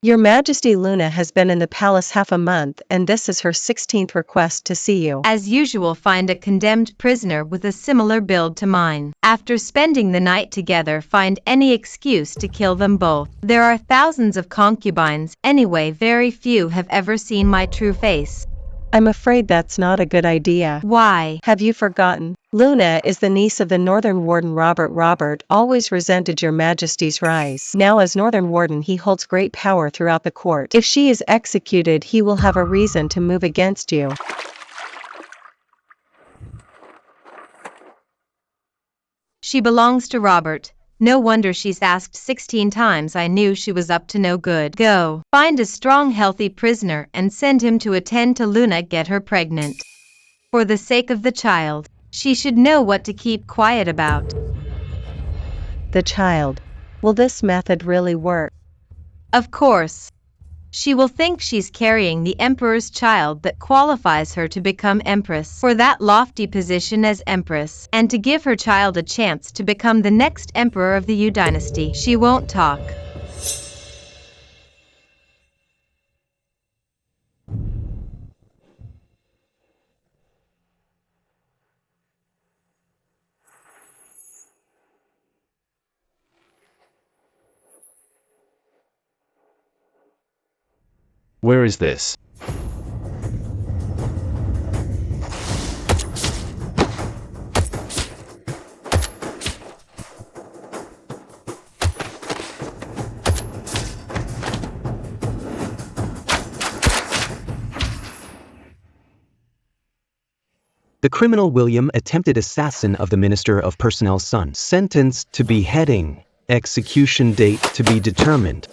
Your Majesty, Luna has been in the palace half a month and this is her 16th request to see you. As usual, find a condemned prisoner with a similar build to mine. After spending the night together, find any excuse to kill them both. There are thousands of concubines, anyway very few have ever seen my true face. I'm afraid that's not a good idea. Why? Have you forgotten? Luna is the niece of the Northern Warden Robert. Robert always resented your Majesty's rise. Now as Northern Warden he holds great power throughout the court. If she is executed he will have a reason to move against you. She belongs to Robert. No wonder she's asked 16 times. I knew she was up to no good. Go. Find a strong, healthy prisoner and send him to attend to Luna. Get her pregnant. For the sake of the child, she should know what to keep quiet about. The child. Will this method really work? Of course. She will think she's carrying the Emperor's child that qualifies her to become Empress for that lofty position as Empress, and to give her child a chance to become the next Emperor of the Yu dynasty. She won't talk. Where is this? The criminal William, attempted assassin of the Minister of Personnel's son, sentenced to beheading, execution date to be determined.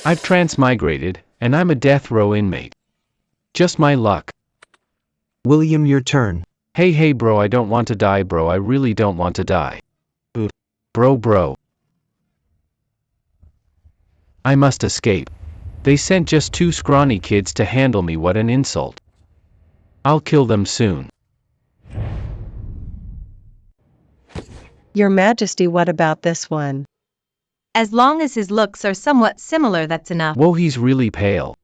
I've transmigrated, and I'm a death row inmate. Just my luck. William, your turn. Hey bro, I don't want to die bro, I really don't want to die. Bro. I must escape. They sent just 2 scrawny kids to handle me, what an insult. I'll kill them soon. Your Majesty, what about this one? As long as his looks are somewhat similar, that's enough. Whoa, he's really pale.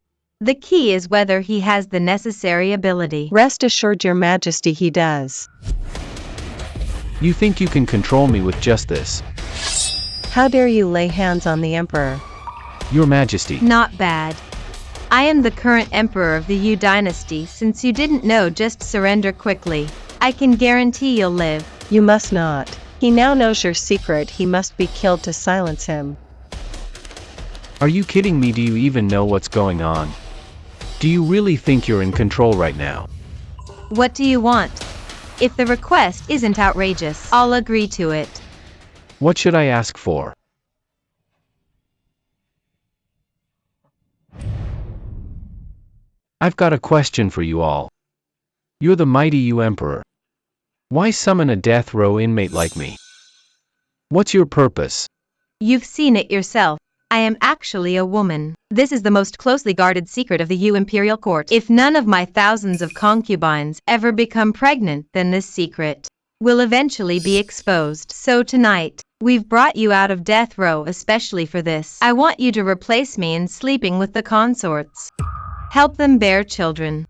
The key is whether he has the necessary ability. Rest assured, Your Majesty, he does. You think you can control me with just this? How dare you lay hands on the Emperor? Your Majesty. Not bad. I am the current Emperor of the Yu dynasty. Since you didn't know, just surrender quickly. I can guarantee you'll live. You must not. He now knows your secret. He must be killed to silence him. Are you kidding me? Do you even know what's going on? Do you really think you're in control right now? What do you want? If the request isn't outrageous, I'll agree to it. What should I ask for? I've got a question for you all. You're the mighty Yu Emperor. Why summon a death row inmate like me? What's your purpose? You've seen it yourself. I am actually a woman. This is the most closely guarded secret of the Yu Imperial Court. If none of my thousands of concubines ever become pregnant, then this secret will eventually be exposed. So tonight, we've brought you out of death row especially for this. I want you to replace me in sleeping with the consorts. Help them bear children.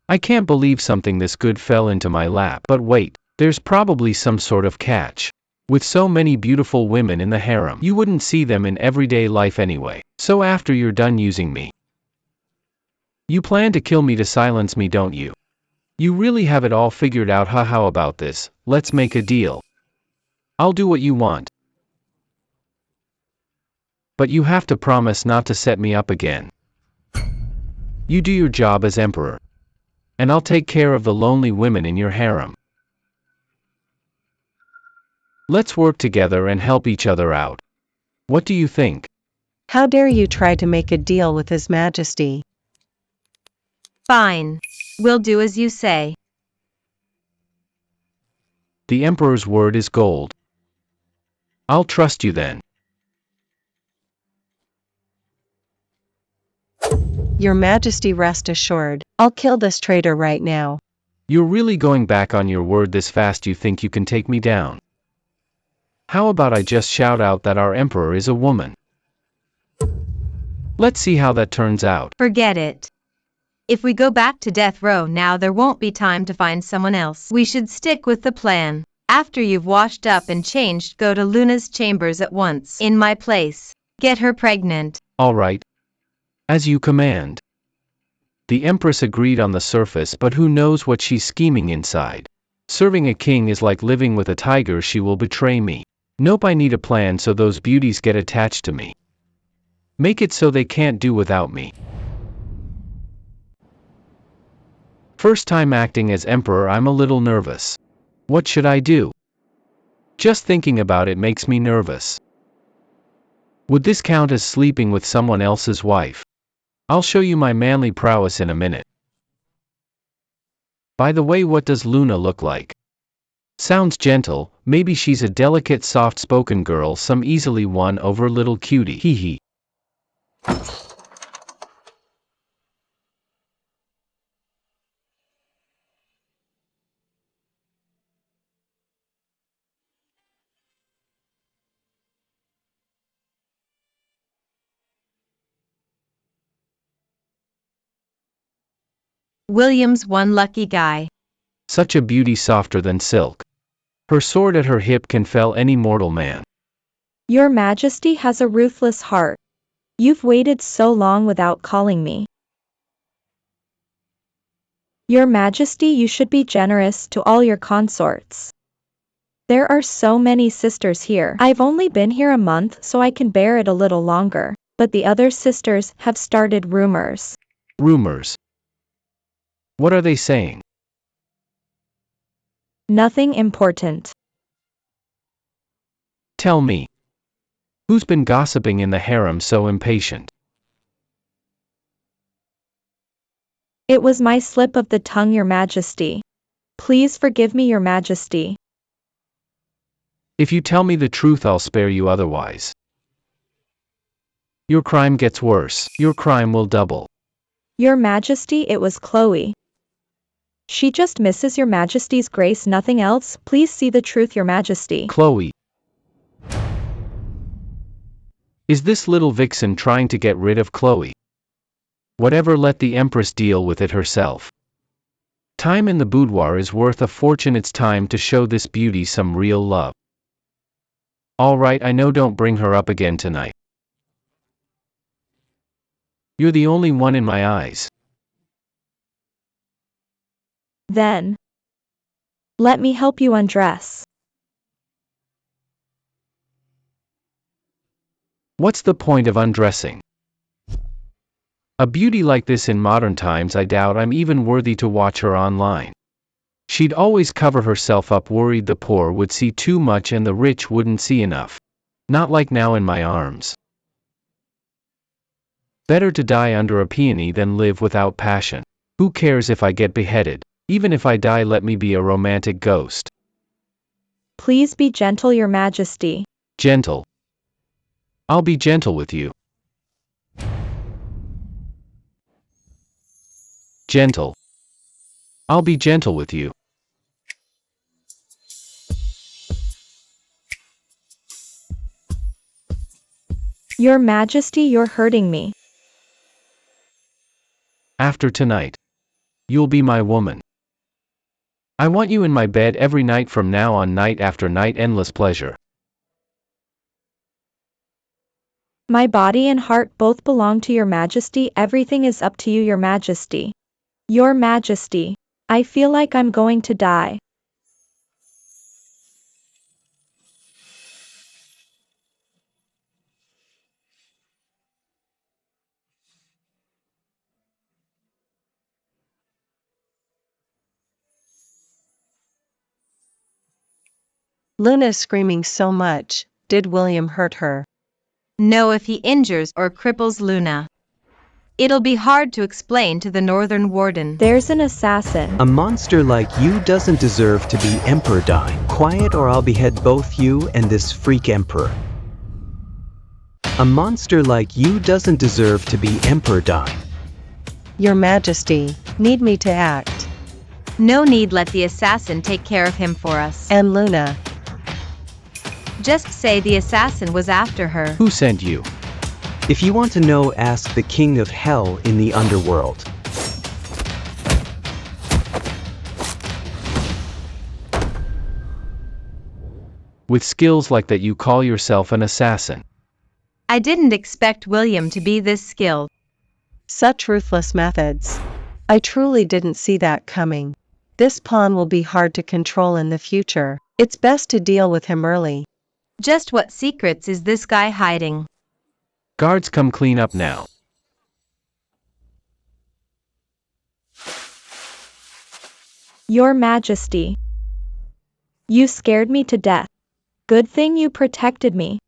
I can't believe something this good fell into my lap. But wait, there's probably some sort of catch. With so many beautiful women in the harem, you wouldn't see them in everyday life anyway. So after you're done using me, you plan to kill me to silence me, don't you? You really have it all figured out, huh? How about this? Let's make a deal. I'll do what you want. But you have to promise not to set me up again. You do your job as Emperor, and I'll take care of the lonely women in your harem. Let's work together and help each other out. What do you think? How dare you try to make a deal with His Majesty? Fine. We'll do as you say. The Emperor's word is gold. I'll trust you then. Your Majesty, rest assured, I'll kill this traitor right now. You're really going back on your word this fast? You think you can take me down? How about I just shout out that our Emperor is a woman? Let's see how that turns out. Forget it. If we go back to death row now, there won't be time to find someone else. We should stick with the plan. After you've washed up and changed, go to Luna's chambers at once. In my place. Get her pregnant. All right. As you command. The Empress agreed on the surface, but who knows what she's scheming inside. Serving a king is like living with a tiger. She will betray me. Nope, I need a plan so those beauties get attached to me. Make it so they can't do without me. First time acting as Emperor, I'm a little nervous. What should I do? Just thinking about it makes me nervous. Would this count as sleeping with someone else's wife? I'll show you my manly prowess in a minute. By the way, what does Luna look like? Sounds gentle, maybe she's a delicate, soft-spoken girl, some easily won over little cutie. Hee hee. William's one lucky guy. Such a beauty, softer than silk. Her sword at her hip can fell any mortal man. Your Majesty has a ruthless heart. You've waited so long without calling me. Your Majesty, you should be generous to all your consorts. There are so many sisters here. I've only been here a month, so I can bear it a little longer, but the other sisters have started rumors. Rumors. What are they saying? Nothing important. Tell me. Who's been gossiping in the harem so impatient? It was my slip of the tongue, Your Majesty. Please forgive me, Your Majesty. If you tell me the truth, I'll spare you otherwise. Your crime gets worse. Your crime will double. Your Majesty, it was Chloe. She just misses Your Majesty's grace, nothing else. Please see the truth, Your Majesty. Chloe. Is this little vixen trying to get rid of Chloe? Whatever, let the Empress deal with it herself. Time in the boudoir is worth a fortune. It's time to show this beauty some real love. All right, I know, don't bring her up again tonight. You're the only one in my eyes. Then, let me help you undress. What's the point of undressing? A beauty like this in modern times, I doubt I'm even worthy to watch her online. She'd always cover herself up, worried the poor would see too much and the rich wouldn't see enough. Not like now in my arms. Better to die under a peony than live without passion. Who cares if I get beheaded? Even if I die, let me be a romantic ghost. Please be gentle, Your Majesty. Gentle. I'll be gentle with you. Gentle. I'll be gentle with you. Your Majesty, you're hurting me. After tonight, you'll be my woman. I want you in my bed every night from now on, night after night, endless pleasure. My body and heart both belong to Your Majesty. Everything is up to you, Your Majesty. Your Majesty, I feel like I'm going to die. Luna's screaming so much. Did William hurt her? No, if he injures or cripples Luna, it'll be hard to explain to the Northern Warden. There's an assassin. A monster like you doesn't deserve to be Emperor. Die. Quiet or I'll behead both you and this freak Emperor. A monster like you doesn't deserve to be Emperor. Die. Your Majesty, need me to act. No need, let the assassin take care of him for us. And Luna. Just say the assassin was after her. Who sent you? If you want to know, ask the king of hell in the underworld. With skills like that you call yourself an assassin. I didn't expect William to be this skilled. Such ruthless methods. I truly didn't see that coming. This pawn will be hard to control in the future. It's best to deal with him early. Just what secrets is this guy hiding? Guards, come clean up now. Your Majesty. You scared me to death. Good thing you protected me.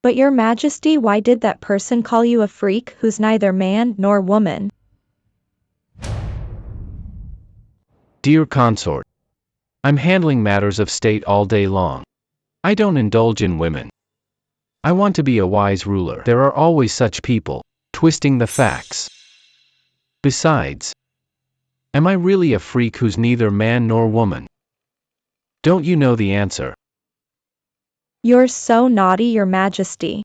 But Your Majesty, why did that person call you a freak who's neither man nor woman? Dear consort, I'm handling matters of state all day long. I don't indulge in women. I want to be a wise ruler. There are always such people, twisting the facts. Besides, am I really a freak who's neither man nor woman? Don't you know the answer? You're so naughty, Your Majesty.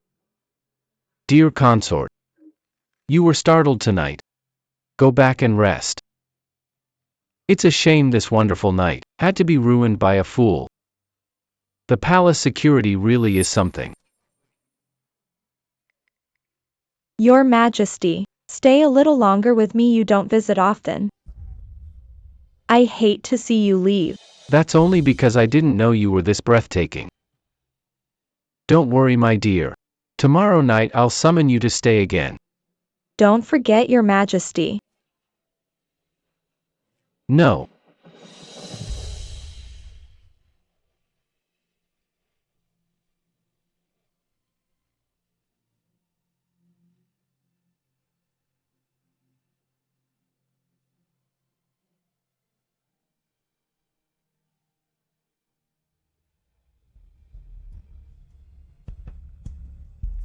Dear consort, you were startled tonight. Go back and rest. It's a shame this wonderful night had to be ruined by a fool. The palace security really is something. Your Majesty, stay a little longer with me. You don't visit often. I hate to see you leave. That's only because I didn't know you were this breathtaking. Don't worry, my dear. Tomorrow night I'll summon you to stay again. Don't forget, Your Majesty. No.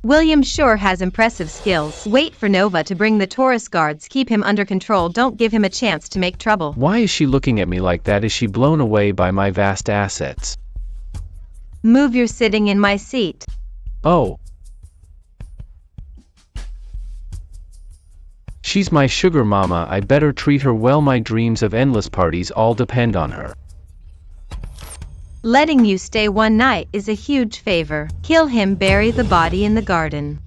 William sure has impressive skills. Wait for Nova to bring the Taurus guards. Keep him under control. Don't give him a chance to make trouble. Why is she looking at me like that? Is she blown away by my vast assets? Move, you're sitting in my seat. Oh. She's my sugar mama. I better treat her well. My dreams of endless parties all depend on her. Letting you stay one night is a huge favor. Kill him, bury the body in the garden.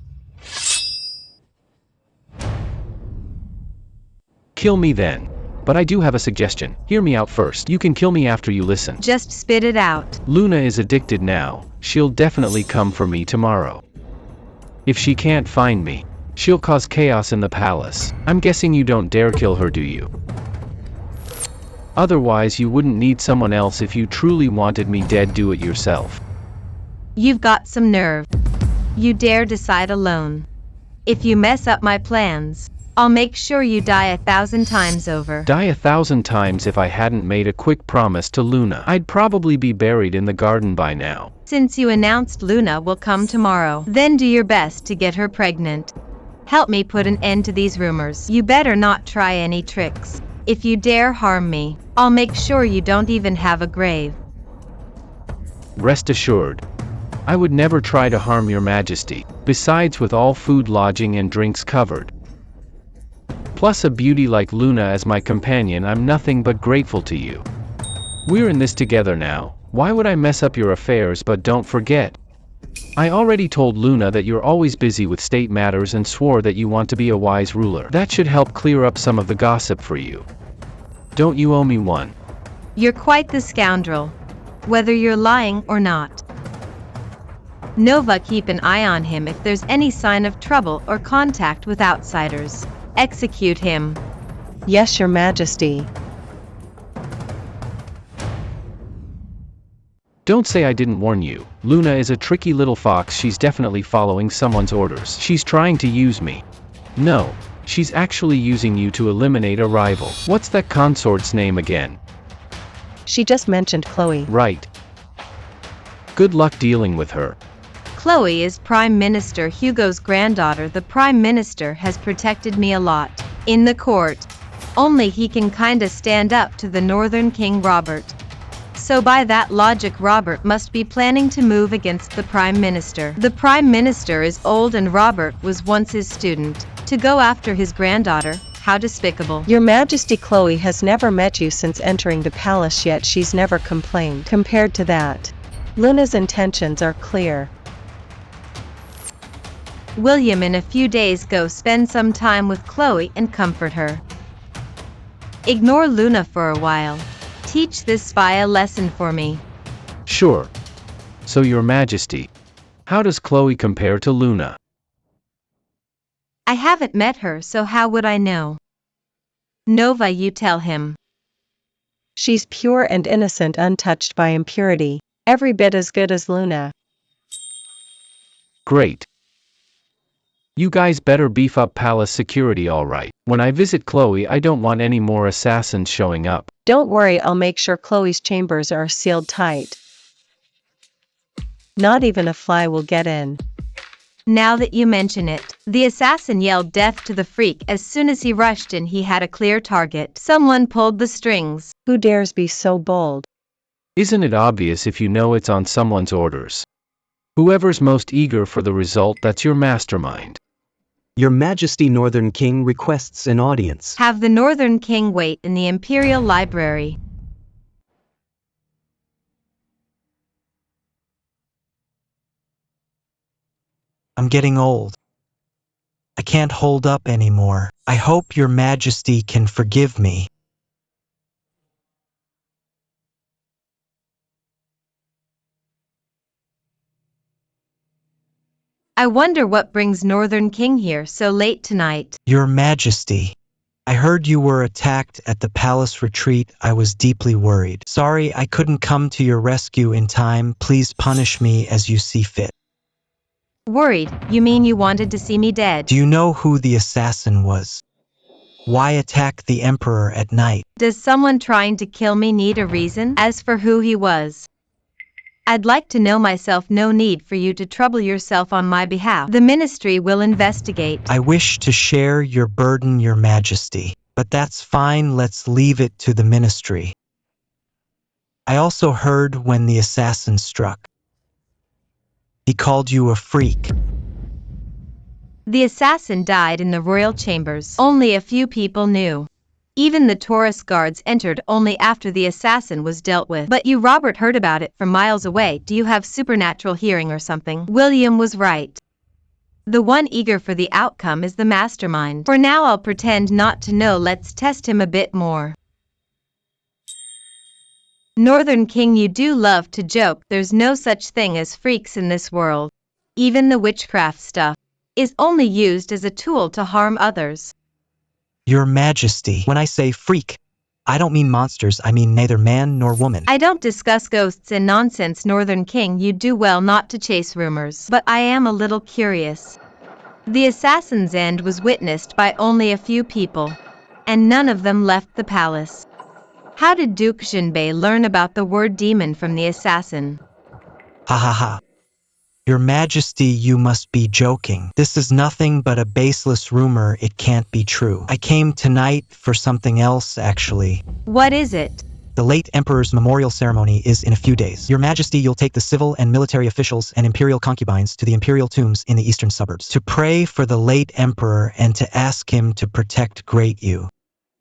Kill me then. But I do have a suggestion. Hear me out first. You can kill me after you listen. Just spit it out. Luna is addicted now. She'll definitely come for me tomorrow. If she can't find me, she'll cause chaos in the palace. I'm guessing you don't dare kill her, do you? Otherwise you wouldn't need someone else. If you truly wanted me dead, do it yourself. You've got some nerve. You dare decide alone. If you mess up my plans, I'll make sure you die 1,000 times over. Die 1,000 times? If I hadn't made a quick promise to Luna, I'd probably be buried in the garden by now. Since you announced Luna will come tomorrow, then do your best to get her pregnant. Help me put an end to these rumors. You better not try any tricks. If you dare harm me, I'll make sure you don't even have a grave. Rest assured, I would never try to harm your majesty. Besides, with all food, lodging and drinks covered, plus a beauty like Luna as my companion, I'm nothing but grateful to you. We're in this together now. Why would I mess up your affairs? But don't forget, I already told Luna that you're always busy with state matters and swore that you want to be a wise ruler. That should help clear up some of the gossip for you. Don't you owe me one? You're quite the scoundrel, whether you're lying or not. Nova, keep an eye on him. If there's any sign of trouble or contact with outsiders, execute him. Yes, Your Majesty. Don't say I didn't warn you. Luna is a tricky little fox. She's definitely following someone's orders. She's trying to use me. No, she's actually using you to eliminate a rival. What's that consort's name again? She just mentioned Chloe. Right. Good luck dealing with her. Chloe is Prime Minister Hugo's granddaughter. The Prime Minister has protected me a lot in the court. Only he can kinda stand up to the Northern King Robert. So by that logic, Robert must be planning to move against the Prime Minister. The Prime Minister is old and Robert was once his student. To go after his granddaughter, how despicable. Your Majesty, Chloe has never met you since entering the palace, yet she's never complained. Compared to that, Luna's intentions are clear. William, in a few days go spend some time with Chloe and comfort her. Ignore Luna for a while. Teach this spy a lesson for me. Sure. So Your Majesty, how does Chloe compare to Luna? I haven't met her, so how would I know? Nova, you tell him. She's pure and innocent, untouched by impurity, every bit as good as Luna. Great. You guys better beef up palace security, alright. When I visit Chloe, I don't want any more assassins showing up. Don't worry, I'll make sure Chloe's chambers are sealed tight. Not even a fly will get in. Now that you mention it, the assassin yelled death to the freak as soon as he rushed in. He had a clear target. Someone pulled the strings. Who dares be so bold? Isn't it obvious if you know it's on someone's orders? Whoever's most eager for the result, that's your mastermind. Your Majesty, Northern King requests an audience. Have the Northern King wait in the Imperial Library. I'm getting old. I can't hold up anymore. I hope Your Majesty can forgive me. I wonder what brings Northern King here so late tonight. Your Majesty, I heard you were attacked at the palace retreat. I was deeply worried. Sorry I couldn't come to your rescue in time. Please punish me as you see fit. Worried? You mean you wanted to see me dead? Do you know who the assassin was? Why attack the Emperor at night? Does someone trying to kill me need a reason? As for who he was, I'd like to know myself. No need for you to trouble yourself on my behalf. The ministry will investigate. I wish to share your burden, Your Majesty, but that's fine. Let's leave it to the ministry. I also heard when the assassin struck, he called you a freak. The assassin died in the royal chambers. Only a few people knew. Even the Taurus guards entered only after the assassin was dealt with. But you, Robert, heard about it from miles away. Do you have supernatural hearing or something? William was right. The one eager for the outcome is the mastermind. For now I'll pretend not to know. Let's test him a bit more. Northern King, you do love to joke. There's no such thing as freaks in this world. Even the witchcraft stuff is only used as a tool to harm others. Your Majesty, when I say freak, I don't mean monsters. I mean neither man nor woman. I don't discuss ghosts and nonsense, Northern King. You do well not to chase rumors. But I am a little curious. The assassin's end was witnessed by only a few people, and none of them left the palace. How did Duke Jinbei learn about the word demon from the assassin? Ha ha ha. Your Majesty, you must be joking. This is nothing but a baseless rumor. It can't be true. I came tonight for something else, actually. What is it? The late Emperor's memorial ceremony is in a few days. Your Majesty, you'll take the civil and military officials and imperial concubines to the imperial tombs in the eastern suburbs to pray for the late Emperor and to ask him to protect great you.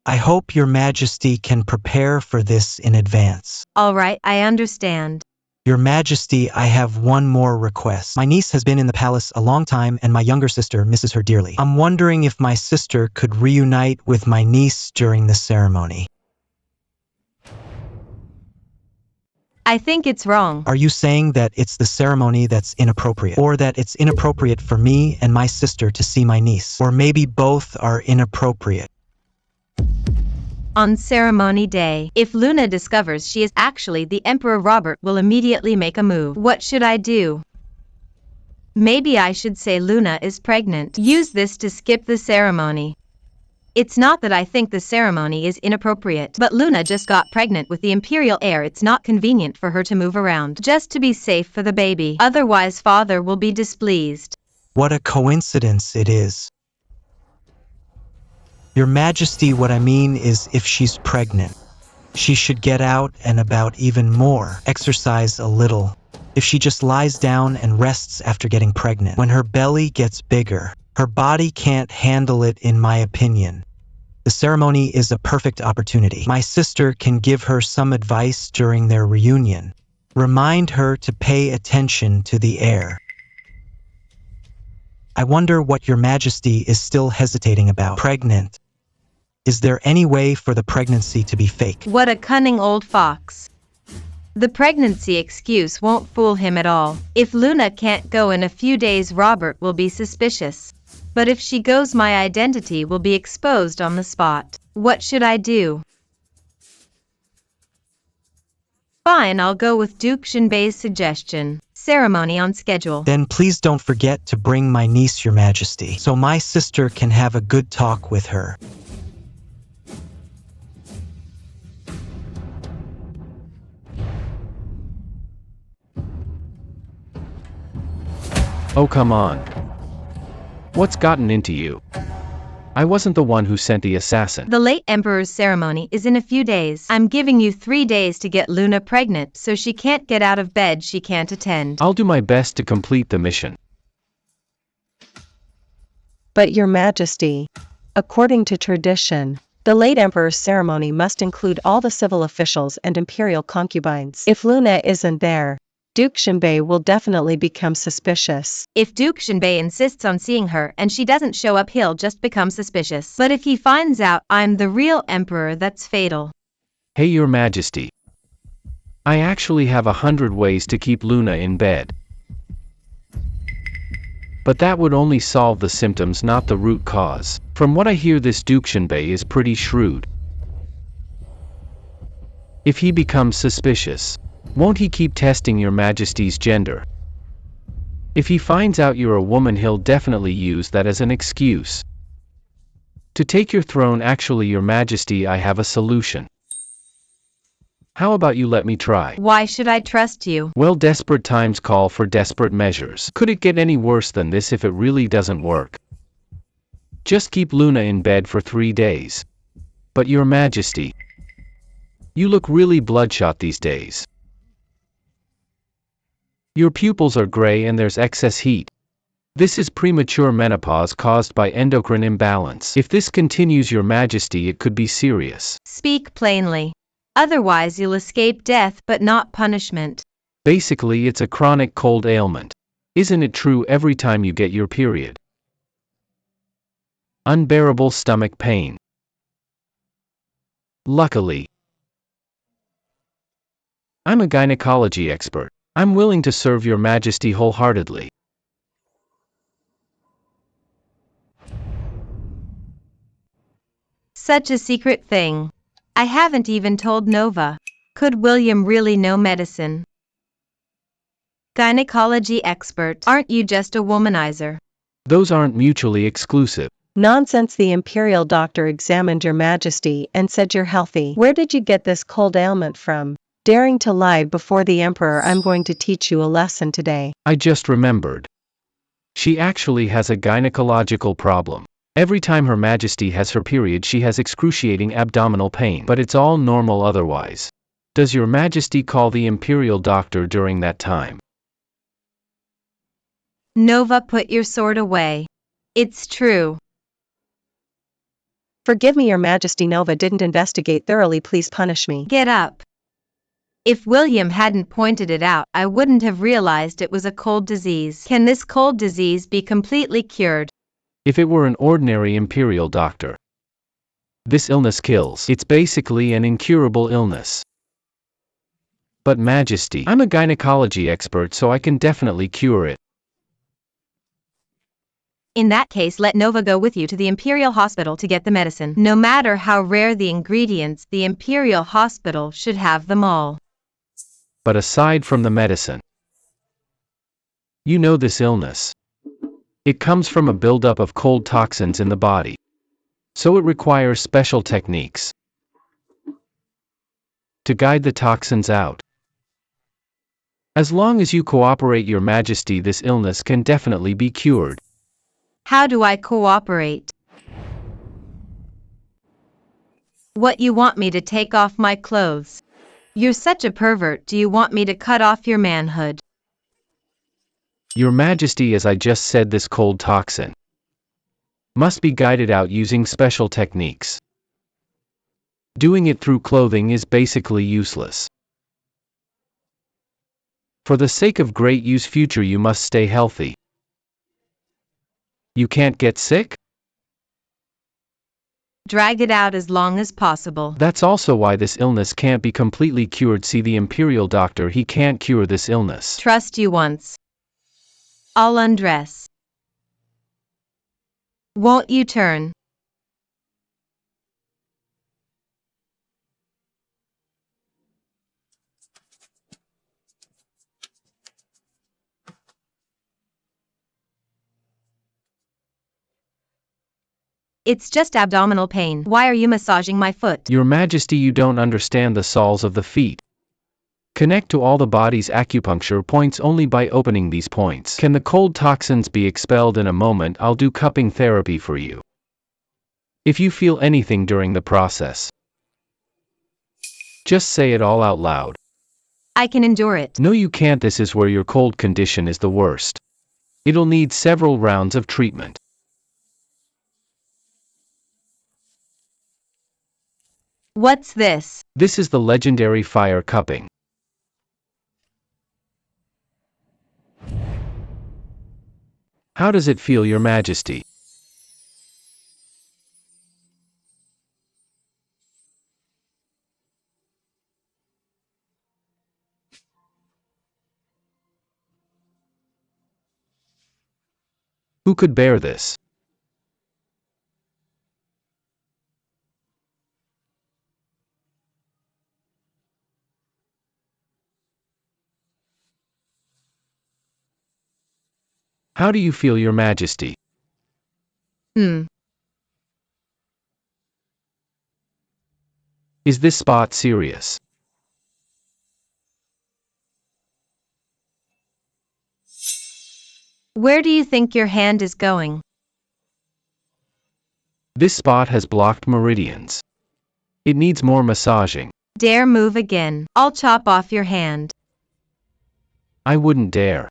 I hope Your Majesty can prepare for this in advance. All right, I understand. Your Majesty, I have one more request. My niece has been in the palace a long time and my younger sister misses her dearly. I'm wondering if my sister could reunite with my niece during the ceremony. I think it's wrong. Are you saying that it's the ceremony that's inappropriate? Or that it's inappropriate for me and my sister to see my niece? Or maybe both are inappropriate? On ceremony day, if Luna discovers she is actually the Emperor, Robert will immediately make a move. What should I do? Maybe I should say Luna is pregnant. Use this to skip the ceremony. It's not that I think the ceremony is inappropriate, but Luna just got pregnant with the imperial heir. It's not convenient for her to move around, just to be safe for the baby. Otherwise father will be displeased. What a coincidence it is. Your Majesty, what I mean is if she's pregnant, She should get out and about even more, exercise a little. If she just lies down and rests after getting pregnant, when her belly gets bigger, her body can't handle it, in my opinion. The ceremony is a perfect opportunity. My sister can give her some advice during their reunion. Remind her to pay attention to the heir. I wonder what your majesty is still hesitating about. Pregnant. Is there any way for the pregnancy to be fake? What a cunning old fox. The pregnancy excuse won't fool him at all. If Luna can't go in a few days, Robert will be suspicious. But if she goes, my identity will be exposed on the spot. What should I do? Fine, I'll go with Duke Shinbei's suggestion. Ceremony on schedule. Then please don't forget to bring my niece, your majesty, so my sister can have a good talk with her. Oh, come on. What's gotten into you? I wasn't the one who sent the assassin. The late Emperor's ceremony is in a few days. I'm giving you 3 days to get Luna pregnant, so she can't get out of bed, she can't attend. I'll do my best to complete the mission. But your majesty, according to tradition, the late emperor's ceremony must include all the civil officials and imperial concubines. If Luna isn't there, Duke Shinbei will definitely become suspicious. If Duke Shinbei insists on seeing her and she doesn't show up, he'll just become suspicious. But if he finds out I'm the real emperor, that's fatal. Hey, your majesty. I actually have 100 ways to keep Luna in bed. But that would only solve the symptoms, not the root cause. From what I hear, this Duke Shinbei is pretty shrewd. If he becomes suspicious, won't he keep testing your majesty's gender? If he finds out you're a woman, he'll definitely use that as an excuse to take your throne. Actually, your majesty, I have a solution. How about you let me try? Why should I trust you? Well, desperate times call for desperate measures. Could it get any worse than this if it really doesn't work? Just keep Luna in bed for 3 days. But your majesty, you look really bloodshot these days. Your pupils are gray and there's excess heat. This is premature menopause caused by endocrine imbalance. If this continues, your majesty, it could be serious. Speak plainly. Otherwise you'll escape death but not punishment. Basically, it's a chronic cold ailment. Isn't it true every time you get your period? Unbearable stomach pain. Luckily, I'm a gynecology expert. I'm willing to serve your majesty wholeheartedly. Such a secret thing. I haven't even told Nova. Could William really know medicine? Gynecology expert. Aren't you just a womanizer? Those aren't mutually exclusive. Nonsense. The imperial doctor examined your majesty and said you're healthy. Where did you get this cold ailment from? Daring to lie before the emperor. I'm going to teach you a lesson today. I just remembered. She actually has a gynecological problem. Every time her majesty has her period, she has excruciating abdominal pain, but it's all normal otherwise. Does your majesty call the imperial doctor during that time? Nova, put your sword away. It's true. Forgive me, your majesty. Nova didn't investigate thoroughly. Please punish me. Get up. If William hadn't pointed it out, I wouldn't have realized it was a cold disease. Can this cold disease be completely cured? If it were an ordinary imperial doctor, this illness kills. It's basically an incurable illness. But majesty, I'm a gynecology expert, so I can definitely cure it. In that case, let Nova go with you to the Imperial Hospital to get the medicine. No matter how rare the ingredients, the Imperial Hospital should have them all. But aside from the medicine, you know this illness. It comes from a buildup of cold toxins in the body. So it requires special techniques to guide the toxins out. As long as you cooperate, your majesty, this illness can definitely be cured. How do I cooperate? What, you want me to take off my clothes? You're such a pervert. Do you want me to cut off your manhood? Your Majesty, as I just said, this cold toxin must be guided out using special techniques. Doing it through clothing is basically useless. For the sake of great use future, you must stay healthy. You can't get sick? Drag it out as long as possible. That's also why this illness can't be completely cured. See the Imperial doctor, he can't cure this illness. Trust you once. I'll undress. Won't you turn? It's just abdominal pain. Why are you massaging my foot? Your Majesty, you don't understand the soles of the feet. Connect to all the body's acupuncture points only by opening these points. Can the cold toxins be expelled in a moment? I'll do cupping therapy for you. If you feel anything during the process, just say it all out loud. I can endure it. No, you can't. This is where your cold condition is the worst. It'll need several rounds of treatment. What's this? This is the legendary fire cupping. How does it feel, Your Majesty? Who could bear this? How do you feel, Your Majesty? Is this spot serious? Where do you think your hand is going? This spot has blocked meridians. It needs more massaging. Dare move again. I'll chop off your hand. I wouldn't dare.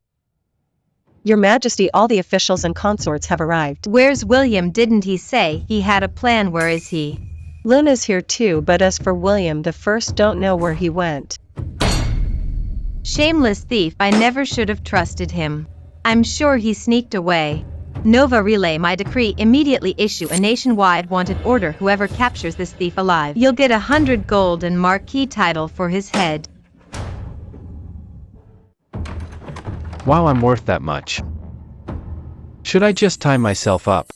Your Majesty, all the officials and consorts have arrived. Where's William? Didn't he say he had a plan? Where is he? Luna's here too, but as for William the First, don't know where he went. Shameless thief, I never should have trusted him. I'm sure he sneaked away. Nova, relay my decree. Immediately issue a nationwide wanted order. Whoever captures this thief alive, you'll get 100 gold and marquee title for his head. Wow, I'm worth that much. Should I just tie myself up?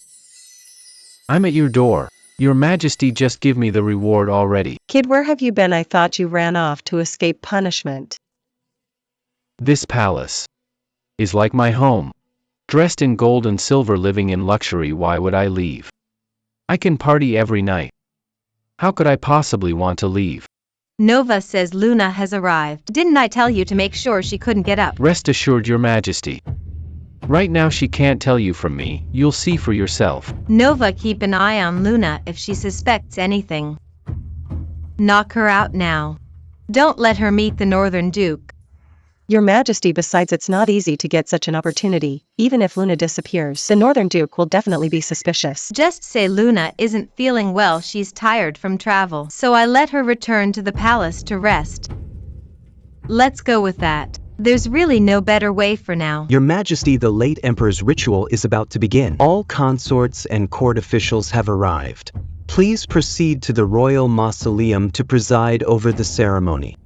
I'm at your door. Your Majesty, just give me the reward already. Kid, where have you been? I thought you ran off to escape punishment. This palace is like my home. Dressed in gold and silver, living in luxury. Why would I leave? I can party every night. How could I possibly want to leave? Nova says Luna has arrived. Didn't I tell you to make sure she couldn't get up? Rest assured, Your Majesty. Right now she can't tell you from me. You'll see for yourself. Nova, keep an eye on Luna if she suspects anything. Knock her out now. Don't let her meet the Northern Duke. Your Majesty, besides, it's not easy to get such an opportunity. Even if Luna disappears, the Northern Duke will definitely be suspicious. Just say Luna isn't feeling well. She's tired from travel. So I let her return to the palace to rest. Let's go with that. There's really no better way for now. Your Majesty, the late Emperor's ritual is about to begin. All consorts and court officials have arrived. Please proceed to the royal mausoleum to preside over the ceremony.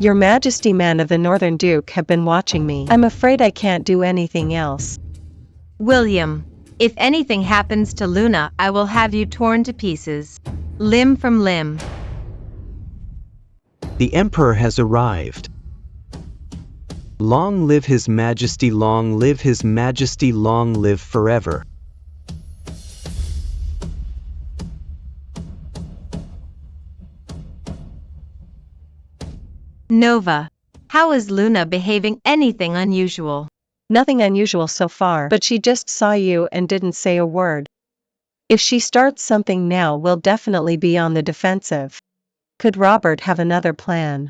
Your Majesty, men of the Northern Duke have been watching me. I'm afraid I can't do anything else. William, if anything happens to Luna, I will have you torn to pieces. Limb from limb. The Emperor has arrived. Long live His Majesty, long live His Majesty, long live forever. Nova, how is Luna behaving? Anything unusual? Nothing unusual so far, but she just saw you and didn't say a word. If she starts something now, we'll definitely be on the defensive. Could Robert have another plan?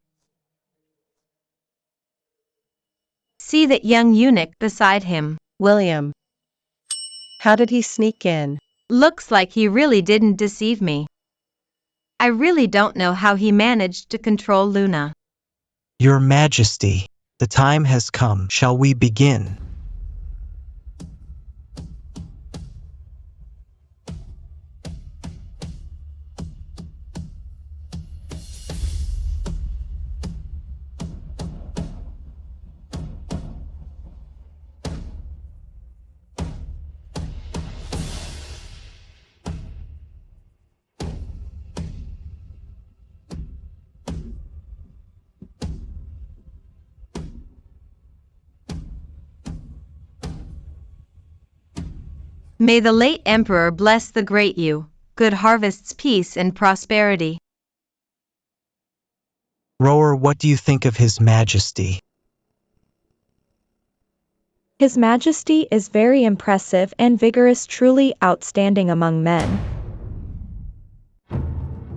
See that young eunuch beside him. William. How did he sneak in? Looks like he really didn't deceive me. I really don't know how he managed to control Luna. Your Majesty, the time has come. Shall we begin? May the late Emperor bless the great you, good harvests, peace and prosperity. Rower, what do you think of His Majesty? His Majesty is very impressive and vigorous, truly outstanding among men.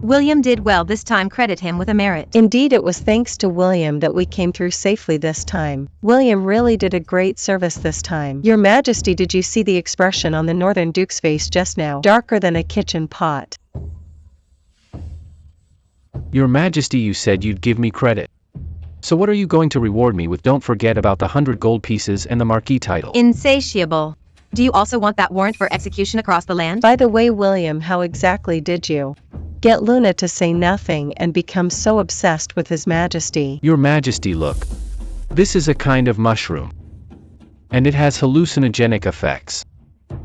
William did well this time, credit him with a merit. Indeed, it was thanks to William that we came through safely this time. William really did a great service this time. Your Majesty, did you see the expression on the Northern Duke's face just now? Darker than a kitchen pot. Your Majesty, you said you'd give me credit. So what are you going to reward me with? Don't forget about the 100 gold pieces and the Marquis title. Insatiable. Do you also want that warrant for execution across the land? By the way, William, how exactly did you get Luna to say nothing and become so obsessed with His Majesty? Your Majesty, look. This is a kind of mushroom. And it has hallucinogenic effects.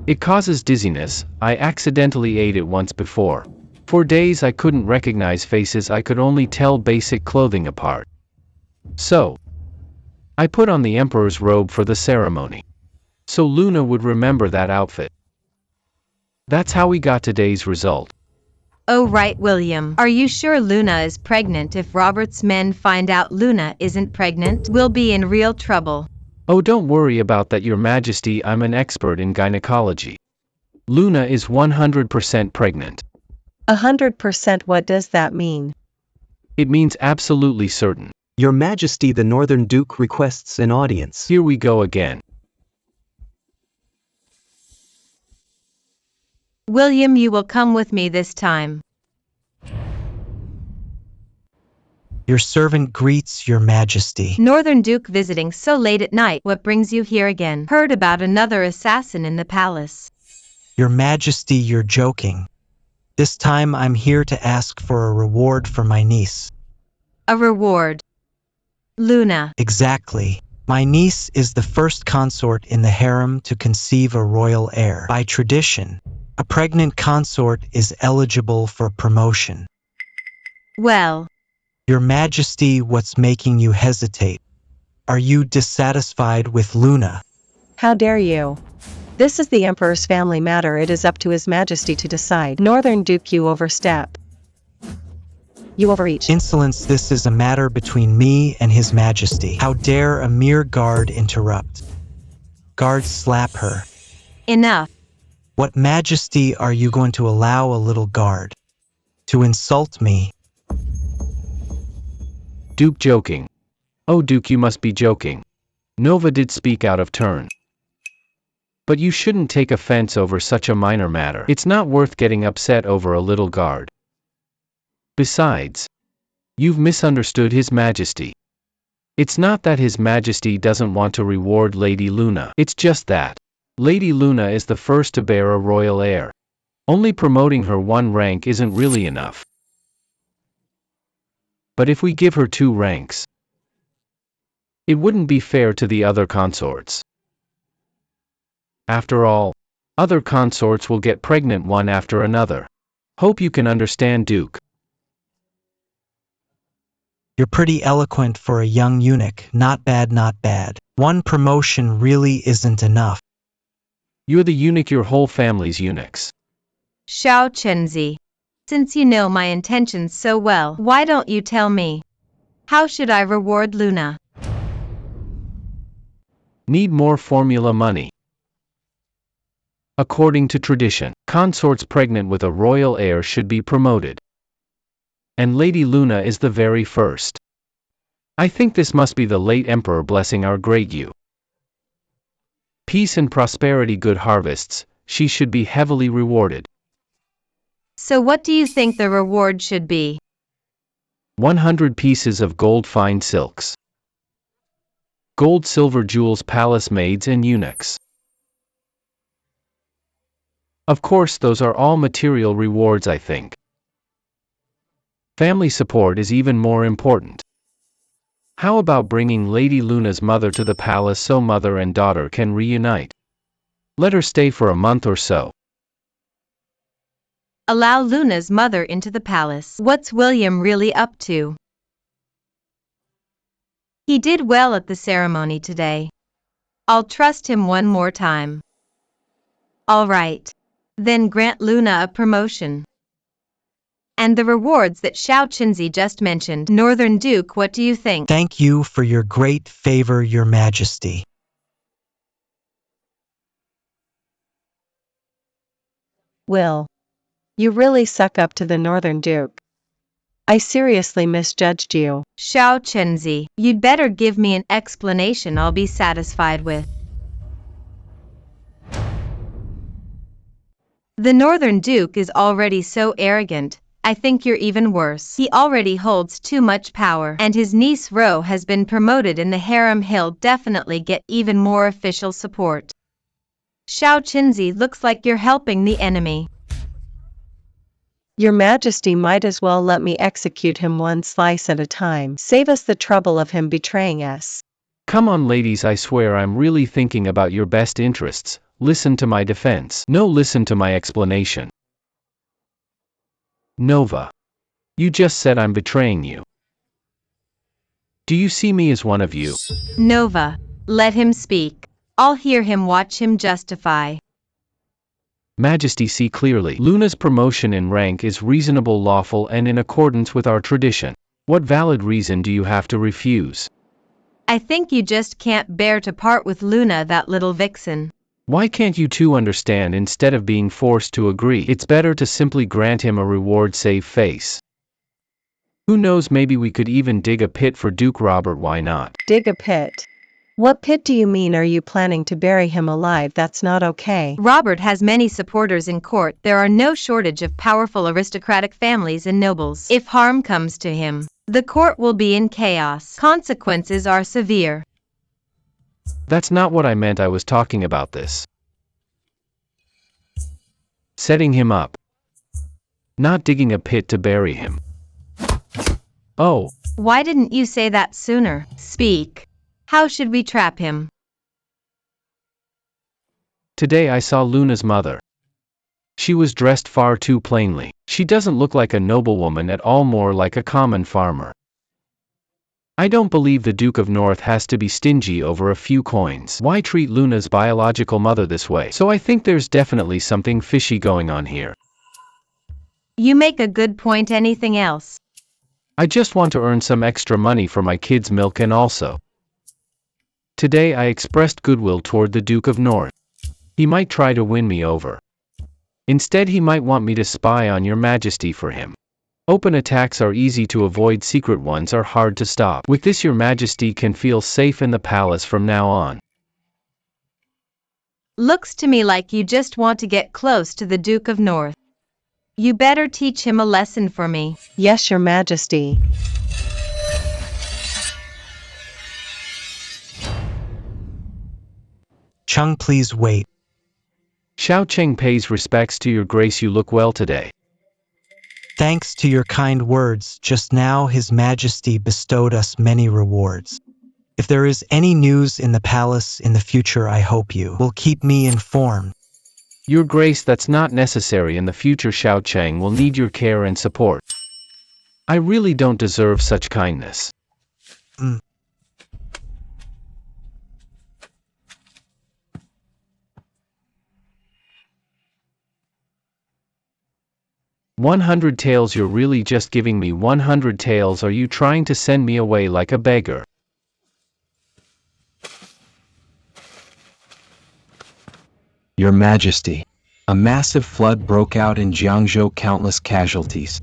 It causes dizziness. I accidentally ate it once before. For days I couldn't recognize faces, I could only tell basic clothing apart. So, I put on the Emperor's robe for the ceremony. So Luna would remember that outfit. That's how we got today's result. Oh right, William. Are you sure Luna is pregnant? If Robert's men find out Luna isn't pregnant, we'll be in real trouble. Oh, don't worry about that, Your Majesty, I'm an expert in gynecology. Luna is 100% pregnant. 100%? What does that mean? It means absolutely certain. Your Majesty, the Northern Duke requests an audience. Here we go again. William, you will come with me this time. Your servant greets Your Majesty. Northern Duke visiting so late at night. What brings you here again? Heard about another assassin in the palace. Your Majesty, you're joking. This time I'm here to ask for a reward for my niece. A reward? Luna. Exactly. My niece is the first consort in the harem to conceive a royal heir. By tradition, a pregnant consort is eligible for promotion. Well, Your Majesty, what's making you hesitate? Are you dissatisfied with Luna? How dare you? This is the Emperor's family matter. It is up to His Majesty to decide. Northern Duke, you overstep. You overreach. Insolence, this is a matter between me and His Majesty. How dare a mere guard interrupt? Guards, slap her. enough. What Majesty are you going to allow a little guard to insult me? Duke joking. Oh Duke, you must be joking. Nova did speak out of turn. But you shouldn't take offense over such a minor matter. It's not worth getting upset over a little guard. Besides, you've misunderstood His Majesty. It's not that His Majesty doesn't want to reward Lady Luna. It's just that Lady Luna is the first to bear a royal heir. Only promoting her one rank isn't really enough. But if we give her 2 ranks, it wouldn't be fair to the other consorts. After all, other consorts will get pregnant one after another. Hope you can understand, Duke. You're pretty eloquent for a young eunuch. Not bad, not bad. 1 promotion really isn't enough. You're the eunuch, your whole family's eunuchs. Xiao Chenzi. Since you know my intentions so well, why don't you tell me? How should I reward Luna? Need more formula money. According to tradition, consorts pregnant with a royal heir should be promoted. And Lady Luna is the very first. I think this must be the late emperor blessing our great you. Peace and prosperity, good harvests, she should be heavily rewarded. So what do you think the reward should be? 100 pieces of gold, fine silks. Gold, silver, jewels, palace maids and eunuchs. Of course, those are all material rewards, I think. Family support is even more important. How about bringing Lady Luna's mother to the palace so mother and daughter can reunite? Let her stay for a month or so. Allow Luna's mother into the palace. What's William really up to? He did well at the ceremony today. I'll trust him one more time. All right. Then grant Luna a promotion. And the rewards that Xiao Qinzi just mentioned. Northern Duke, what do you think? Thank you for your great favor, Your Majesty. Will. You really suck up to the Northern Duke. I seriously misjudged you. Xiao Qinzi, you'd better give me an explanation I'll be satisfied with. The Northern Duke is already so arrogant. I think you're even worse. He already holds too much power, and his niece Ro has been promoted in the harem. He'll definitely get even more official support. Xiao Qinzi, looks like you're helping the enemy. Your Majesty might as well let me execute him one slice at a time. Save us the trouble of him betraying us. Come on, ladies, I swear I'm really thinking about your best interests. Listen to my defense. No, listen to my explanation. Nova. You just said I'm betraying you. Do you see me as one of you? Nova, let him speak. I'll hear him, watch him justify. Majesty, see clearly. Luna's promotion in rank is reasonable, lawful, and in accordance with our tradition. What valid reason do you have to refuse? I think you just can't bear to part with Luna, that little vixen. Why can't you two understand? Instead of being forced to agree, it's better to simply grant him a reward, save face. Who knows, maybe we could even dig a pit for Duke Robert, why not? Dig a pit? What pit do you mean? Are you planning to bury him alive? That's not okay. Robert has many supporters in court. There are no shortage of powerful aristocratic families and nobles. If harm comes to him, the court will be in chaos. Consequences are severe. That's not what I meant. I was talking about this. Setting him up. Not digging a pit to bury him. Oh. Why didn't you say that sooner? Speak. How should we trap him? Today I saw Luna's mother. She was dressed far too plainly. She doesn't look like a noblewoman at all, more like a common farmer. I don't believe the Duke of North has to be stingy over a few coins. Why treat Luna's biological mother this way? So I think there's definitely something fishy going on here. You make a good point. Anything else? I just want to earn some extra money for my kids' milk, and also, today I expressed goodwill toward the Duke of North. He might try to win me over. Instead, he might want me to spy on Your Majesty for him. Open attacks are easy to avoid, secret ones are hard to stop. With this, Your Majesty can feel safe in the palace from now on. Looks to me like you just want to get close to the Duke of North. You better teach him a lesson for me. Yes, Your Majesty. Chung, please wait. Xiao Cheng pays respects to Your Grace. You look well today. Thanks to your kind words, just now His Majesty bestowed us many rewards. If there is any news in the palace in the future, I hope you will keep me informed. Your Grace, that's not necessary. In the future, Xiao Cheng will need your care and support. I really don't deserve such kindness. 100 taels. You're really just giving me 100 taels? Are you trying to send me away like a beggar? Your Majesty, a massive flood broke out in Jiangzhou, countless casualties.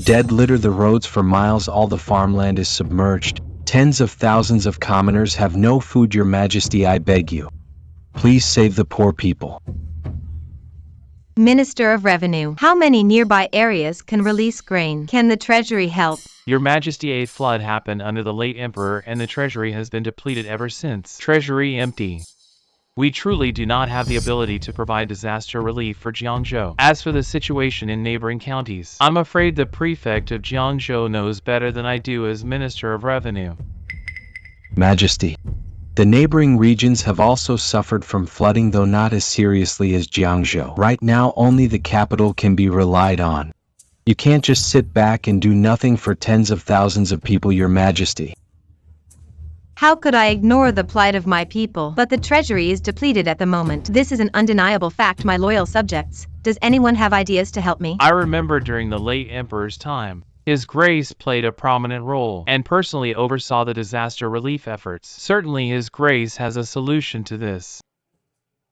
Dead litter the roads for miles, all the farmland is submerged. Tens of thousands of commoners have no food. Your Majesty, I beg you. Please save the poor people. Minister of Revenue, how many nearby areas can release grain? Can the treasury help? Your Majesty, a flood happened under the late Emperor and the treasury has been depleted ever since. Treasury empty. We truly do not have the ability to provide disaster relief for Jiangzhou. As for the situation in neighboring counties, I'm afraid the prefect of Jiangzhou knows better than I do as Minister of Revenue. Majesty, the neighboring regions have also suffered from flooding, though not as seriously as Jiangzhou. Right now, only the capital can be relied on. You can't just sit back and do nothing for tens of thousands of people, Your Majesty. How could I ignore the plight of my people? But the treasury is depleted at the moment. This is an undeniable fact, my loyal subjects. Does anyone have ideas to help me? I remember during the late Emperor's time, His Grace played a prominent role and personally oversaw the disaster relief efforts. Certainly His Grace has a solution to this.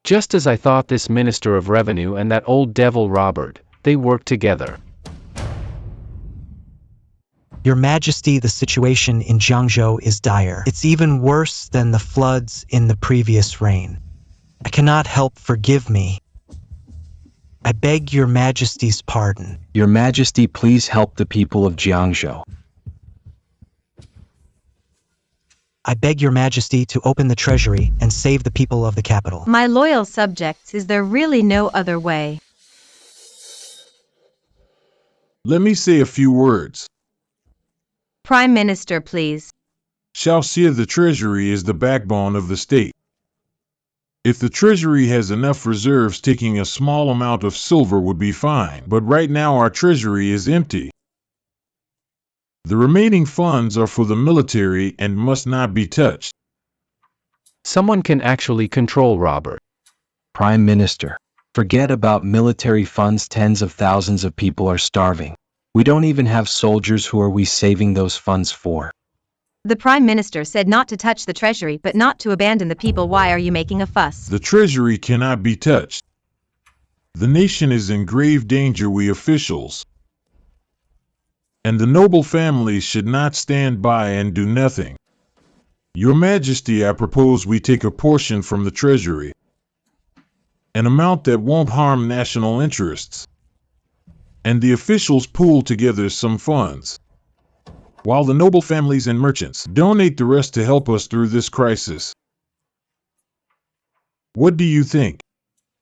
Just as I thought, this Minister of Revenue and that old devil Robert, they work together. Your Majesty, the situation in Jiangzhou is dire. It's even worse than the floods in the previous reign. I cannot help, forgive me. I beg Your Majesty's pardon. Your Majesty, please help the people of Jiangzhou. I beg Your Majesty to open the treasury and save the people of the capital. My loyal subjects, is there really no other way? Let me say a few words. Prime Minister, please. Xiaoxia, the treasury is the backbone of the state. If the treasury has enough reserves, taking a small amount of silver would be fine. But right now our treasury is empty. The remaining funds are for the military and must not be touched. Someone can actually control Robert. Prime Minister, forget about military funds. Tens of thousands of people are starving. We don't even have soldiers. Who are we saving those funds for? The Prime Minister said not to touch the treasury but not to abandon the people. Why are you making a fuss? The treasury cannot be touched. The nation is in grave danger, we officials. And the noble families should not stand by and do nothing. Your Majesty, I propose we take a portion from the treasury. An amount that won't harm national interests. And the officials pool together some funds, while the noble families and merchants donate the rest to help us through this crisis. What do you think,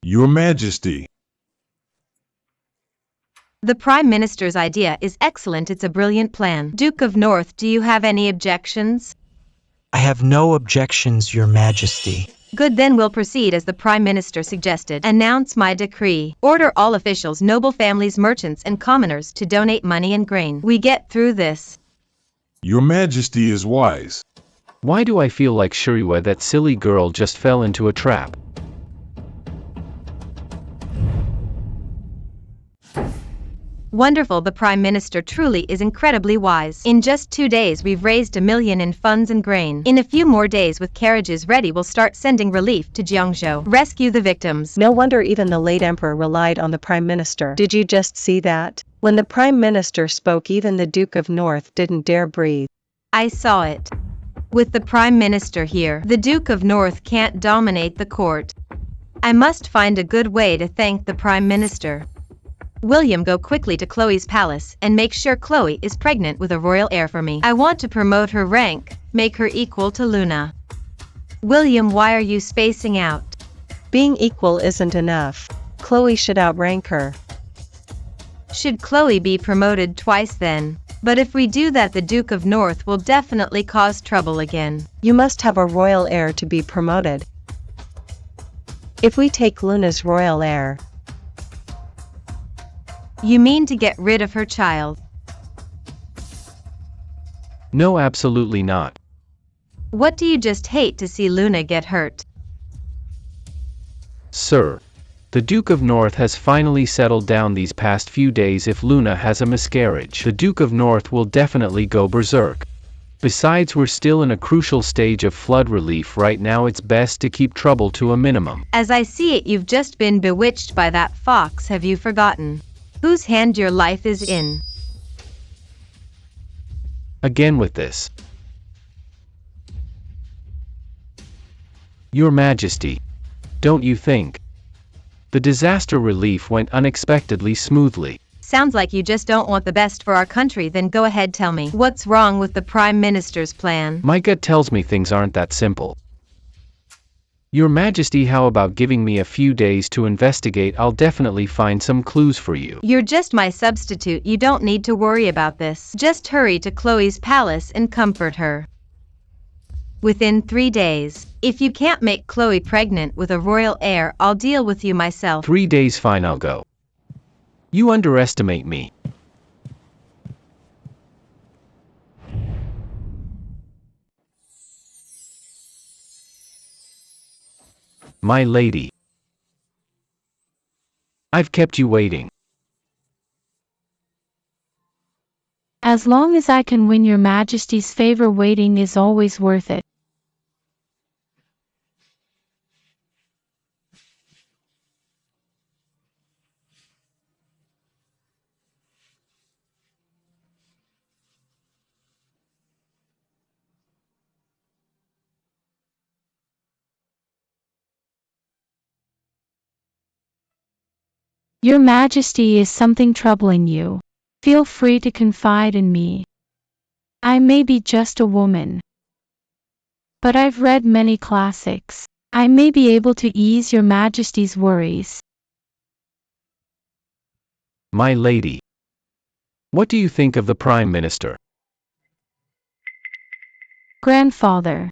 Your Majesty? The Prime Minister's idea is excellent. It's a brilliant plan. Duke of North, do you have any objections? I have no objections, Your Majesty. Good, then we'll proceed as the Prime Minister suggested. Announce my decree. Order all officials, noble families, merchants, and commoners to donate money and grain. We get through this. Your Majesty is wise. Why do I feel like Shuriwa, that silly girl, just fell into a trap? Wonderful, the Prime Minister truly is incredibly wise. In just 2 days we've raised 1 million in funds and grain. In a few more days, with carriages ready, we'll start sending relief to Jiangzhou. Rescue the victims. No wonder even the late emperor relied on the Prime Minister. Did you just see that? When the Prime Minister spoke, even the Duke of North didn't dare breathe. I saw it. With the Prime Minister here, the Duke of North can't dominate the court. I must find a good way to thank the Prime Minister. William, go quickly to Chloe's palace and make sure Chloe is pregnant with a royal heir for me. I want to promote her rank, make her equal to Luna. William, why are you spacing out? Being equal isn't enough. Chloe should outrank her. Should Chloe be promoted twice then? But if we do that, the Duke of North will definitely cause trouble again. You must have a royal heir to be promoted. If we take Luna's royal heir. You mean to get rid of her child? No, absolutely not. What do you just hate to see Luna get hurt? Sir, the Duke of North has finally settled down these past few days. If Luna has a miscarriage, the Duke of North will definitely go berserk. Besides, we're still in a crucial stage of flood relief right now. It's best to keep trouble to a minimum. As I see it, you've just been bewitched by that fox. Have you forgotten whose hand your life is in? Again with this. Your Majesty, don't you think the disaster relief went unexpectedly smoothly? Sounds like you just don't want the best for our country. Then go ahead, tell me. What's wrong with the Prime Minister's plan? My gut tells me things aren't that simple. Your Majesty, how about giving me a few days to investigate? I'll definitely find some clues for you. You're just my substitute. You don't need to worry about this. Just hurry to Chloe's palace and comfort her. Within 3 days. If you can't make Chloe pregnant with a royal heir, I'll deal with you myself. 3 days, fine, I'll go. You underestimate me. My lady. I've kept you waiting. As long as I can win your Majesty's favor, waiting is always worth it. Your Majesty, is something troubling you? Feel free to confide in me. I may be just a woman, but I've read many classics. I may be able to ease your Majesty's worries. My lady. What do you think of the Prime Minister? Grandfather.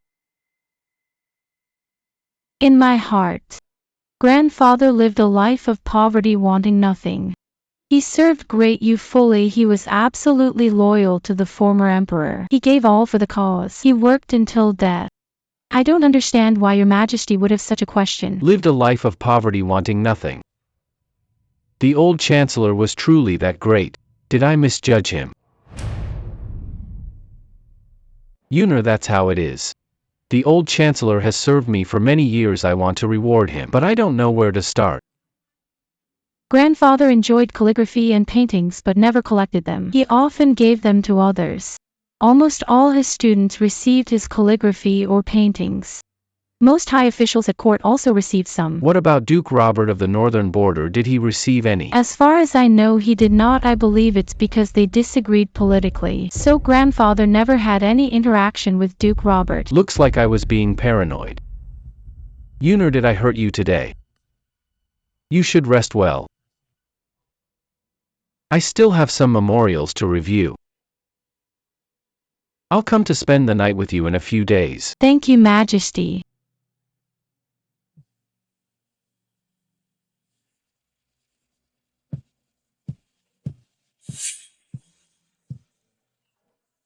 In my heart, Grandfather lived a life of poverty, wanting nothing. He served great you fully. He was absolutely loyal to the former emperor. He gave all for the cause. He worked until death. I don't understand why your Majesty would have such a question. Lived a life of poverty, wanting nothing. The old Chancellor was truly that great. Did I misjudge him? Eunuch, that's how it is. The old Chancellor has served me for many years. I want to reward him, but I don't know where to start. Grandfather enjoyed calligraphy and paintings but never collected them. He often gave them to others. Almost all his students received his calligraphy or paintings. Most high officials at court also received some. What about Duke Robert of the northern border? Did he receive any? As far as I know, he did not. I believe it's because they disagreed politically. So Grandfather never had any interaction with Duke Robert. Looks like I was being paranoid. Eunuch, did I hurt you today? You should rest well. I still have some memorials to review. I'll come to spend the night with you in a few days. Thank you, Majesty.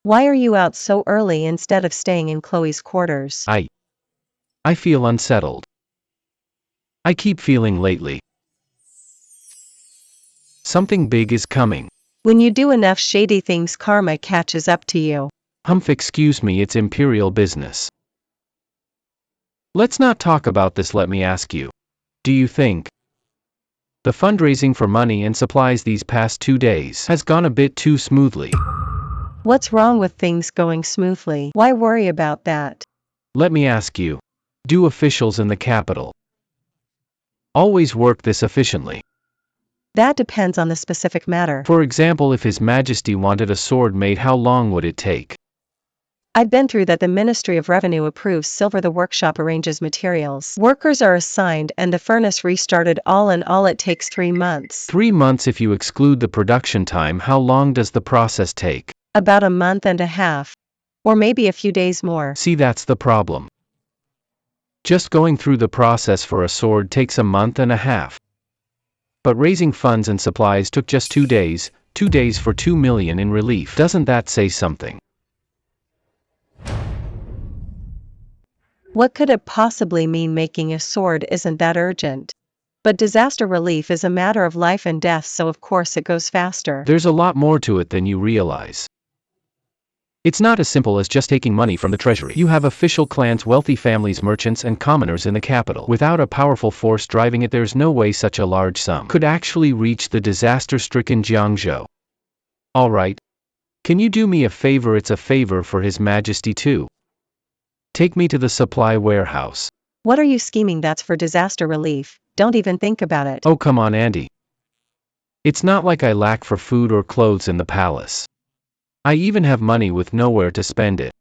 Why are you out so early instead of staying in Chloe's quarters? I feel unsettled. I keep feeling lately. Something big is coming. When you do enough shady things, karma catches up to you. Humph, excuse me, it's imperial business. Let's not talk about this. Let me ask you. Do you think the fundraising for money and supplies these past 2 days has gone a bit too smoothly? What's wrong with things going smoothly? Why worry about that? Let me ask you. Do officials in the capital always work this efficiently? That depends on the specific matter. For example, if His Majesty wanted a sword made, how long would it take? I've been through that. The Ministry of Revenue approves silver, the workshop arranges materials. Workers are assigned and the furnace restarted. All in all, it takes 3 months. 3 months if you exclude the production time. How long does the process take? About a month and a half. Or maybe a few days more. See, that's the problem. Just going through the process for a sword takes a month and a half. But raising funds and supplies took just 2 days, 2 days for 2 million in relief. Doesn't that say something? What could it possibly mean? Making a sword isn't that urgent. But disaster relief is a matter of life and death, so of course it goes faster. There's a lot more to it than you realize. It's not as simple as just taking money from the treasury. You have official clans, wealthy families, merchants, and commoners in the capital. Without a powerful force driving it, there's no way such a large sum could actually reach the disaster-stricken Jiangzhou. Alright. Can you do me a favor? It's a favor for His Majesty too. Take me to the supply warehouse. What are you scheming? That's for disaster relief. Don't even think about it. Oh, come on, Andy. It's not like I lack for food or clothes in the palace. I even have money with nowhere to spend it.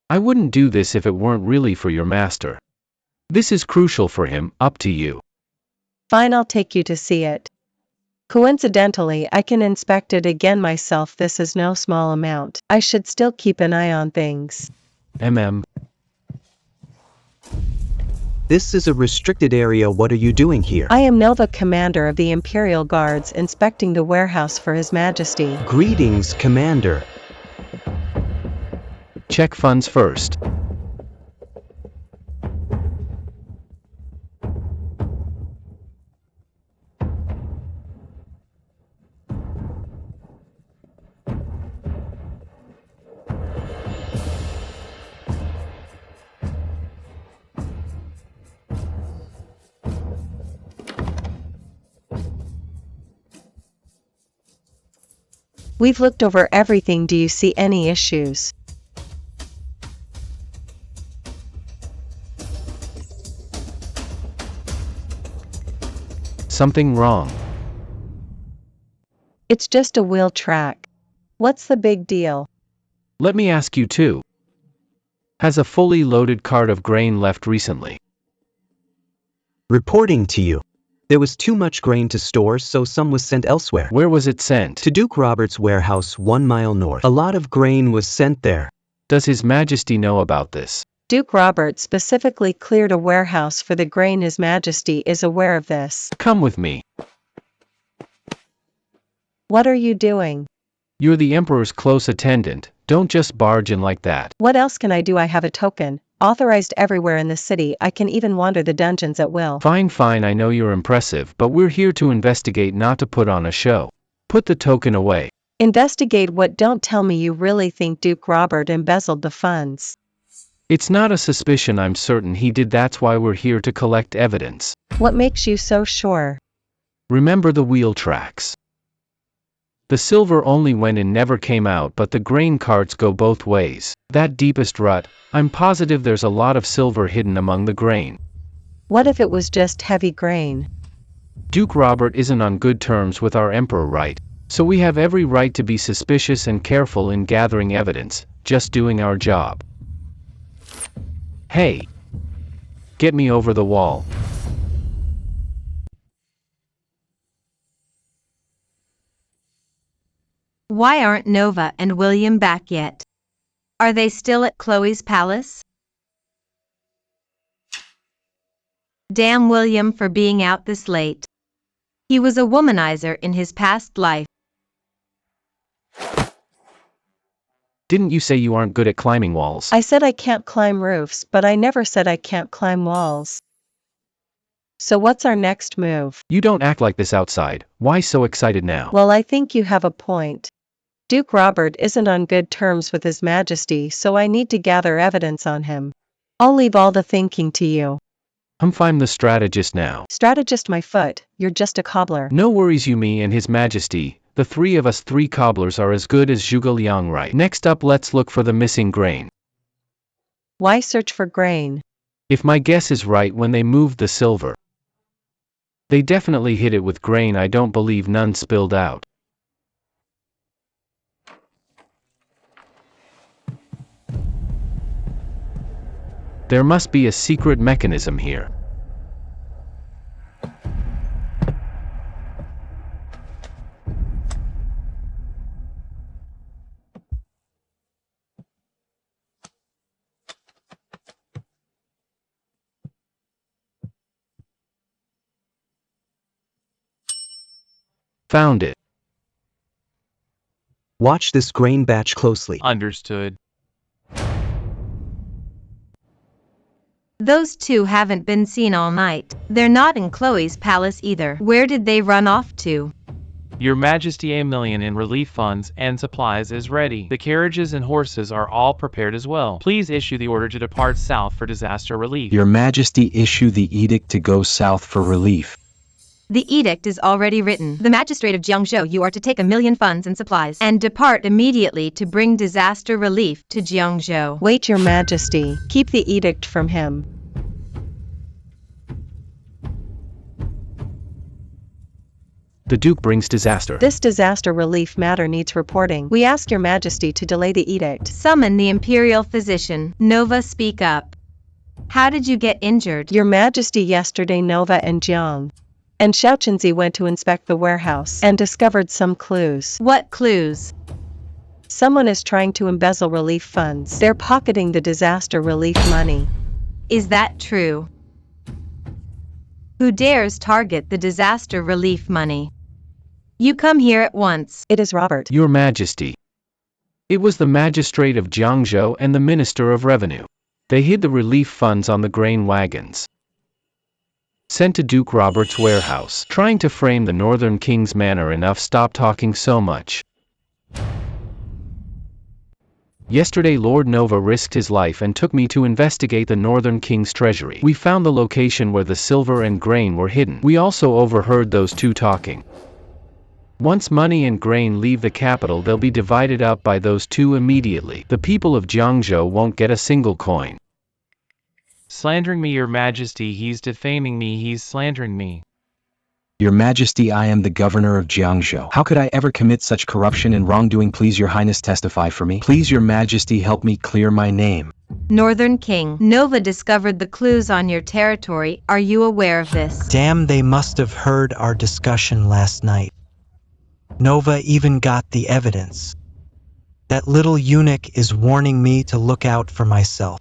I wouldn't do this if it weren't really for your master. This is crucial for him, up to you. Fine, I'll take you to see it. Coincidentally, I can inspect it again myself. This is no small amount. I should still keep an eye on things. This is a restricted area. What are you doing here? I am Nova, commander of the Imperial Guards, inspecting the warehouse for His Majesty. Greetings, Commander. Check funds first. We've looked over everything. Do you see any issues? Something wrong. It's just a wheel track. What's the big deal? Let me ask you too. Has a fully loaded cart of grain left recently? Reporting to you. There was too much grain to store, so some was sent elsewhere. Where was it sent? To Duke Robert's warehouse 1 mile north. A lot of grain was sent there. Does His Majesty know about this? Duke Robert specifically cleared a warehouse for the grain. His Majesty is aware of this. Come with me. What are you doing? You're the Emperor's close attendant. Don't just barge in like that. What else can I do? I have a token. Authorized everywhere in the city. I can even wander the dungeons at will. Fine, I know you're impressive, but we're here to investigate, not to put on a show. Put the token away. Investigate what? Don't tell me you really think Duke Robert embezzled the funds. It's not a suspicion, I'm certain he did. That's why we're here to collect evidence. What makes you so sure? Remember the wheel tracks. The silver only went in, never came out, but the grain carts go both ways. That deepest rut, I'm positive there's a lot of silver hidden among the grain. What if it was just heavy grain? Duke Robert isn't on good terms with our Emperor, right? So we have every right to be suspicious and careful in gathering evidence, just doing our job. Hey! Get me over the wall. Why aren't Nova and William back yet? Are they still at Chloe's palace? Damn William for being out this late. He was a womanizer in his past life. Didn't you say you aren't good at climbing walls? I said I can't climb roofs, but I never said I can't climb walls. So what's our next move? You don't act like this outside. Why so excited now? Well, I think you have a point. Duke Robert isn't on good terms with His Majesty, so I need to gather evidence on him. I'll leave all the thinking to you. I'm the strategist now. Strategist my foot, you're just a cobbler. No worries, you, me, and His Majesty. The three of us, 3 cobblers, are as good as Zhuge Liang, right? Next up, let's look for the missing grain. Why search for grain? If my guess is right, when they moved the silver, they definitely hid it with grain. I don't believe none spilled out. There must be a secret mechanism here. Found it. Watch this grain batch closely. Understood. Those two haven't been seen all night. They're not in Chloe's palace either. Where did they run off to? Your Majesty, a million in relief funds and supplies is ready. The carriages and horses are all prepared as well. Please issue the order to depart south for disaster relief. Your Majesty, issue the edict to go south for relief. The edict is already written. The magistrate of Jiangzhou, you are to take 1 million funds and supplies and depart immediately to bring disaster relief to Jiangzhou. Wait, your majesty, keep the edict from him. The Duke brings disaster. This disaster relief matter needs reporting. We ask your majesty to delay the edict. Summon the imperial physician. Nova, speak up. How did you get injured? Your majesty, yesterday Nova and Jiang and Xiaoqinzi went to inspect the warehouse and discovered some clues. What clues? Someone is trying to embezzle relief funds. They're pocketing the disaster relief money. Is that true? Who dares target the disaster relief money? You come here at once. It is Robert. Your Majesty. It was the magistrate of Jiangzhou and the Minister of Revenue. They hid the relief funds on the grain wagons. Sent to Duke Robert's warehouse. Trying to frame the Northern King's manor. Enough, stop talking so much. Yesterday Lord Nova risked his life and took me to investigate the Northern King's treasury. We found the location where the silver and grain were hidden. We also overheard those two talking. Once money and grain leave the capital, they'll be divided up by those two immediately. The people of Jiangzhou won't get a single coin. Slandering me, your majesty, he's defaming me, he's slandering me. Your Majesty, I am the governor of Jiangzhou. How could I ever commit such corruption and wrongdoing? Please, your highness, testify for me. Please, your majesty, help me clear my name. Northern King, Nova discovered the clues on your territory. Are you aware of this? Damn, they must have heard our discussion last night. Nova even got the evidence. That little eunuch is warning me to look out for myself.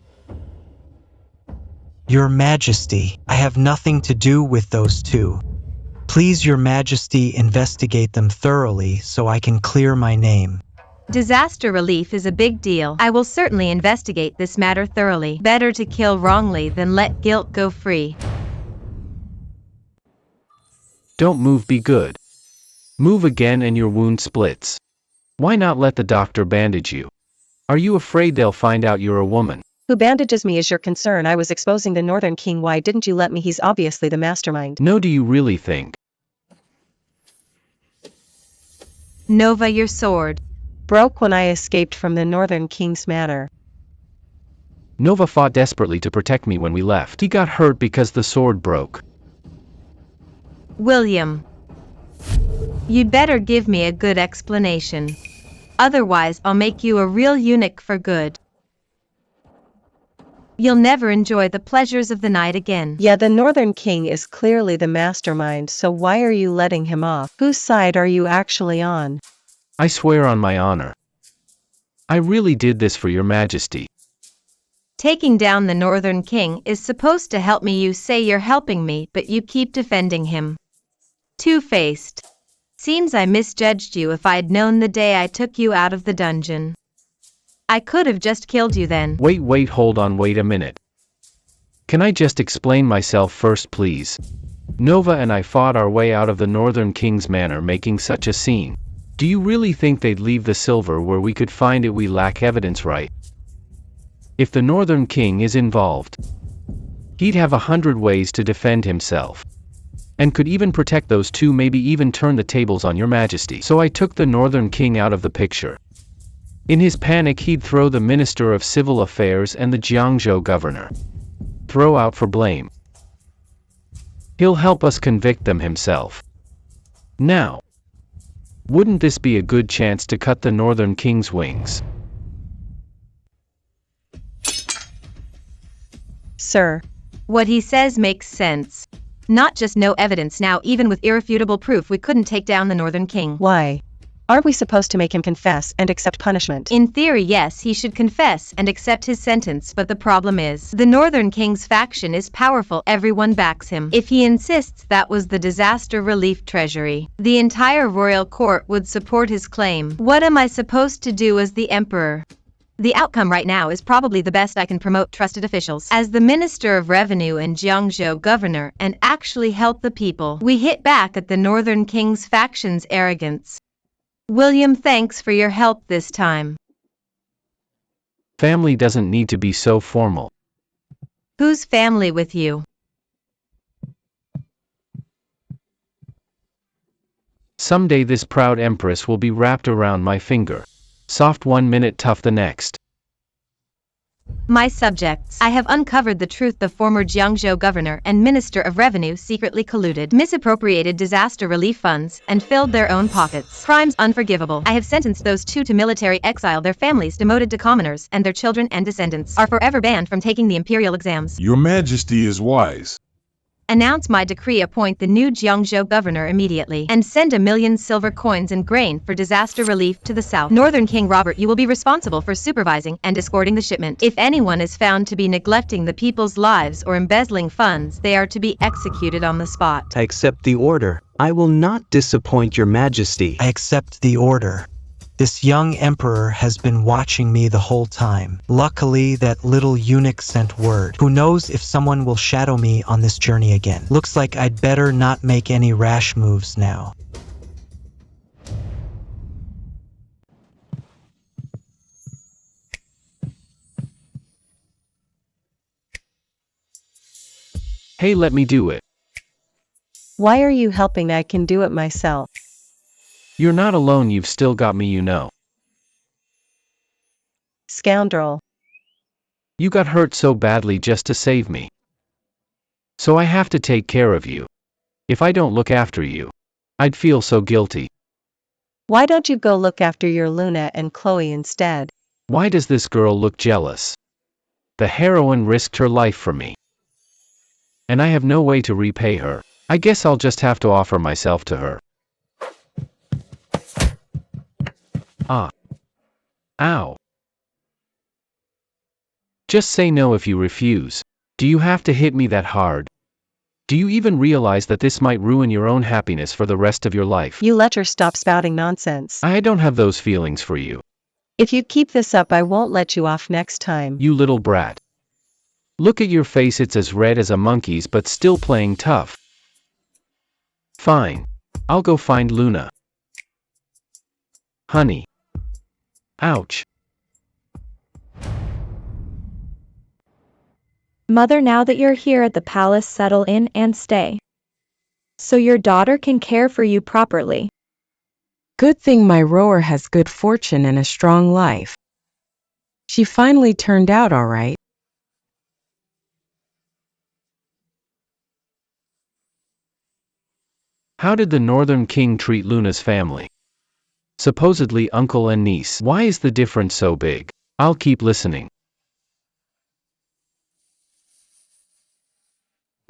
Your Majesty, I have nothing to do with those two. Please, your Majesty, investigate them thoroughly so I can clear my name. Disaster relief is a big deal. I will certainly investigate this matter thoroughly. Better to kill wrongly than let guilt go free. Don't move, be good. Move again and your wound splits. Why not let the doctor bandage you? Are you afraid they'll find out you're a woman? Who bandages me is your concern. I was exposing the Northern King. Why didn't you let me? He's obviously the mastermind. No, do you really think? Nova, your sword. Broke when I escaped from the Northern King's manor. Nova fought desperately to protect me when we left. He got hurt because the sword broke. William. You'd better give me a good explanation. Otherwise, I'll make you a real eunuch for good. You'll never enjoy the pleasures of the night again. Yeah, the Northern King is clearly the mastermind, so why are you letting him off? Whose side are you actually on? I swear on my honor. I really did this for your majesty. Taking down the Northern King is supposed to help me. You say you're helping me, but you keep defending him. Two-faced. Seems I misjudged you. If I'd known the day I took you out of the dungeon, I could have just killed you then. Wait, hold on, wait a minute. Can I just explain myself first, please? Nova and I fought our way out of the Northern King's manor, making such a scene. Do you really think they'd leave the silver where we could find it? We lack evidence, right? If the Northern King is involved, he'd have 100 ways to defend himself. And could even protect those two, maybe even turn the tables on your majesty. So I took the Northern King out of the picture. In his panic, he'd throw the Minister of Civil Affairs and the Jiangzhou governor. Throw out for blame. He'll help us convict them himself. Now, wouldn't this be a good chance to cut the Northern King's wings? Sir. What he says makes sense. Not just no evidence now, even with irrefutable proof we couldn't take down the Northern King. Why? Aren't we supposed to make him confess and accept punishment? In theory, yes, he should confess and accept his sentence, but the problem is, the Northern King's faction is powerful, everyone backs him. If he insists that was the disaster relief treasury, the entire royal court would support his claim. What am I supposed to do as the emperor? The outcome right now is probably the best I can promote trusted officials as the Minister of Revenue and Jiangzhou governor and actually help the people. We hit back at the Northern King's faction's arrogance. William, thanks for your help this time. Family doesn't need to be so formal. Whose family with you? Someday this proud empress will be wrapped around my finger. Soft 1 minute, tough the next. My subjects, I have uncovered the truth. The former Jiangzhou governor and Minister of Revenue secretly colluded, misappropriated disaster relief funds, and filled their own pockets. Crimes unforgivable. I have sentenced those two to military exile, their families demoted to commoners, and their children and descendants are forever banned from taking the imperial exams. Your Majesty is wise. Announce my decree, appoint the new Jiangzhou governor immediately, and send 1 million silver coins and grain for disaster relief to the south. Northern King Robert, you will be responsible for supervising and escorting the shipment. If anyone is found to be neglecting the people's lives or embezzling funds, they are to be executed on the spot. I accept the order. I will not disappoint your Majesty. I accept the order. This young emperor has been watching me the whole time. Luckily, that little eunuch sent word. Who knows if someone will shadow me on this journey again. Looks like I'd better not make any rash moves now. Hey, let me do it. Why are you helping? I can do it myself. You're not alone, you've still got me, you know. Scoundrel. You got hurt so badly just to save me. So I have to take care of you. If I don't look after you, I'd feel so guilty. Why don't you go look after your Luna and Chloe instead? Why does this girl look jealous? The heroine risked her life for me. And I have no way to repay her. I guess I'll just have to offer myself to her. Ah. Ow. Just say no if you refuse. Do you have to hit me that hard? Do you even realize that this might ruin your own happiness for the rest of your life? You let her stop spouting nonsense. I don't have those feelings for you. If you keep this up, I won't let you off next time. You little brat. Look at your face, it's as red as a monkey's but still playing tough. Fine. I'll go find Luna. Honey. Ouch. Mother, now that you're here at the palace, settle in and stay. So your daughter can care for you properly. Good thing my rower has good fortune and a strong life. She finally turned out all right. How did the Northern King treat Luna's family? Supposedly uncle and niece. Why is the difference so big? I'll keep listening.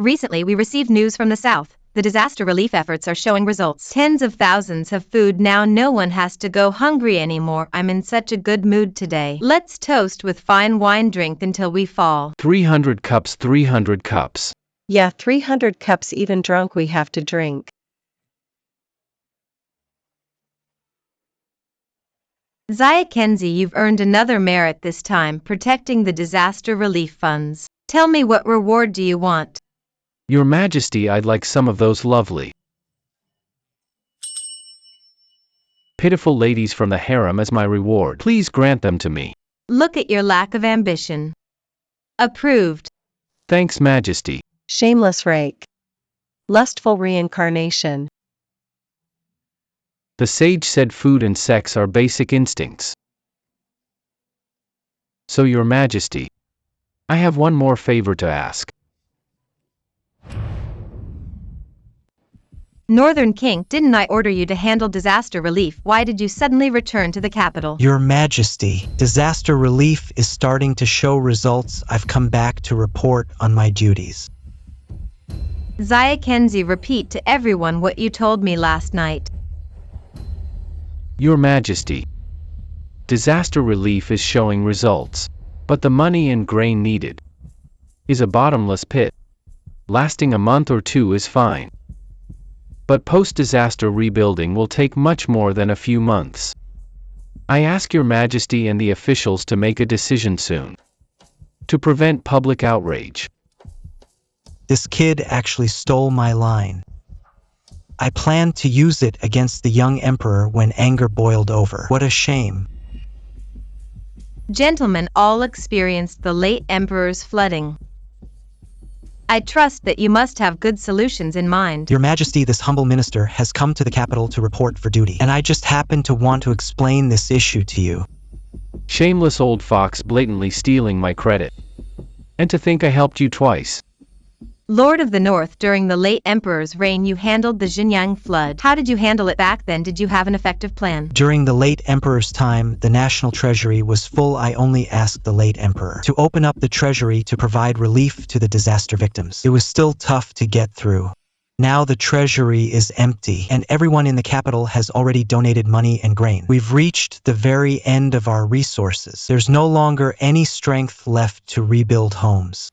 Recently, we received news from the south. The disaster relief efforts are showing results. Tens of thousands have food now. No one has to go hungry anymore. I'm in such a good mood today. Let's toast with fine wine, drink until we fall. 300 cups, 300 cups. Yeah, 300 cups, even drunk we have to drink. Zaya Kenzie, you've earned another merit this time, protecting the disaster relief funds. Tell me, what reward do you want? Your Majesty, I'd like some of those lovely, pitiful ladies from the harem as my reward. Please grant them to me. Look at your lack of ambition. Approved. Thanks, Majesty. Shameless rake. Lustful reincarnation. The sage said food and sex are basic instincts. So, Your Majesty, I have one more favor to ask. Northern King, didn't I order you to handle disaster relief? Why did you suddenly return to the capital? Your Majesty, disaster relief is starting to show results. I've come back to report on my duties. Zaya Kenzie, repeat to everyone what you told me last night. Your Majesty, disaster relief is showing results, but the money and grain needed is a bottomless pit. Lasting a month or two is fine. But post-disaster rebuilding will take much more than a few months. I ask your majesty and the officials to make a decision soon. To prevent public outrage. This kid actually stole my line. I planned to use it against the young emperor when anger boiled over. What a shame. Gentlemen all experienced the late emperor's flooding. I trust that you must have good solutions in mind. Your Majesty, this humble minister has come to the capital to report for duty, and I just happen to want to explain this issue to you. Shameless old fox blatantly stealing my credit. And to think I helped you twice. Lord of the North, during the late emperor's reign you handled the Xinjiang flood. How did you handle it back then? Did you have an effective plan? During the late emperor's time, the national treasury was full. I only asked the late emperor to open up the treasury to provide relief to the disaster victims. It was still tough to get through. Now the treasury is empty, and everyone in the capital has already donated money and grain. We've reached the very end of our resources. There's no longer any strength left to rebuild homes.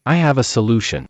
I have a solution.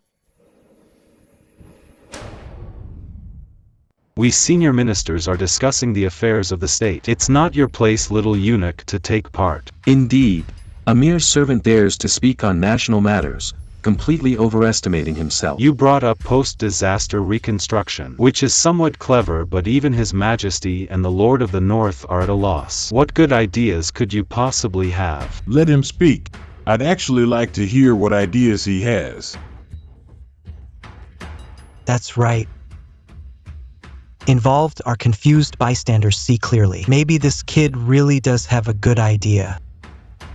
We senior ministers are discussing the affairs of the state. It's not your place, little eunuch, to take part. Indeed, a mere servant dares to speak on national matters, completely overestimating himself. You brought up post-disaster reconstruction, which is somewhat clever, but even His Majesty and the Lord of the North are at a loss. What good ideas could you possibly have? Let him speak. I'd actually like to hear what ideas he has. That's right. Involved are confused bystanders see clearly. Maybe this kid really does have a good idea.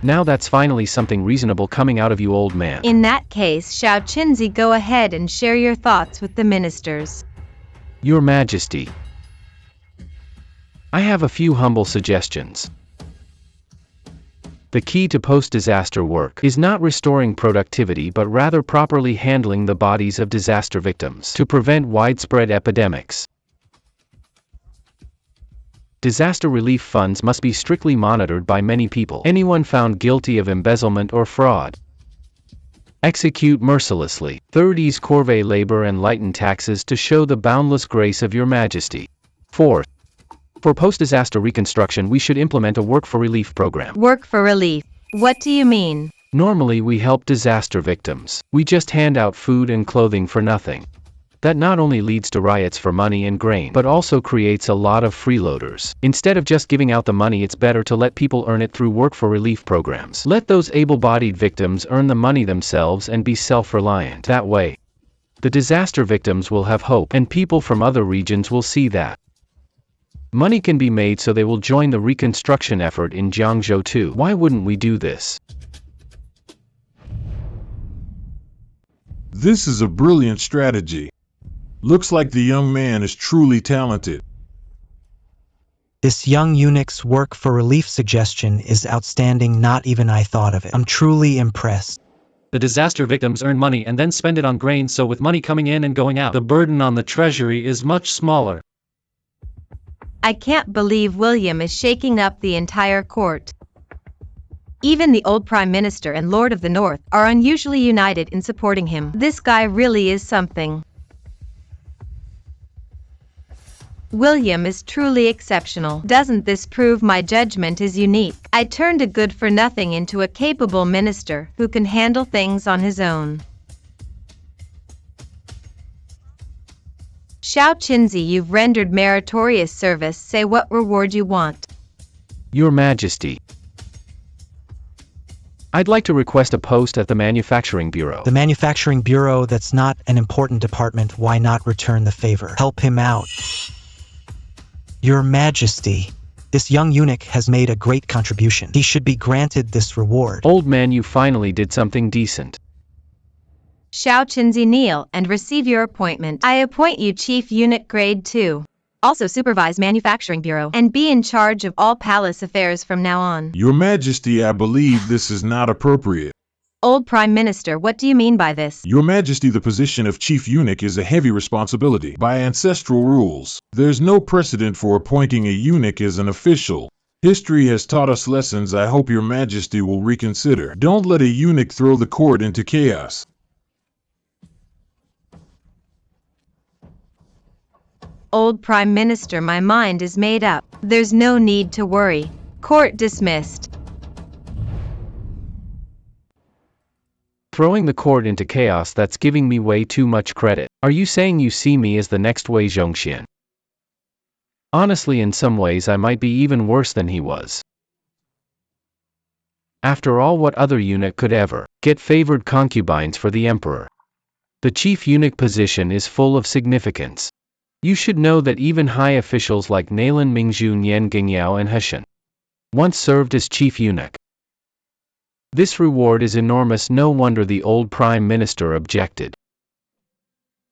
Now that's finally something reasonable coming out of you, old man. In that case, Xiao Qinzi, go ahead and share your thoughts with the ministers. Your Majesty, I have a few humble suggestions. The key to post-disaster work is not restoring productivity but rather properly handling the bodies of disaster victims to prevent widespread epidemics. Disaster relief funds must be strictly monitored by many people. Anyone found guilty of embezzlement or fraud, execute mercilessly. Third, ease corvée labor and lighten taxes to show the boundless grace of your Majesty. Fourth, for post-disaster reconstruction we should implement a work for relief program. Work for relief. What do you mean? Normally we help disaster victims. We just hand out food and clothing for nothing. That not only leads to riots for money and grain, but also creates a lot of freeloaders. Instead of just giving out the money, it's better to let people earn it through work for relief programs. Let those able-bodied victims earn the money themselves and be self-reliant. That way, the disaster victims will have hope, and people from other regions will see that money can be made, so they will join the reconstruction effort in Jiangzhou too. Why wouldn't we do this? This is a brilliant strategy. Looks like the young man is truly talented. This young eunuch's work for relief suggestion is outstanding. Not even I thought of it. I'm truly impressed. The disaster victims earn money and then spend it on grain, so with money coming in and going out, the burden on the treasury is much smaller. I can't believe William is shaking up the entire court. Even the old Prime Minister and Lord of the North are unusually united in supporting him. This guy really is something. William is truly exceptional. Doesn't this prove my judgment is unique? I turned a good-for-nothing into a capable minister who can handle things on his own. Xiao Qinzi, you've rendered meritorious service. Say what reward you want. Your Majesty, I'd like to request a post at the Manufacturing Bureau. The Manufacturing Bureau, that's not an important department. Why not return the favor? Help him out. Your Majesty, this young eunuch has made a great contribution. He should be granted this reward. Old man, you finally did something decent. Xiao Qinzi, kneel and receive your appointment. I appoint you Chief Eunuch Grade 2. Also supervise Manufacturing Bureau and be in charge of all palace affairs from now on. Your Majesty, I believe this is not appropriate. Old Prime Minister, what do you mean by this? Your Majesty, the position of Chief Eunuch is a heavy responsibility. By ancestral rules, there's no precedent for appointing a eunuch as an official. History has taught us lessons I hope Your Majesty will reconsider. Don't let a eunuch throw the court into chaos. old Prime Minister, my mind is made up. There's no need to worry. Court dismissed. Throwing the court into chaos, that's giving me way too much credit. Are you saying you see me as the next Wei Zhongxian? Honestly, in some ways I might be even worse than he was. After all, what other eunuch could ever get favored concubines for the emperor? The chief eunuch position is full of significance. You should know that even high officials like Nalin Mingzhu, Nian Gingyao and Heshen once served as chief eunuch. This reward is enormous, no wonder the old prime minister objected.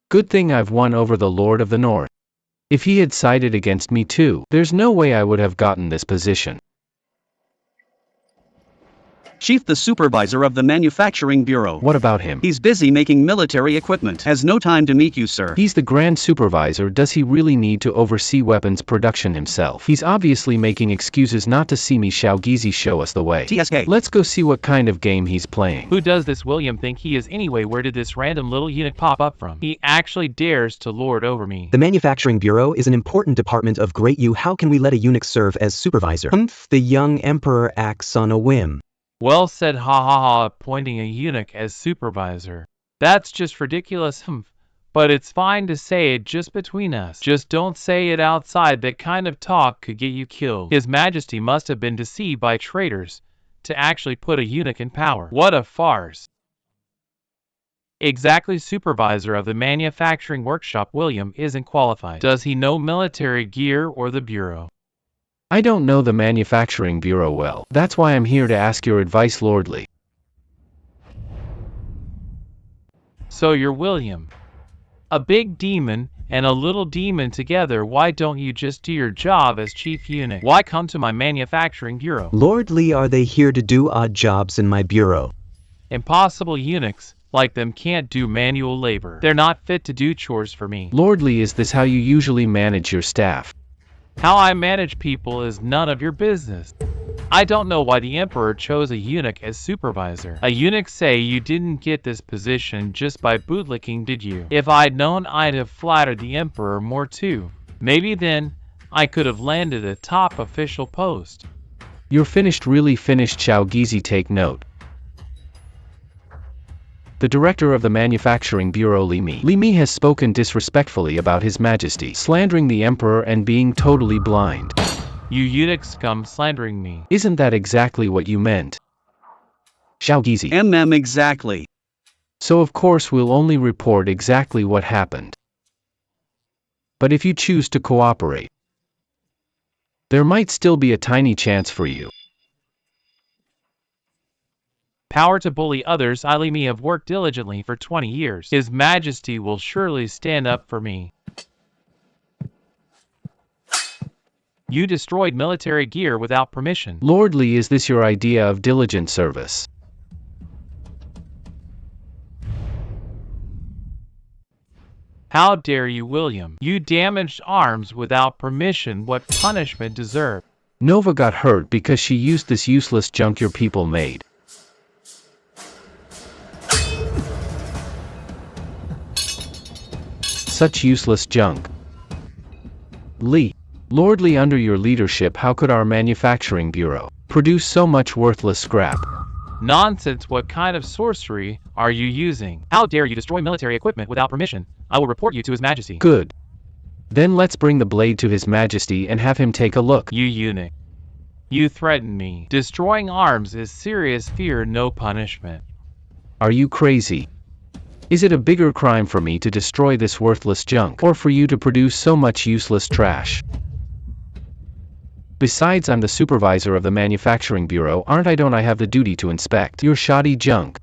Good thing I've won over the Lord of the North. If he had sided against me too, there's no way I would have gotten this position. Chief, the supervisor of the Manufacturing Bureau. What about him? He's busy making military equipment. Has no time to meet you, sir. He's the grand supervisor. Does he really need to oversee weapons production himself? He's obviously making excuses not to see me. Xiao Gizi, show us the way. TSK. Let's go see what kind of game he's playing. Who does this William think he is anyway? Where did this random little eunuch pop up from? He actually dares to lord over me. The Manufacturing Bureau is an important department of Great U. How can we let a eunuch serve as supervisor? The young emperor acts on a whim. Well said, ha ha ha, appointing a eunuch as supervisor. That's just ridiculous, but it's fine to say it just between us. Just don't say it outside. That kind of talk could get you killed. His Majesty must have been deceived by traitors to actually put a eunuch in power. What a farce. Exactly, supervisor of the manufacturing workshop. William isn't qualified. Does he know military gear or the bureau? I don't know the Manufacturing Bureau well. That's why I'm here to ask your advice, lordly. So you're William. A big demon and a little demon together. Why don't you just do your job as chief eunuch? Why come to my Manufacturing Bureau? Lordly, are they here to do odd jobs in my bureau? Impossible, eunuchs like them can't do manual labor. They're not fit to do chores for me. Lordly, is this how you usually manage your staff? How I manage people is none of your business. I don't know why the emperor chose a eunuch as supervisor. A eunuch say you didn't get this position just by bootlicking, did you? If I'd known, I'd have flattered the emperor more too. Maybe then I could have landed a top official post. You're finished, really finished, Xiao Gizi, take note. The director of the Manufacturing Bureau, Li Mi, has spoken disrespectfully about His Majesty, slandering the emperor and being totally blind. You eunuchs come slandering me. Isn't that exactly what you meant? Xiao Gizi. Exactly. So of course we'll only report exactly what happened. But if you choose to cooperate, there might still be a tiny chance for you. Power to bully others. I, Li Mi, have worked diligently for 20 years. His Majesty will surely stand up for me. You destroyed military gear without permission. Lordly, is this your idea of diligent service? How dare you, William? You damaged arms without permission. What punishment deserved? Nova got hurt because she used this useless junk your people made. Such useless junk. Lordly, under your leadership, how could our Manufacturing Bureau produce so much worthless scrap? Nonsense, what kind of sorcery are you using? How dare you destroy military equipment without permission? I will report you to His Majesty. Good. Then let's bring the blade to His Majesty and have him take a look. You eunuch. You threaten me. Destroying arms is serious, fear no punishment. Are you crazy? Is it a bigger crime for me to destroy this worthless junk, or for you to produce so much useless trash? Besides, I'm the supervisor of the Manufacturing Bureau, aren't I? Don't I have the duty to inspect your shoddy junk?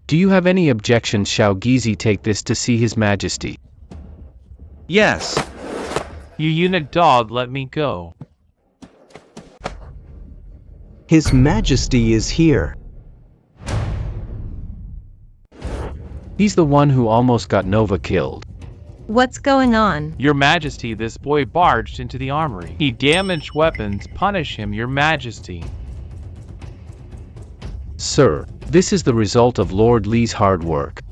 Do you have any objections? Xiao Gizi, take this to see His Majesty. Yes. You eunuch dog, let me go. His Majesty is here. He's the one who almost got Nova killed. What's going on? Your Majesty, this boy barged into the armory. He damaged weapons. Punish him, Your Majesty. Sir, this is the result of Lord Li's hard work.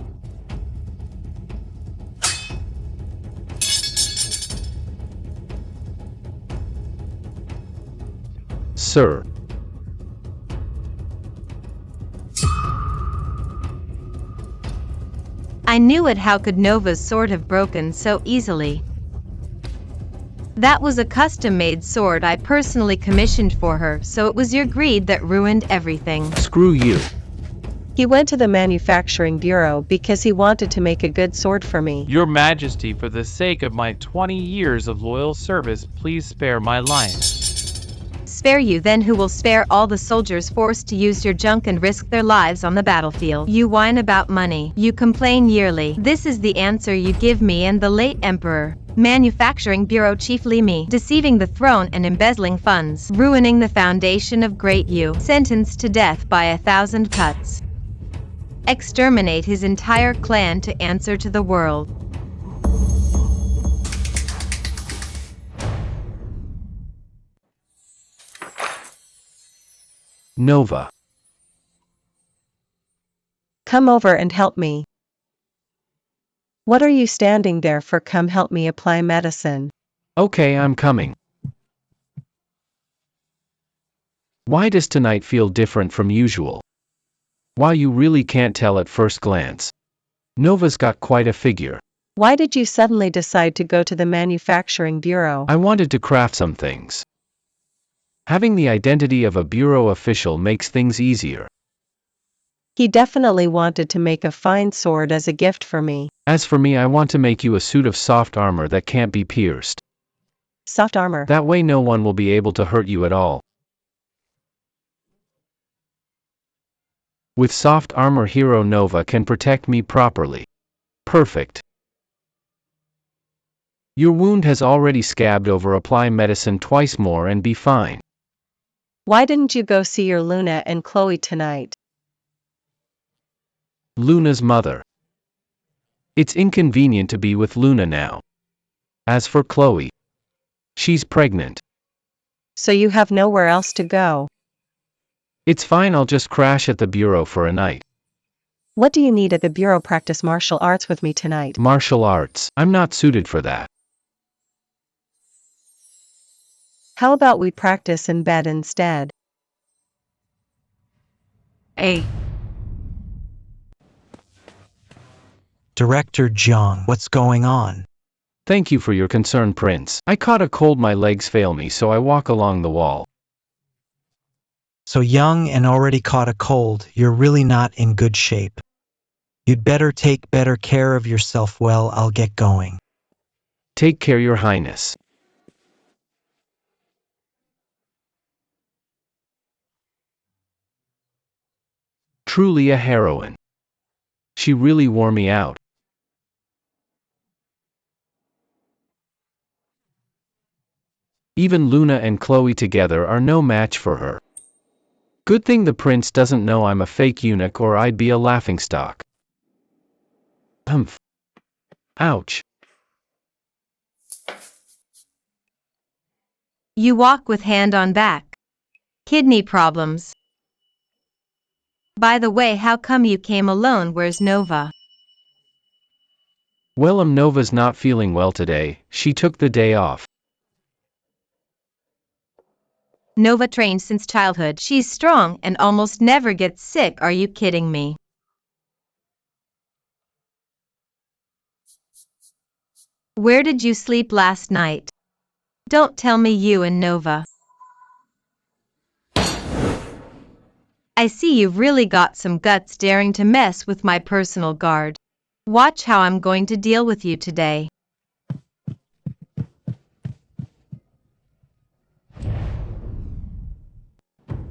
sir. I knew it. How could Nova's sword have broken so easily? That was a custom-made sword I personally commissioned for her, so it was your greed that ruined everything. Screw you. He went to the manufacturing bureau because he wanted to make a good sword for me. Your Majesty, for the sake of my 20 years of loyal service, please spare my life. Spare you, then who will spare all the soldiers forced to use your junk and risk their lives on the battlefield? You whine about money. You complain yearly. This is the answer you give me and the late Emperor. Manufacturing Bureau Chief Li Mi, deceiving the throne and embezzling funds, ruining the foundation of Great Yu, sentenced to death by 1,000 cuts. Exterminate his entire clan to answer to the world. Nova. Come over and help me. What are you standing there for? Come help me apply medicine. Okay, I'm coming. Why does tonight feel different from usual? Why, you really can't tell at first glance. Nova's got quite a figure. Why did you suddenly decide to go to the manufacturing bureau? I wanted to craft some things. Having the identity of a bureau official makes things easier. He definitely wanted to make a fine sword as a gift for me. As for me, I want to make you a suit of soft armor that can't be pierced. Soft armor. That way no one will be able to hurt you at all. With soft armor, Hero Nova can protect me properly. Perfect. Your wound has already scabbed over. Apply medicine twice more and be fine. Why didn't you go see your Luna and Chloe tonight? Luna's mother. It's inconvenient to be with Luna now. As for Chloe, she's pregnant. So you have nowhere else to go. It's fine, I'll just crash at the bureau for a night. What do you need at the bureau? Practice martial arts with me tonight. Martial arts? I'm not suited for that. How about we practice in bed instead? A. Director Jiang, what's going on? Thank you for your concern, Prince. I caught a cold, my legs fail me, so I walk along the wall. So young and already caught a cold, you're really not in good shape. You'd better take better care of yourself. Well, I'll get going. Take care, Your Highness. Truly a heroine. She really wore me out. Even Luna and Chloe together are no match for her. Good thing the prince doesn't know I'm a fake eunuch, or I'd be a laughingstock. Humph. Ouch. You walk with hand on back. Kidney problems. By the way, how come you came alone? Where's Nova? Well, Nova's not feeling well today. She took the day off. Nova trained since childhood. She's strong and almost never gets sick. Are you kidding me? Where did you sleep last night? Don't tell me you and Nova. I see you've really got some guts daring to mess with my personal guard. Watch how I'm going to deal with you today.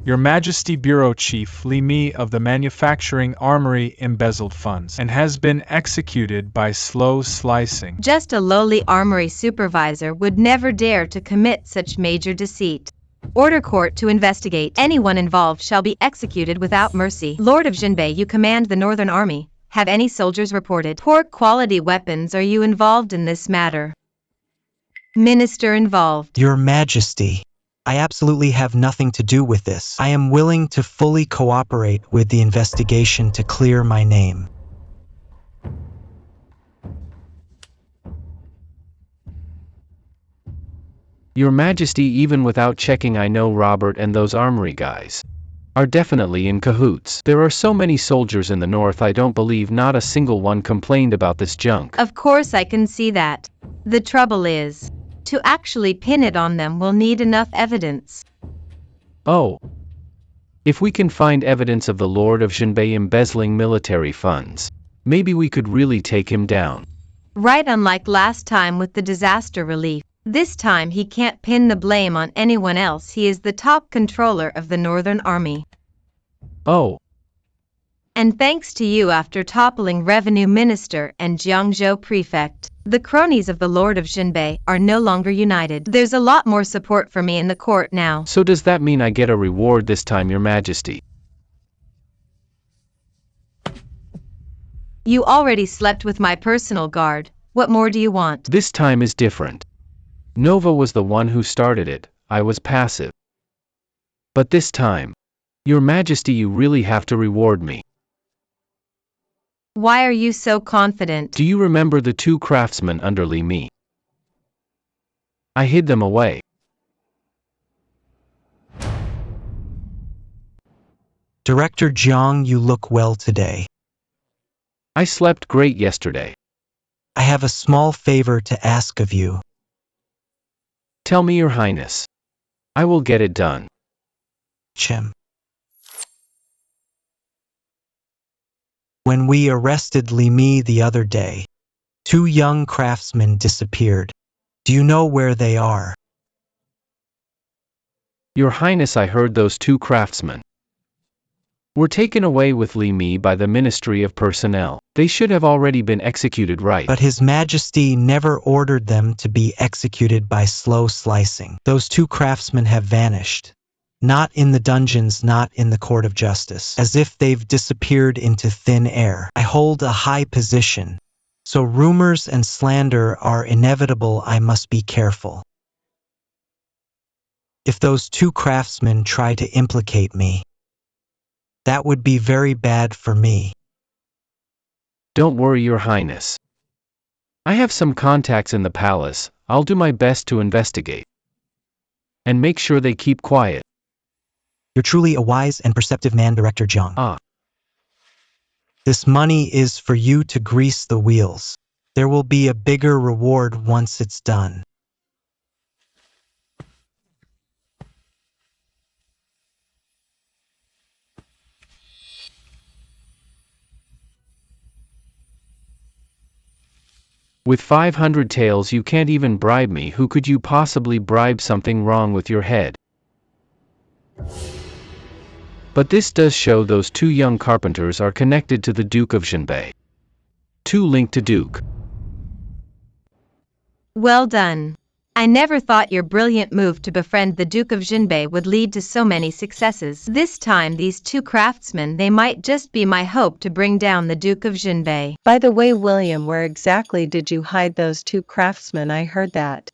Your Majesty Bureau Chief Li Mi of the Manufacturing Armory embezzled funds and has been executed by slow slicing. Just a lowly armory supervisor would never dare to commit such major deceit. Order court to investigate. Anyone involved shall be executed without mercy. Lord of Jinbei, you command the Northern Army. Have any soldiers reported poor quality weapons? Are you involved in this matter? Minister involved. Your Majesty, I absolutely have nothing to do with this. I am willing to fully cooperate with the investigation to clear my name. Your Majesty, even without checking, I know Robert and those armory guys are definitely in cahoots. There are so many soldiers in the north, I don't believe not a single one complained about this junk. Of course I can see that. The trouble is, to actually pin it on them we'll need enough evidence. Oh. If we can find evidence of the Lord of Jinbei embezzling military funds, maybe we could really take him down. Right, unlike last time with the disaster relief. This time he can't pin the blame on anyone else. He is the top controller of the Northern Army. Oh. And thanks to you, after toppling Revenue Minister and Jiangzhou Prefect, the cronies of the Lord of Jinbei are no longer united. There's a lot more support for me in the court now. So does that mean I get a reward this time, Your Majesty? You already slept with my personal guard. What more do you want? This time is different. Nova was the one who started it, I was passive. But this time, Your Majesty, you really have to reward me. Why are you so confident? Do you remember the 2 craftsmen under Li Mi? I hid them away. Director Jiang, you look well today. I slept great yesterday. I have a small favor to ask of you. Tell me, Your Highness. I will get it done. Chim. When we arrested Li Mi the other day, 2 young craftsmen disappeared. Do you know where they are? Your Highness, I heard those 2 craftsmen were taken away with Li Mi by the Ministry of Personnel. They should have already been executed, right? But His Majesty never ordered them to be executed by slow slicing. Those 2 craftsmen have vanished. Not in the dungeons, not in the court of justice. As if they've disappeared into thin air. I hold a high position, so rumors and slander are inevitable. I must be careful. If those 2 craftsmen try to implicate me, that would be very bad for me. Don't worry, Your Highness. I have some contacts in the palace. I'll do my best to investigate and make sure they keep quiet. You're truly a wise and perceptive man, Director Jiang. Ah. This money is for you to grease the wheels. There will be a bigger reward once it's done. With 500 taels you can't even bribe me. Who could you possibly bribe? Something wrong with your head. But this does show those 2 young carpenters are connected to the Duke of Jinbei. 2 linked to Duke. Well done. I never thought your brilliant move to befriend the Duke of Jinbei would lead to so many successes. This time these 2 craftsmen, they might just be my hope to bring down the Duke of Jinbei. By the way, William, where exactly did you hide those 2 craftsmen? I heard that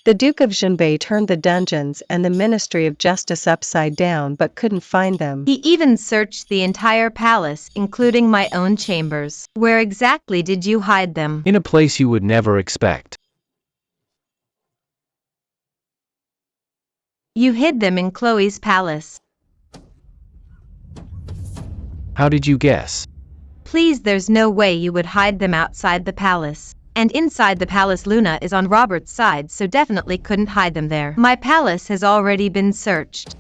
the Duke of Jinbei turned the dungeons and the Ministry of Justice upside down but couldn't find them. He even searched the entire palace, including my own chambers. Where exactly did you hide them? In a place you would never expect. You hid them in Chloe's palace. How did you guess? Please, there's no way you would hide them outside the palace. And inside the palace, Luna is on Robert's side, so definitely couldn't hide them there. My palace has already been searched.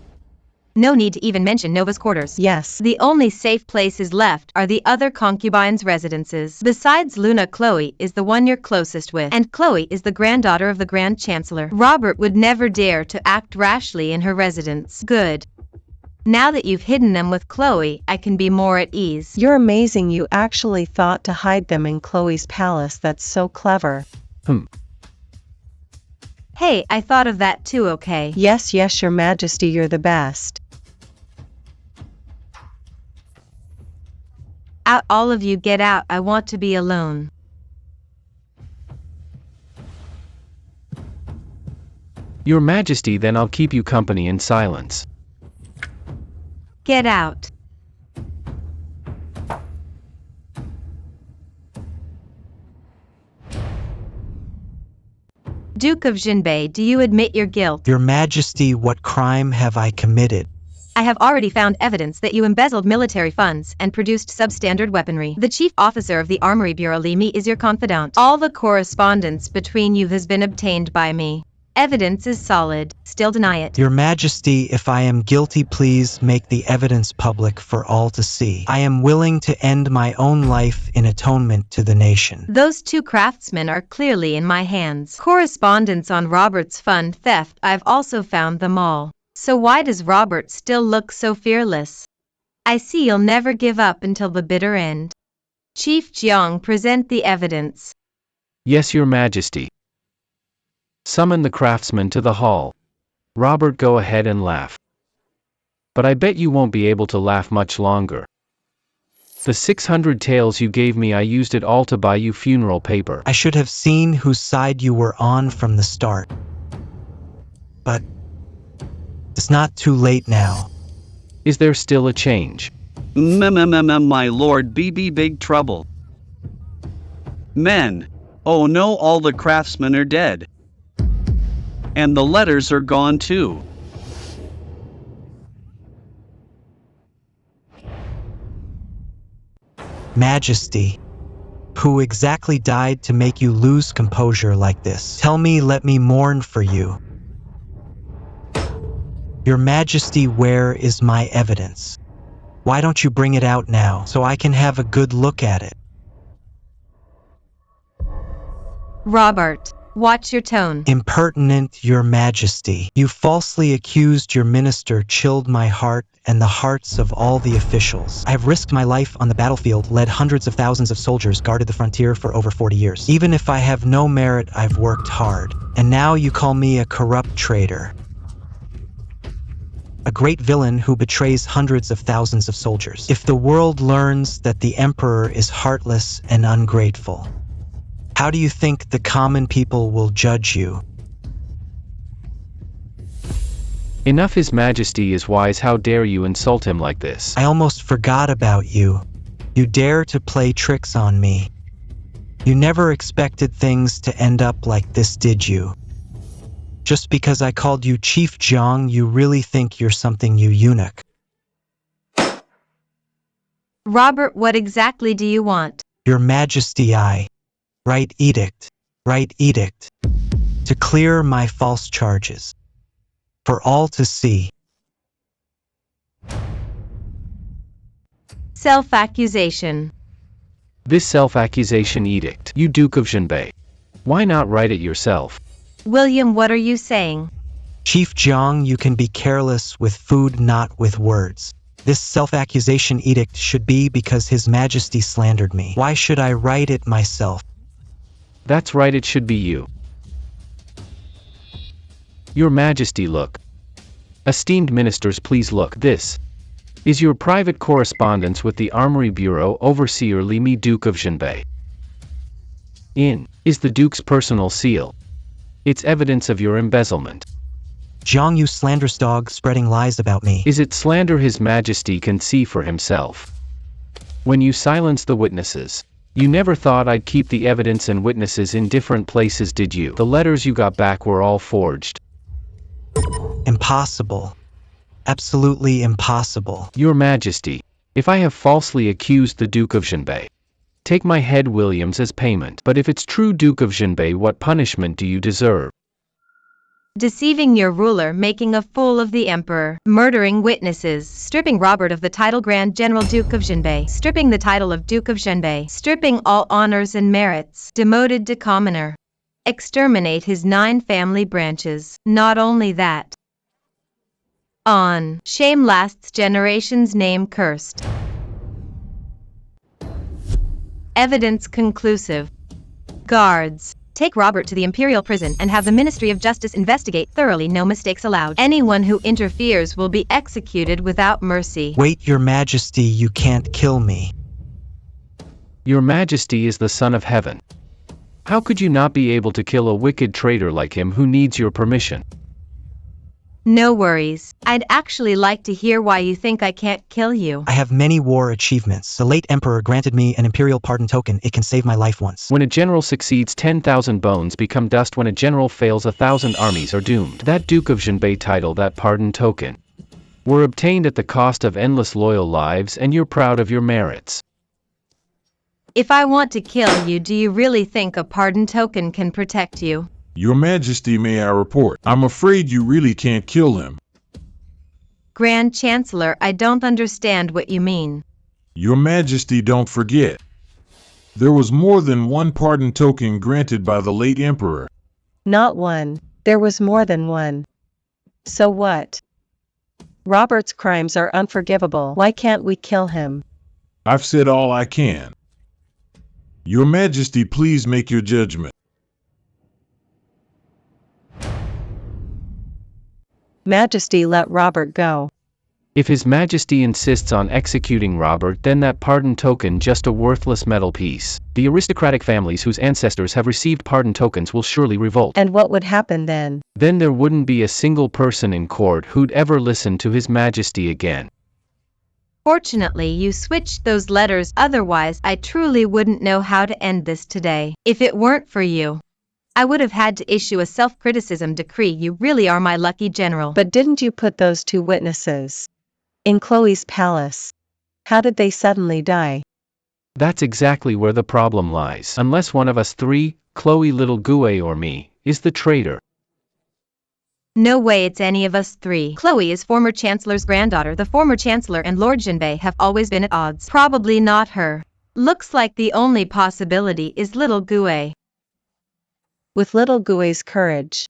No need to even mention Nova's quarters. Yes. The only safe places left are the other concubines' residences. Besides Luna, Chloe is the one you're closest with. And Chloe is the granddaughter of the Grand Chancellor. Robert would never dare to act rashly in her residence. Good. Now that you've hidden them with Chloe, I can be more at ease. You're amazing. You actually thought to hide them in Chloe's palace. That's so clever. Hey, I thought of that too, okay? Yes, yes, Your Majesty, you're the best. Out, all of you, get out. I want to be alone. Your Majesty, then I'll keep you company in silence. Get out. Duke of Jinbei, do you admit your guilt? Your Majesty, what crime have I committed? I have already found evidence that you embezzled military funds and produced substandard weaponry. The chief officer of the Armory Bureau, Li Mi, is your confidant. All the correspondence between you has been obtained by me. Evidence is solid. Still deny it? Your Majesty, if I am guilty, please make the evidence public for all to see. I am willing to end my own life in atonement to the nation. Those 2 craftsmen are clearly in my hands. Correspondence on Robert's fund theft, I've also found them all. So why does Robert still look so fearless? I see you'll never give up until the bitter end. Chief Jiang, present the evidence. Yes, Your Majesty. Summon the craftsmen to the hall. Robert, go ahead and laugh. But I bet you won't be able to laugh much longer. The 600 taels you gave me, I used it all to buy you funeral paper. I should have seen whose side you were on from the start. But it's not too late now. Is there still a change? My lord, be big trouble. Men, oh no, all the craftsmen are dead. And the letters are gone too. Majesty, who exactly died to make you lose composure like this? Tell me, let me mourn for you. Your Majesty, where is my evidence? Why don't you bring it out now, so I can have a good look at it? Robert, watch your tone. Impertinent, Your Majesty. You falsely accused your minister, chilled my heart and the hearts of all the officials. I have risked my life on the battlefield, led hundreds of thousands of soldiers, guarded the frontier for over 40 years. Even if I have no merit, I've worked hard. And now you call me a corrupt traitor. A great villain who betrays hundreds of thousands of soldiers. If the world learns that the Emperor is heartless and ungrateful, how do you think the common people will judge you? Enough, His Majesty is wise. How dare you insult him like this? I almost forgot about you. You dare to play tricks on me. You never expected things to end up like this, did you? Just because I called you Chief Jiang, you really think you're something, you eunuch? Robert, what exactly do you want? Your Majesty, I write edict, to clear my false charges, for all to see. Self-accusation. This self-accusation edict, you Duke of Jinbei. Why not write it yourself? William, what are you saying? Chief Jiang, you can be careless with food, not with words. This self-accusation edict should be because His Majesty slandered me. Why should I write it myself? That's right, it should be you. Your Majesty, look. Esteemed ministers, please look. This is your private correspondence with the Armory Bureau Overseer Li Mi, Duke of Jinbei. In is the Duke's personal seal. It's evidence of your embezzlement. Jiang, you slanderous dog, spreading lies about me. Is it slander? His Majesty can see for himself. When you silenced the witnesses, you never thought I'd keep the evidence and witnesses in different places, did you? The letters you got back were all forged. Impossible. Absolutely impossible. Your Majesty, if I have falsely accused the Duke of Jinbei, take my head, Williams, as payment. But if it's true, Duke of Jinbei, what punishment do you deserve? Deceiving your ruler, making a fool of the Emperor, murdering witnesses, stripping Robert of the title Grand General Duke of Jinbei, stripping the title of Duke of Jinbei, stripping all honors and merits, demoted to commoner. Exterminate his 9 family branches. Not only that, on shame lasts generations, name cursed. Evidence conclusive. Guards, take Robert to the Imperial Prison and have the Ministry of Justice investigate thoroughly, no mistakes allowed. Anyone who interferes will be executed without mercy. Wait, Your Majesty, you can't kill me. Your Majesty is the Son of Heaven. How could you not be able to kill a wicked traitor like him who needs your permission? No worries. I'd actually like to hear why you think I can't kill you. I have many war achievements. The late emperor granted me an imperial pardon token. It can save my life once. When a general succeeds, 10,000 bones become dust. When a general fails, 1,000 armies are doomed. That Duke of Jinbei title, that pardon token, were obtained at the cost of endless loyal lives, and you're proud of your merits. If I want to kill you, do you really think a pardon token can protect you? Your Majesty, may I report? I'm afraid you really can't kill him. Grand Chancellor, I don't understand what you mean. Your Majesty, don't forget. There was more than one pardon token granted by the late Emperor. Not one. There was more than one. So what? Robert's crimes are unforgivable. Why can't we kill him? I've said all I can. Your Majesty, please make your judgment. Majesty, let Robert go. If His Majesty insists on executing Robert, then that pardon token just a worthless metal piece. The aristocratic families whose ancestors have received pardon tokens will surely revolt. And what would happen then? Then there wouldn't be a single person in court who'd ever listen to His Majesty again. Fortunately, you switched those letters, otherwise I truly wouldn't know how to end this today. If it weren't for you, I would have had to issue a self-criticism decree. You really are my lucky general. But didn't you put those two witnesses in Chloe's palace? How did they suddenly die? That's exactly where the problem lies. Unless one of us three, Chloe, Little Gue, or me, is the traitor. No way it's any of us three. Chloe is former Chancellor's granddaughter. The former Chancellor and Lord Jinbei have always been at odds. Probably not her. Looks like the only possibility is Little Gue. With Little Gue's courage,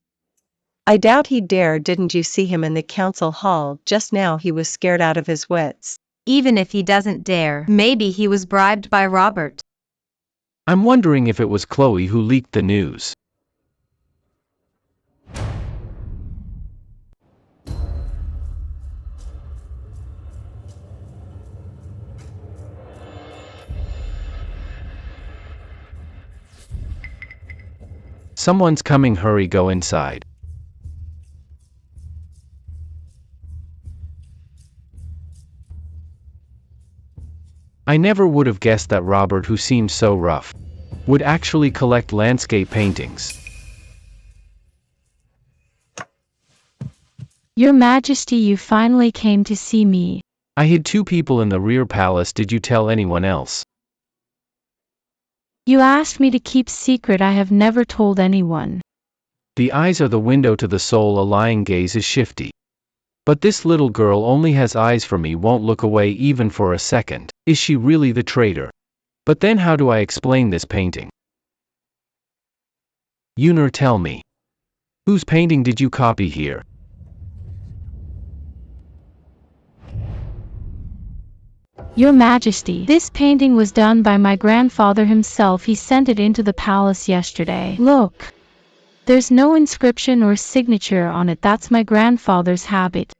I doubt he'd dare. Didn't you see him in the council hall just now? He was scared out of his wits. Even if he doesn't dare, maybe he was bribed by Robert. I'm wondering if it was Chloe who leaked the news. Someone's coming, hurry, go inside. I never would have guessed that Robert, who seemed so rough, would actually collect landscape paintings. Your Majesty, you finally came to see me. I hid 2 people in the rear palace. Did you tell anyone else? You asked me to keep secret. I have never told anyone. The eyes are the window to the soul. A lying gaze is shifty. But this little girl only has eyes for me, won't look away even for a second. Is she really the traitor? But then how do I explain this painting? Eunuch, tell me. Whose painting did you copy here? Your Majesty, this painting was done by my grandfather himself. He sent it into the palace yesterday. Look. There's no inscription or signature on it. That's my grandfather's habit.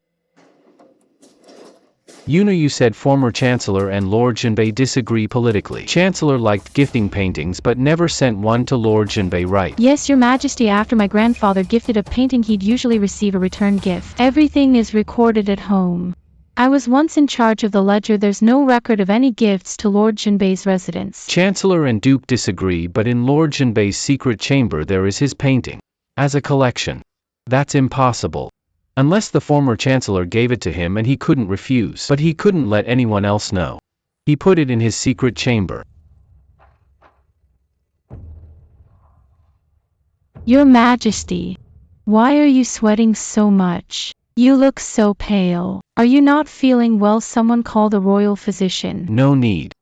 Eunuch, you said former Chancellor and Lord Jinbei disagree politically. Chancellor liked gifting paintings but never sent one to Lord Jinbei, right? Yes, Your Majesty, after my grandfather gifted a painting, he'd usually receive a return gift. Everything is recorded at home. I was once in charge of the ledger. There's no record of any gifts to Lord Jinbei's residence. Chancellor and Duke disagree, but in Lord Jinbei's secret chamber there is his painting. As a collection. That's impossible. Unless the former Chancellor gave it to him and he couldn't refuse. But he couldn't let anyone else know. He put it in his secret chamber. Your Majesty, why are you sweating so much? You look so pale. Are you not feeling well? Someone call the royal physician. No need.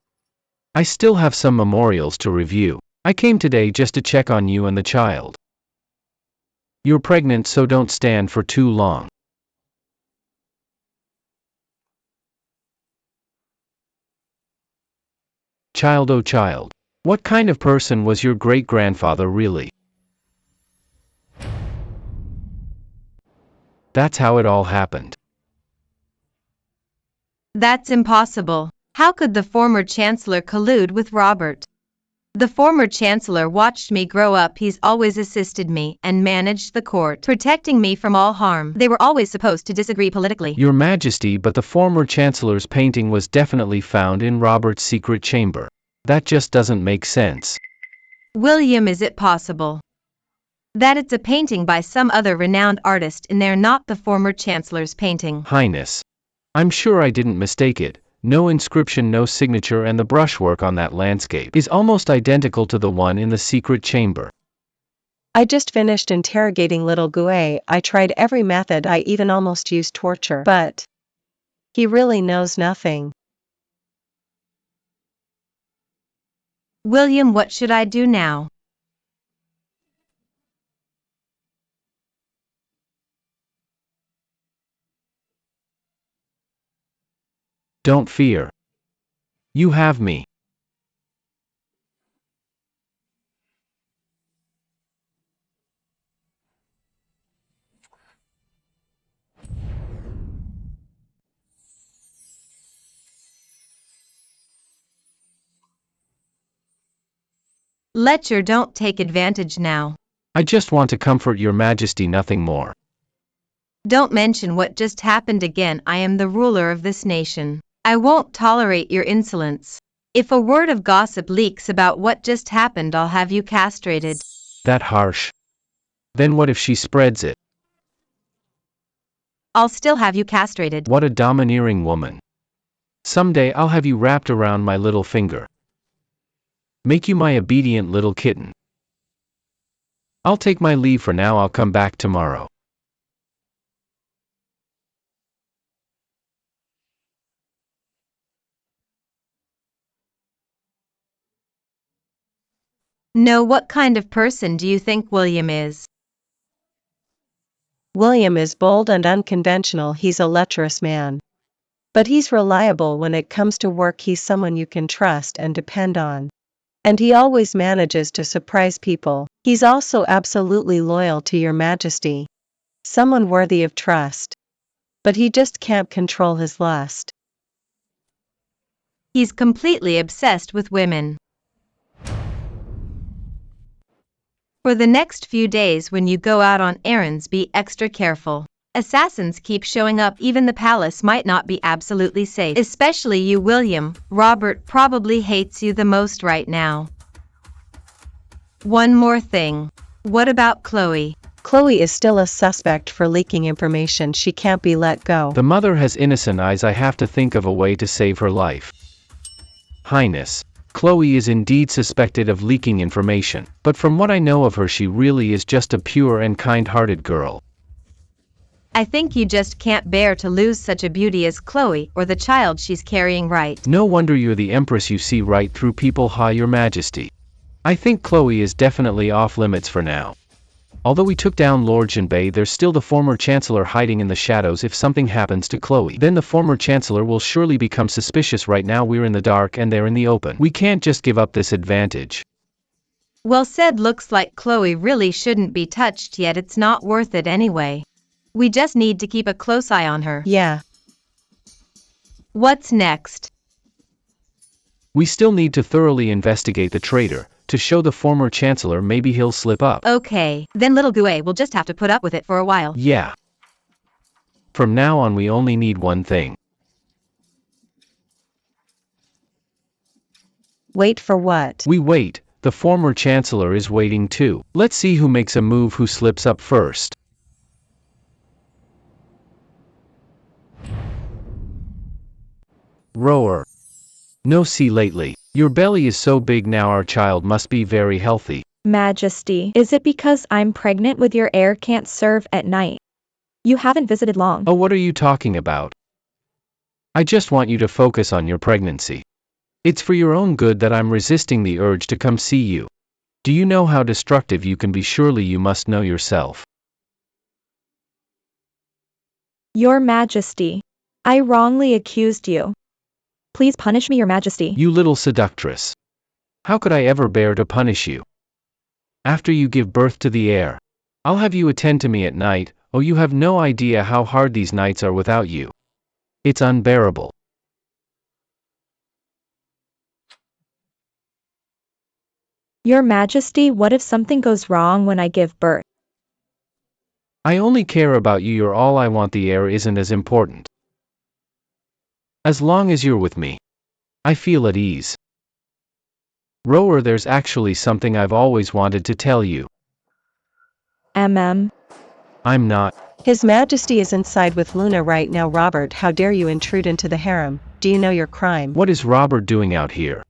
I still have some memorials to review. I came today just to check on you and the child. You're pregnant, so don't stand for too long. Child, oh child. What kind of person was your great-grandfather really? That's how it all happened. That's impossible. How could the former Chancellor collude with Robert? The former chancellor watched me grow up. He's always assisted me and managed the court, protecting me from all harm. They were always supposed to disagree politically. Your Majesty, but the former chancellor's painting was definitely found in Robert's secret chamber. That just doesn't make sense. William, is it possible that it's a painting by some other renowned artist in there, not the former chancellor's painting? Highness, I'm sure I didn't mistake it. No inscription, no signature, and the brushwork on that landscape is almost identical to the one in the secret chamber. I just finished interrogating little Gue. I tried every method, I even almost used torture, but he really knows nothing. William, what should I do now? Don't fear. You have me. Letcher, don't take advantage now. I just want to comfort your Majesty, nothing more. Don't mention what just happened again. I am the ruler of this nation. I won't tolerate your insolence. If a word of gossip leaks about what just happened, I'll have you castrated. That harsh? Then what if she spreads it? I'll still have you castrated. What a domineering woman. Someday I'll have you wrapped around my little finger. Make you my obedient little kitten. I'll take my leave for now. I'll come back tomorrow. No, what kind of person do you think William is? William is bold and unconventional. He's a lecherous man. But he's reliable when it comes to work. He's someone you can trust and depend on. And he always manages to surprise people. He's also absolutely loyal to your Majesty. Someone worthy of trust. But he just can't control his lust. He's completely obsessed with women. For the next few days when you go out on errands, be extra careful. Assassins keep showing up. Even the palace might not be absolutely safe. Especially you, William. Robert probably hates you the most right now. One more thing. What about Chloe? Chloe is still a suspect for leaking information. She can't be let go. The mother has innocent eyes. I have to think of a way to save her life. Highness, Chloe is indeed suspected of leaking information, but from what I know of her, she really is just a pure and kind-hearted girl. I think you just can't bear to lose such a beauty as Chloe, or the child she's carrying, right? No wonder you're the Empress. You see right through people, Your Majesty. I think Chloe is definitely off limits for now. Although we took down Lord Jinbei, there's still the former Chancellor hiding in the shadows. If something happens to Chloe, then the former Chancellor will surely become suspicious. Right now we're in the dark and they're in the open. We can't just give up this advantage. Well said. Looks like Chloe really shouldn't be touched yet. It's not worth it anyway. We just need to keep a close eye on her. Yeah. What's next? We still need to thoroughly investigate the traitor. To show the former Chancellor, maybe he'll slip up. Okay, then little Gue will just have to put up with it for a while. Yeah. From now on we only need one thing. Wait for what? We wait. The former Chancellor is waiting too. Let's see who makes a move, who slips up first. Rower. No, see lately. Your belly is so big now, our child must be very healthy. Majesty, is it because I'm pregnant with your heir can't serve at night? You haven't visited long. Oh, what are you talking about? I just want you to focus on your pregnancy. It's for your own good that I'm resisting the urge to come see you. Do you know how destructive you can be? Surely you must know yourself. Your Majesty, I wrongly accused you. Please punish me, Your Majesty. You little seductress. How could I ever bear to punish you? After you give birth to the heir, I'll have you attend to me at night. Oh, you have no idea how hard these nights are without you. It's unbearable. Your Majesty, what if something goes wrong when I give birth? I only care about you, you're all I want, the heir isn't as important. As long as you're with me, I feel at ease. Rower, there's actually something I've always wanted to tell you. Mm. I'm not. His Majesty is inside with Luna right now. Robert, how dare you intrude into the harem? Do you know your crime? What is Robert doing out here?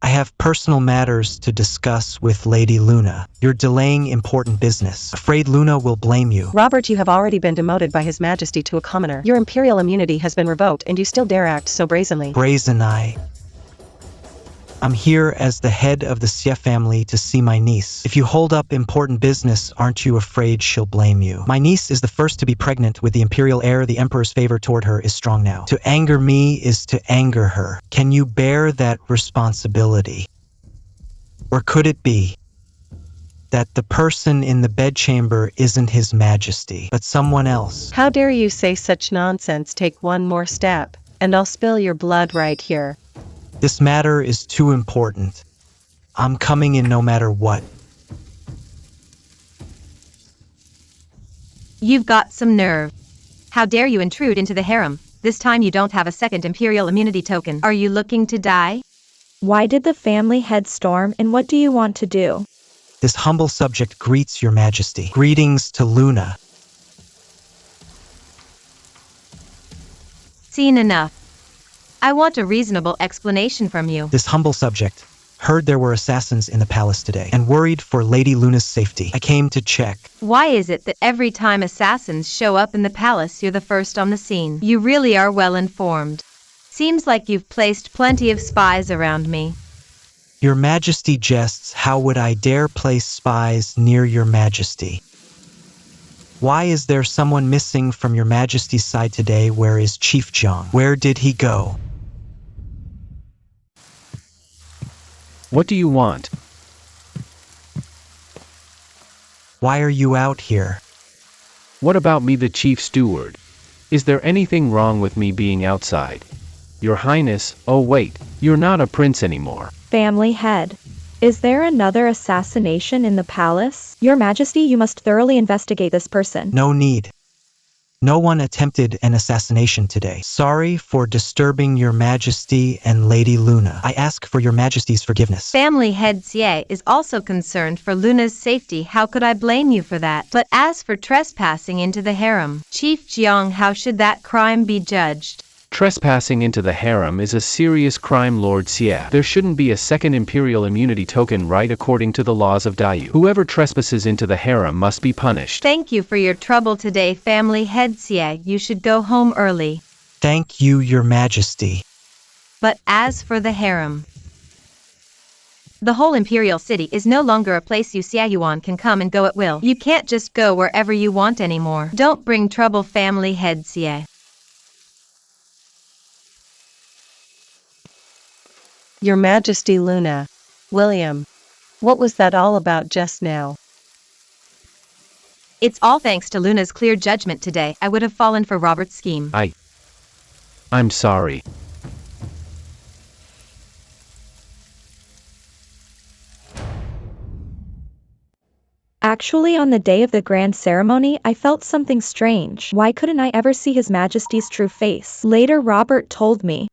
I have personal matters to discuss with Lady Luna. You're delaying important business. Afraid Luna will blame you. Robert, you have already been demoted by His Majesty to a commoner. Your imperial immunity has been revoked and you still dare act so brazenly. Brazen eye. I'm here as the head of the Xie family to see my niece. If you hold up important business, aren't you afraid she'll blame you? My niece is the first to be pregnant with the imperial heir. The emperor's favor toward her is strong now. To anger me is to anger her. Can you bear that responsibility? Or could it be that the person in the bedchamber isn't His Majesty, but someone else? How dare you say such nonsense? Take one more step, and I'll spill your blood right here. This matter is too important. I'm coming in no matter what. You've got some nerve. How dare you intrude into the harem? This time you don't have a second imperial immunity token. Are you looking to die? Why did the family head storm and what do you want to do? This humble subject greets your Majesty. Greetings to Luna. Seen enough. I want a reasonable explanation from you. This humble subject heard there were assassins in the palace today and worried for Lady Luna's safety. I came to check. Why is it that every time assassins show up in the palace you're the first on the scene? You really are well informed. Seems like you've placed plenty of spies around me. Your Majesty jests. How would I dare place spies near your Majesty? Why is there someone missing from your Majesty's side today? Where is Chief Jing? Where did he go? What do you want? Why are you out here? What about me, the chief steward? Is there anything wrong with me being outside? Your Highness, oh wait, you're not a prince anymore. Family head. Is there another assassination in the palace? Your Majesty, you must thoroughly investigate this person. No need. No one attempted an assassination today. Sorry for disturbing your Majesty and Lady Luna. I ask for your Majesty's forgiveness. Family head Xie is also concerned for Luna's safety. How could I blame you for that? But as for trespassing into the harem, Chief Jing, how should that crime be judged? Trespassing into the harem is a serious crime, Lord Xie. There shouldn't be a second imperial immunity token, right, according to the laws of Daiyu. Whoever trespasses into the harem must be punished. Thank you for your trouble today, Family head Xie. You should go home early. Thank you, your Majesty. But as for the harem, the whole imperial city is no longer a place you Xiayuan can come and go at will. You can't just go wherever you want anymore. Don't bring trouble, Family head Xie. Your Majesty, Luna. William. What was that all about just now? It's all thanks to Luna's clear judgment today. I would have fallen for Robert's scheme. I'm sorry. Actually, on the day of the grand ceremony, I felt something strange. Why couldn't I ever see His Majesty's true face? Later, Robert told me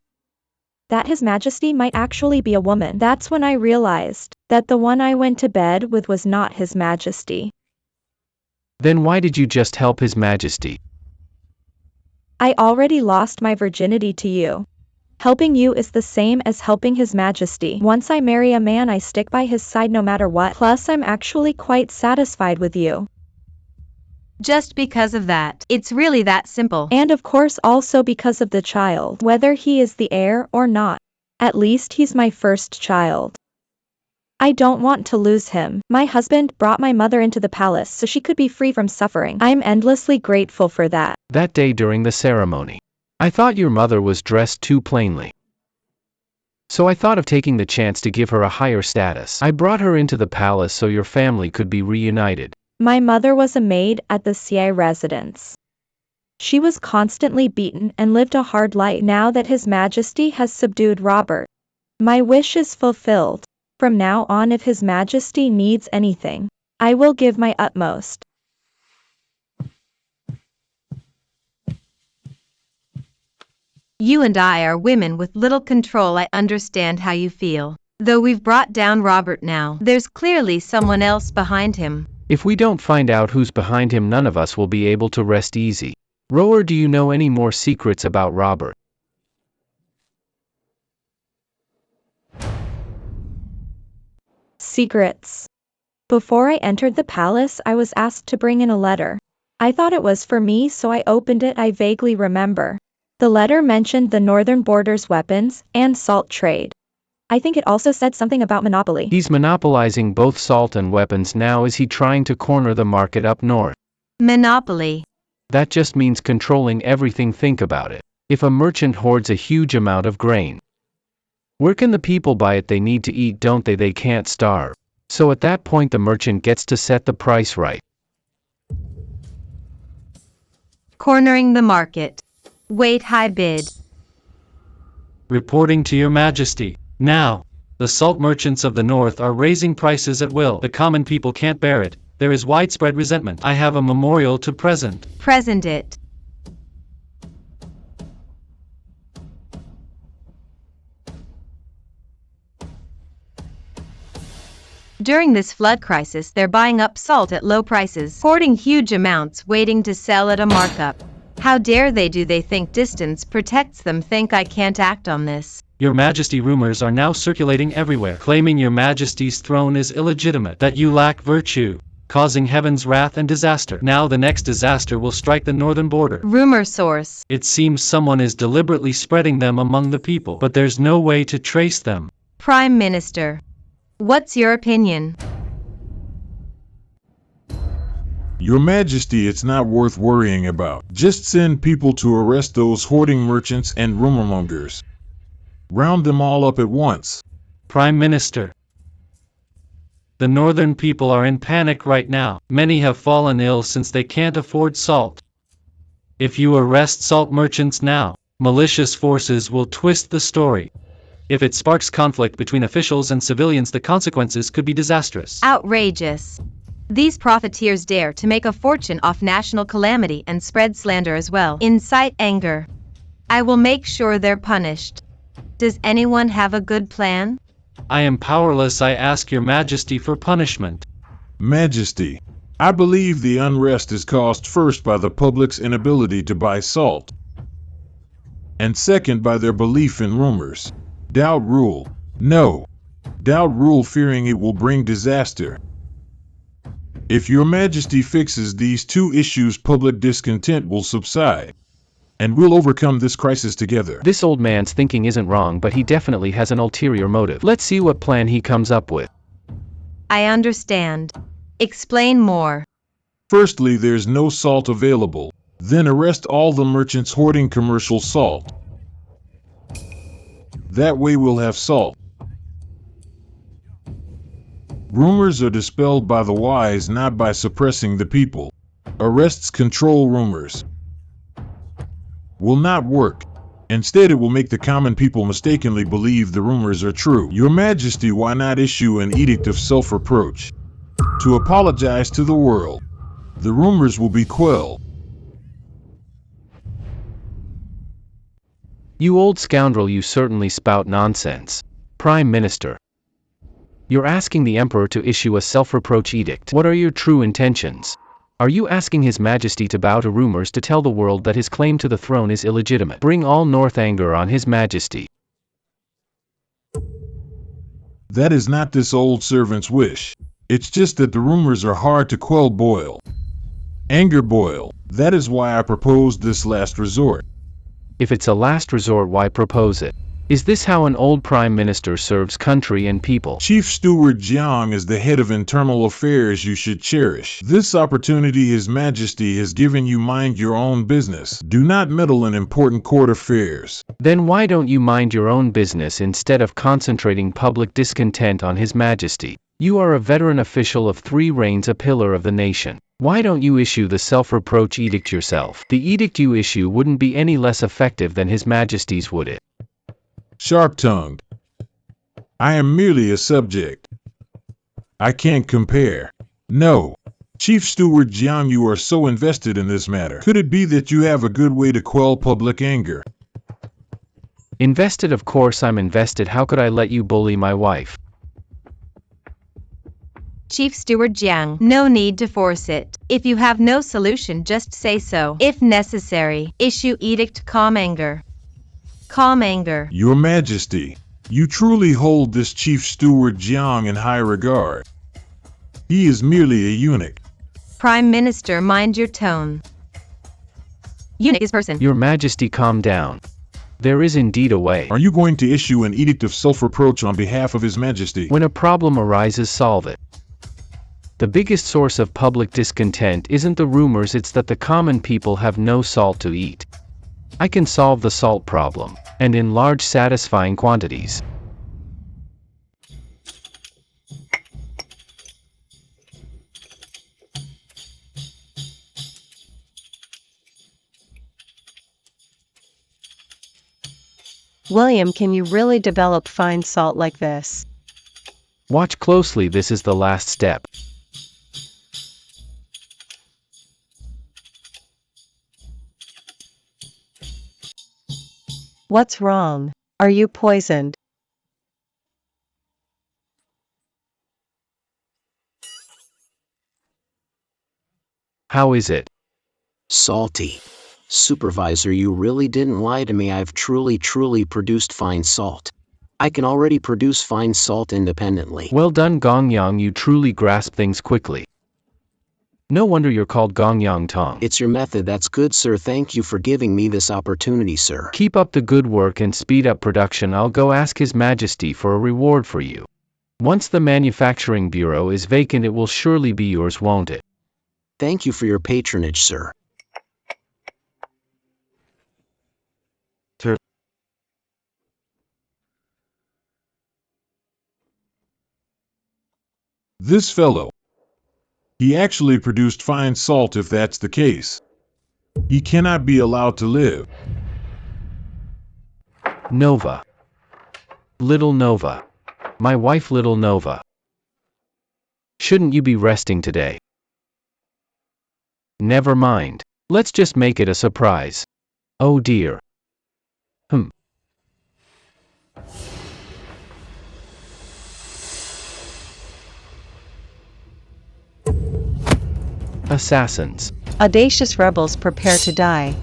that His Majesty might actually be a woman. That's when I realized that the one I went to bed with was not His Majesty. Then why did you just help His Majesty? I already lost my virginity to you. Helping you is the same as helping His Majesty. Once I marry a man, I stick by his side no matter what. Plus, I'm actually quite satisfied with you. Just because of that. It's really that simple. And of course also because of the child. Whether he is the heir or not. At least he's my first child. I don't want to lose him. My husband brought my mother into the palace so she could be free from suffering. I'm endlessly grateful for that. That day during the ceremony, I thought your mother was dressed too plainly. So I thought of taking the chance to give her a higher status. I brought her into the palace so your family could be reunited. My mother was a maid at the Xie residence. She was constantly beaten and lived a hard life. Now that His Majesty has subdued Robert, My wish is fulfilled. From now on, if His Majesty needs anything, I will give my utmost. You and I are women with little control. I understand how you feel. Though we've brought down Robert now, there's clearly someone else behind him. If we don't find out who's behind him, none of us will be able to rest easy. Rower, do you know any more secrets about Robert? Secrets. Before I entered the palace, I was asked to bring in a letter. I thought it was for me, so I opened it. I vaguely remember. The letter mentioned the northern border's weapons and salt trade. I think it also said something about monopoly. He's monopolizing both salt and weapons now. Is he trying to corner the market up north? Monopoly. That just means controlling everything. Think about it. If a merchant hoards a huge amount of grain, where can the people buy it? They need to eat, don't they? They can't starve. So at that point the merchant gets to set the price right. Cornering the market. Wait, high bid. Reporting to your majesty. Now, the salt merchants of the north are raising prices at will. The common people can't bear it. There is widespread resentment. I have a memorial to present. Present it. During this flood crisis, they're buying up salt at low prices, hoarding huge amounts, waiting to sell at a markup. How dare they? Do they think distance protects them? Think I can't act on this? Your Majesty, rumors are now circulating everywhere, claiming your Majesty's throne is illegitimate, that you lack virtue, causing heaven's wrath and disaster. Now the next disaster will strike the northern border. Rumor source. It seems someone is deliberately spreading them among the people, but there's no way to trace them. Prime Minister. What's your opinion? Your Majesty, it's not worth worrying about. Just send people to arrest those hoarding merchants and rumormongers. Round them all up at once. Prime Minister. The northern people are in panic right now. Many have fallen ill since they can't afford salt. If you arrest salt merchants now, malicious forces will twist the story. If it sparks conflict between officials and civilians, the consequences could be disastrous. Outrageous. These profiteers dare to make a fortune off national calamity and spread slander as well. Incite anger. I will make sure they're punished. Does anyone have a good plan? I am powerless. I ask your Majesty for punishment. Majesty, I believe the unrest is caused first by the public's inability to buy salt, and second by their belief in rumors. Doubt rule. No. Doubt rule, fearing it will bring disaster. If your Majesty fixes these two issues, public discontent will subside, and we'll overcome this crisis together. This old man's thinking isn't wrong, but he definitely has an ulterior motive. Let's see what plan he comes up with. I understand. Explain more. Firstly, there's no salt available. Then arrest all the merchants hoarding commercial salt. That way we'll have salt. Rumors are dispelled by the wise, not by suppressing the people. Arrests control rumors. Will not work. Instead, it will make the common people mistakenly believe the rumors are true. Your Majesty, why not issue an edict of self-reproach to apologize to the world? The rumors will be quelled. You old scoundrel, you certainly spout nonsense. Prime Minister. You're asking the Emperor to issue a self-reproach edict. What are your true intentions? Are you asking His Majesty to bow to rumors, to tell the world that his claim to the throne is illegitimate? Bring all North anger on His Majesty. That is not this old servant's wish. It's just that the rumors are hard to quell. Boil. Anger boil. That is why I proposed this last resort. If it's a last resort, why propose it? Is this how an old prime minister serves country and people? Chief Steward Jiang is the head of internal affairs you should cherish. This opportunity His Majesty has given you. Mind your own business. Do not meddle in important court affairs. Then why don't you mind your own business instead of concentrating public discontent on His Majesty? You are a veteran official of 3 reigns, a pillar of the nation. Why don't you issue the self-reproach edict yourself? The edict you issue wouldn't be any less effective than His Majesty's, would it? Sharp-tongued. I am merely a subject. I can't compare. No. Chief Steward Jiang, you are so invested in this matter. Could it be that you have a good way to quell public anger? Invested, of course I'm invested. How could I let you bully my wife? Chief Steward Jiang, no need to force it. If you have no solution, just say so. If necessary, issue edict calm anger. Calm anger. Your Majesty, you truly hold this Chief Steward Jiang in high regard. He is merely a eunuch. Prime Minister, mind your tone. Eunuch is person. Your Majesty, calm down. There is indeed a way. Are you going to issue an edict of self-reproach on behalf of His Majesty? When a problem arises, solve it. The biggest source of public discontent isn't the rumors, it's that the common people have no salt to eat. I can solve the salt problem, and in large satisfying quantities. William, can you really develop fine salt like this? Watch closely, this is the last step. What's wrong? Are you poisoned? How is it? Salty. Supervisor, you really didn't lie to me. I've truly produced fine salt. I can already produce fine salt independently. Well done, Gongyang, you truly grasp things quickly. No wonder you're called Gongyang Tong. It's your method that's good, sir. Thank you for giving me this opportunity, sir. Keep up the good work and speed up production. I'll go ask His Majesty for a reward for you. Once the manufacturing bureau is vacant, it will surely be yours, won't it? Thank you for your patronage, sir. This fellow. He actually produced fine salt. If that's the case, he cannot be allowed to live. Nova. Little Nova. My wife, Little Nova. Shouldn't you be resting today? Never mind. Let's just make it a surprise. Oh dear. Assassins. Audacious rebels prepare to die.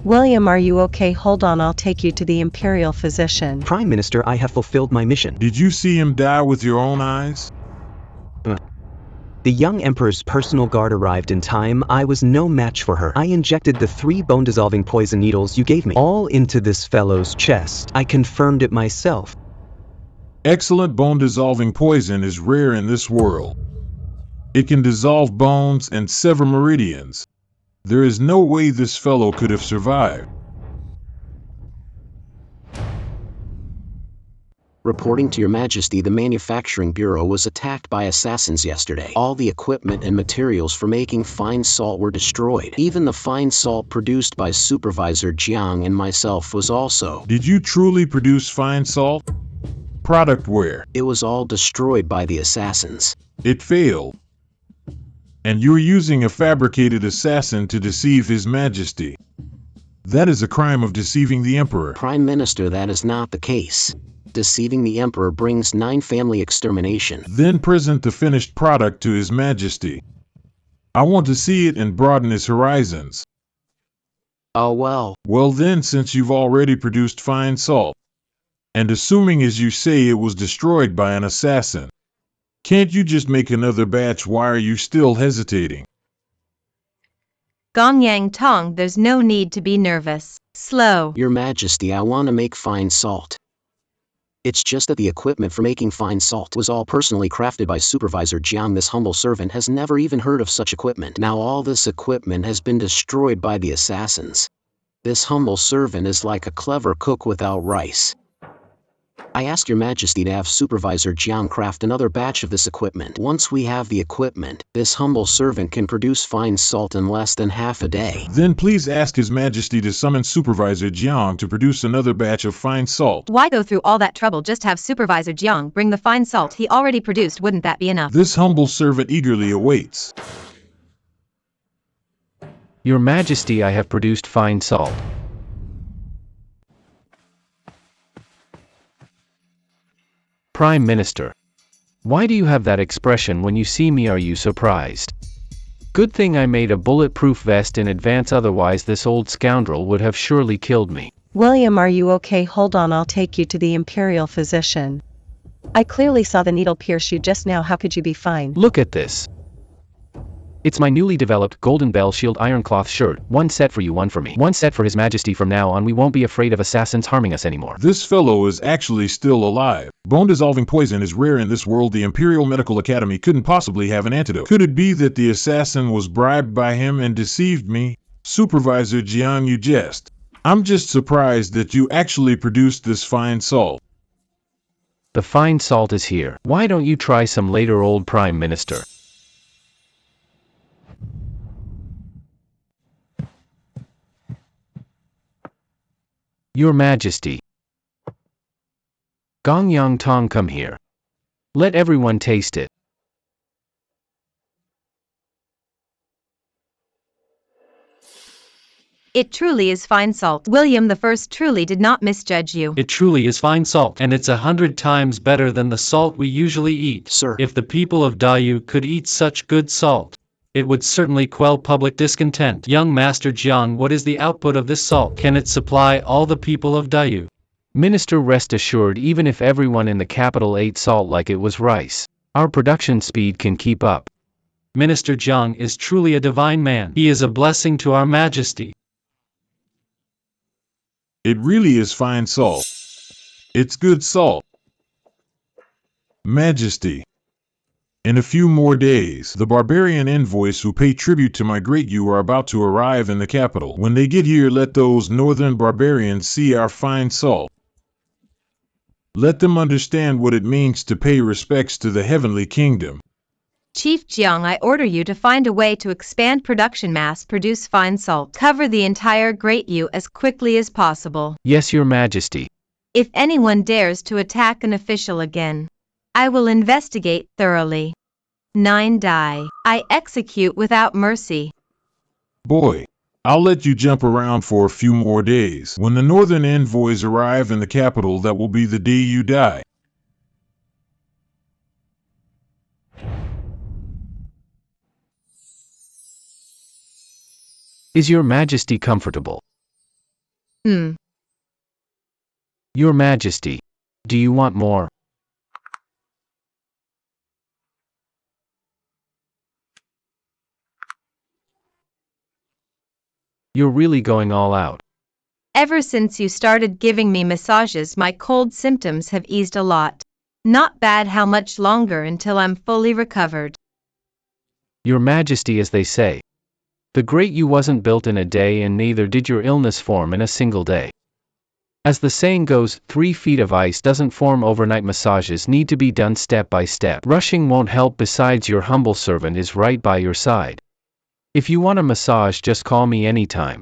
William, are you okay? Hold on, I'll take you to the Imperial physician. Prime Minister, I have fulfilled my mission. Did you see him die with your own eyes? The young Emperor's personal guard arrived in time. I was no match for her. I injected the 3 bone-dissolving poison needles you gave me, all into this fellow's chest. I confirmed it myself. Excellent bone-dissolving poison is rare in this world. It can dissolve bones and sever meridians. There is no way this fellow could have survived. Reporting to Your Majesty, the Manufacturing Bureau was attacked by assassins yesterday. All the equipment and materials for making fine salt were destroyed. Even the fine salt produced by Supervisor Jiang and myself was also. Did you truly produce fine salt? Product where? It was all destroyed by the assassins. It failed. And you're using a fabricated assassin to deceive His Majesty. That is a crime of deceiving the Emperor. Prime Minister, that is not the case. Deceiving the Emperor brings 9 family extermination. Then present the finished product to His Majesty. I want to see it and broaden his horizons. Oh well. Well then, since you've already produced fine salt, and assuming as you say it was destroyed by an assassin, can't you just make another batch? Why are you still hesitating? Gongyang Tong, there's no need to be nervous. Slow. Your Majesty, I want to make fine salt. It's just that the equipment for making fine salt was all personally crafted by Supervisor Jiang. This humble servant has never even heard of such equipment. Now all this equipment has been destroyed by the assassins. This humble servant is like a clever cook without rice. I asked your majesty to have supervisor Jiang craft another batch of this equipment. Once we have the equipment, this humble servant can produce fine salt in less than half a day. Then please ask his majesty to summon supervisor Jiang to produce another batch of fine salt. Why go through all that trouble just have supervisor Jiang bring the fine salt he already produced? Wouldn't that be enough? This humble servant eagerly awaits. Your Majesty, I have produced fine salt. Prime Minister. Why do you have that expression when you see me? Are you surprised? Good thing I made a bulletproof vest in advance, otherwise this old scoundrel would have surely killed me. William, are you okay? Hold on, I'll take you to the imperial physician. I clearly saw the needle pierce you just now. How could you be fine? Look at this. It's my newly developed Golden Bell Shield iron cloth shirt. One set for you, one for me. One set for His Majesty. From now on we won't be afraid of assassins harming us anymore. This fellow is actually still alive. Bone-dissolving poison is rare in this world. The Imperial Medical Academy couldn't possibly have an antidote. Could it be that the assassin was bribed by him and deceived me? Supervisor Jiang, you jest. I'm just surprised that you actually produced this fine salt. The fine salt is here. Why don't you try some later, old Prime Minister? Your Majesty. Gong Yang Tong, come here. Let everyone taste it. It truly is fine salt. William I truly did not misjudge you. It truly is fine salt, and it's 100 times better than the salt we usually eat. Sir. If the people of Dayu could eat such good salt, it would certainly quell public discontent. Young Master Jiang, what is the output of this salt? Can it supply all the people of Dayu? Minister, rest assured, even if everyone in the capital ate salt like it was rice, our production speed can keep up. Minister Jiang is truly a divine man. He is a blessing to our Majesty. It really is fine salt. It's good salt. Majesty. In a few more days, the barbarian envoys who pay tribute to my great you are about to arrive in the capital. When they get here, let those northern barbarians see our fine salt. Let them understand what it means to pay respects to the heavenly kingdom. Chief Jiang, I order you to find a way to expand production, mass-produce fine salt. Cover the entire Great U as quickly as possible. Yes, Your Majesty. If anyone dares to attack an official again, I will investigate thoroughly. 9 die. I execute without mercy. Boy, I'll let you jump around for a few more days. When the northern envoys arrive in the capital, that will be the day you die. Is Your Majesty comfortable? Hmm. Your Majesty, do you want more? You're really going all out. Ever since you started giving me massages, my cold symptoms have eased a lot. Not bad. How much longer until I'm fully recovered? Your Majesty, as they say, the Great You wasn't built in a day, and neither did your illness form in a single day. As the saying goes, 3 feet of ice doesn't form overnight. Massages need to be done step by step. Rushing won't help. Besides, your humble servant is right by your side. If you want a massage, just call me anytime.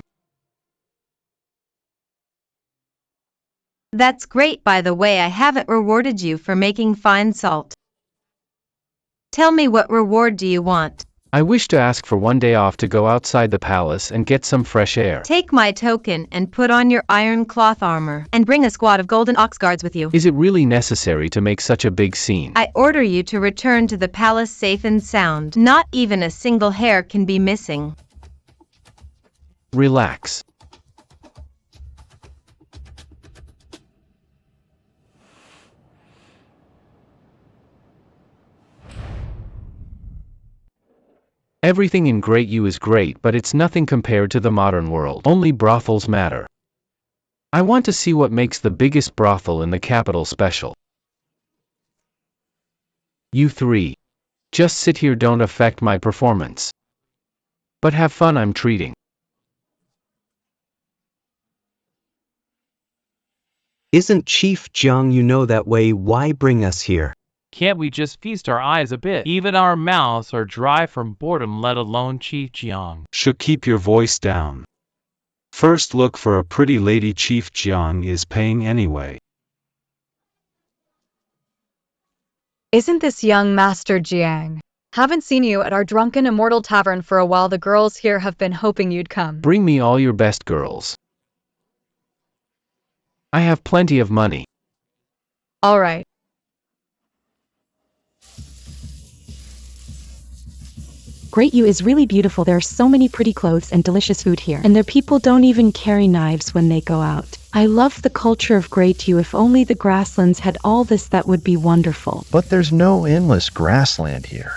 That's great. By the way, I haven't rewarded you for making fine salt. Tell me, what reward do you want? I wish to ask for 1 day off to go outside the palace and get some fresh air. Take my token and put on your iron cloth armor, and bring a squad of golden ox guards with you. Is it really necessary to make such a big scene? I order you to return to the palace safe and sound. Not even a single hair can be missing. Relax. Everything in Great U is great, but it's nothing compared to the modern world. Only brothels matter. I want to see what makes the biggest brothel in the capital special. You 3. Just sit here, don't affect my performance. But have fun, I'm treating. Isn't Chief Jiang you know that way? Why bring us here? Can't we just feast our eyes a bit? Even our mouths are dry from boredom, let alone Chief Jiang. Should keep your voice down. First look for a pretty lady. Chief Jiang is paying anyway. Isn't this young Master Jiang? Haven't seen you at our drunken Immortal Tavern for a while. The girls here have been hoping you'd come. Bring me all your best girls. I have plenty of money. All right. Great You is really beautiful. There are so many pretty clothes and delicious food here. And their people don't even carry knives when they go out. I love the culture of Great You. If only the grasslands had all this, that would be wonderful. But there's no endless grassland here.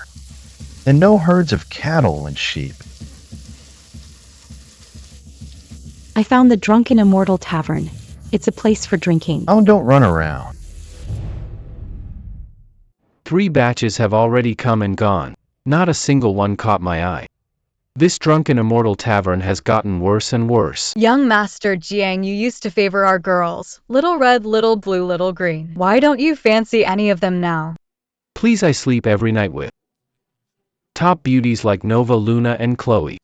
And no herds of cattle and sheep. I found the Drunken Immortal Tavern. It's a place for drinking. Oh, don't run around. 3 batches have already come and gone. Not a single one caught my eye. This Drunken Immortal Tavern has gotten worse and worse. Young Master Jiang, you used to favor our girls. Little red, little blue, little green. Why don't you fancy any of them now? Please, I sleep every night with top beauties like Nova, Luna, and Chloe.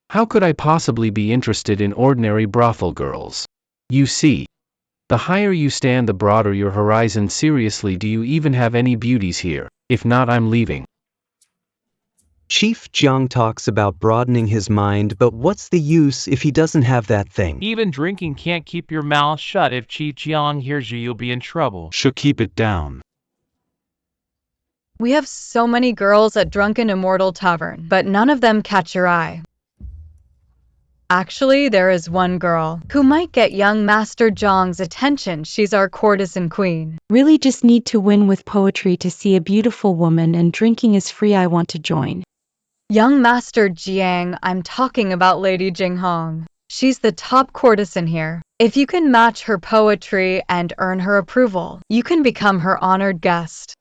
How could I possibly be interested in ordinary brothel girls? You see, the higher you stand, the broader your horizon. Seriously, do you even have any beauties here? If not, I'm leaving. Chief Jiang talks about broadening his mind, but what's the use if he doesn't have that thing? Even drinking can't keep your mouth shut. If Chief Jiang hears you, you'll be in trouble. Should keep it down. We have so many girls at Drunken Immortal Tavern, but none of them catch your eye. Actually, there is one girl who might get young Master Jiang's attention. She's our courtesan queen. Really just need to win with poetry to see a beautiful woman, and drinking is free. I want to join. Young Master Jiang, I'm talking about Lady Jing Hong. She's the top courtesan here. If you can match her poetry and earn her approval, you can become her honored guest.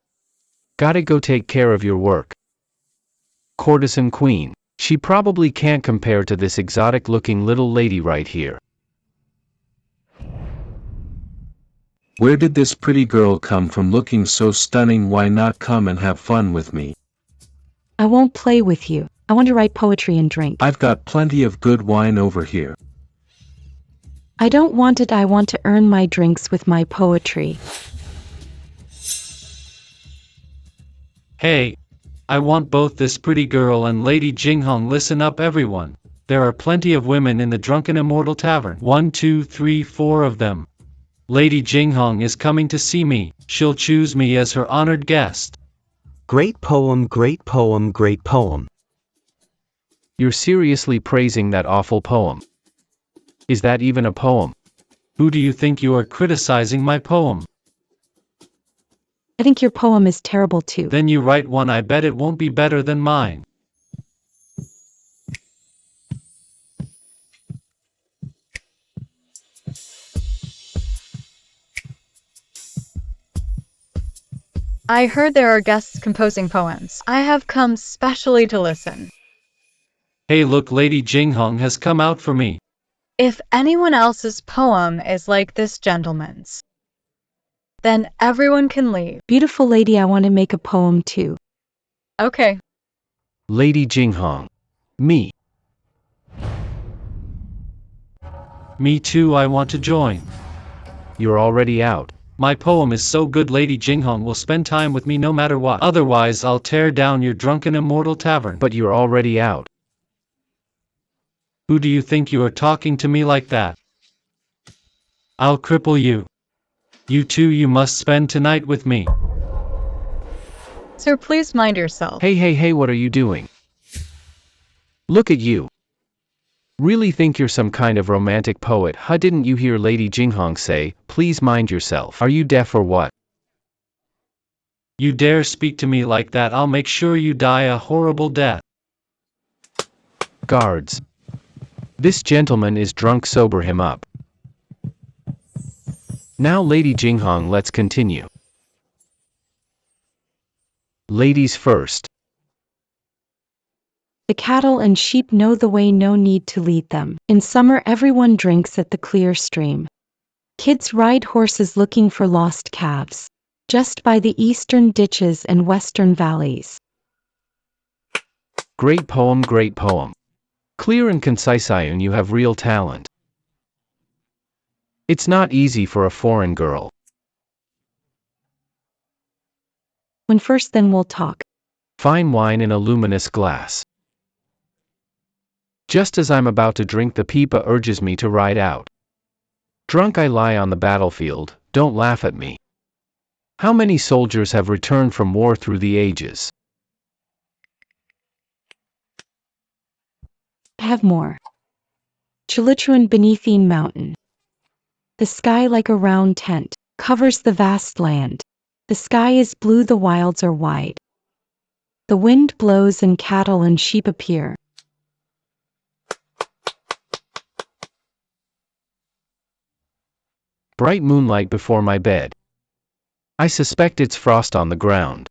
Gotta go take care of your work. Courtesan queen. She probably can't compare to this exotic-looking little lady right here. Where did this pretty girl come from looking so stunning? Why not come and have fun with me? I won't play with you. I want to write poetry and drink. I've got plenty of good wine over here. I don't want it. I want to earn my drinks with my poetry. Hey, I want both this pretty girl and Lady Jing Hong. Listen up, everyone. There are plenty of women in the Drunken Immortal Tavern. 1, 2, 3, 4 of them. Lady Jing Hong is coming to see me. She'll choose me as her honored guest. Great poem, great poem, great poem. You're seriously praising that awful poem? Is that even a poem? Who do you think you are criticizing my poem? I think your poem is terrible too. Then you write one. I bet it won't be better than mine. I heard there are guests composing poems. I have come specially to listen. Hey, look, Lady Jing Hong has come out for me. If anyone else's poem is like this gentleman's, then everyone can leave. Beautiful lady, I want to make a poem too. Okay. Lady Jing Hong. Me. Me too, I want to join. You're already out. My poem is so good, Lady Jing Hong will spend time with me no matter what. Otherwise, I'll tear down your Drunken Immortal Tavern. But you're already out. Who do you think you are talking to me like that? I'll cripple you. You too, you must spend tonight with me. Sir, please mind yourself. Hey, what are you doing? Look at you. Really think you're some kind of romantic poet, huh? Didn't you hear Lady Jing Hong say, please mind yourself? Are you deaf or what? You dare speak to me like that, I'll make sure you die a horrible death. Guards. This gentleman is drunk, sober him up. Now, Lady Jing Hong, let's continue. Ladies first. The cattle and sheep know the way, no need to lead them. In summer everyone drinks at the clear stream. Kids ride horses looking for lost calves. Just by the eastern ditches and western valleys. Great poem, great poem. Clear and concise, Ion, you have real talent. It's not easy for a foreign girl. When first then we'll talk. Fine wine in a luminous glass. Just as I'm about to drink, the pipa urges me to ride out. Drunk I lie on the battlefield, don't laugh at me. How many soldiers have returned from war through the ages? I have more. Chilitruan Beneathine Mountain. The sky like a round tent, covers the vast land. The sky is blue, the wilds are wide. The wind blows and cattle and sheep appear. Bright moonlight before my bed. I suspect it's frost on the ground.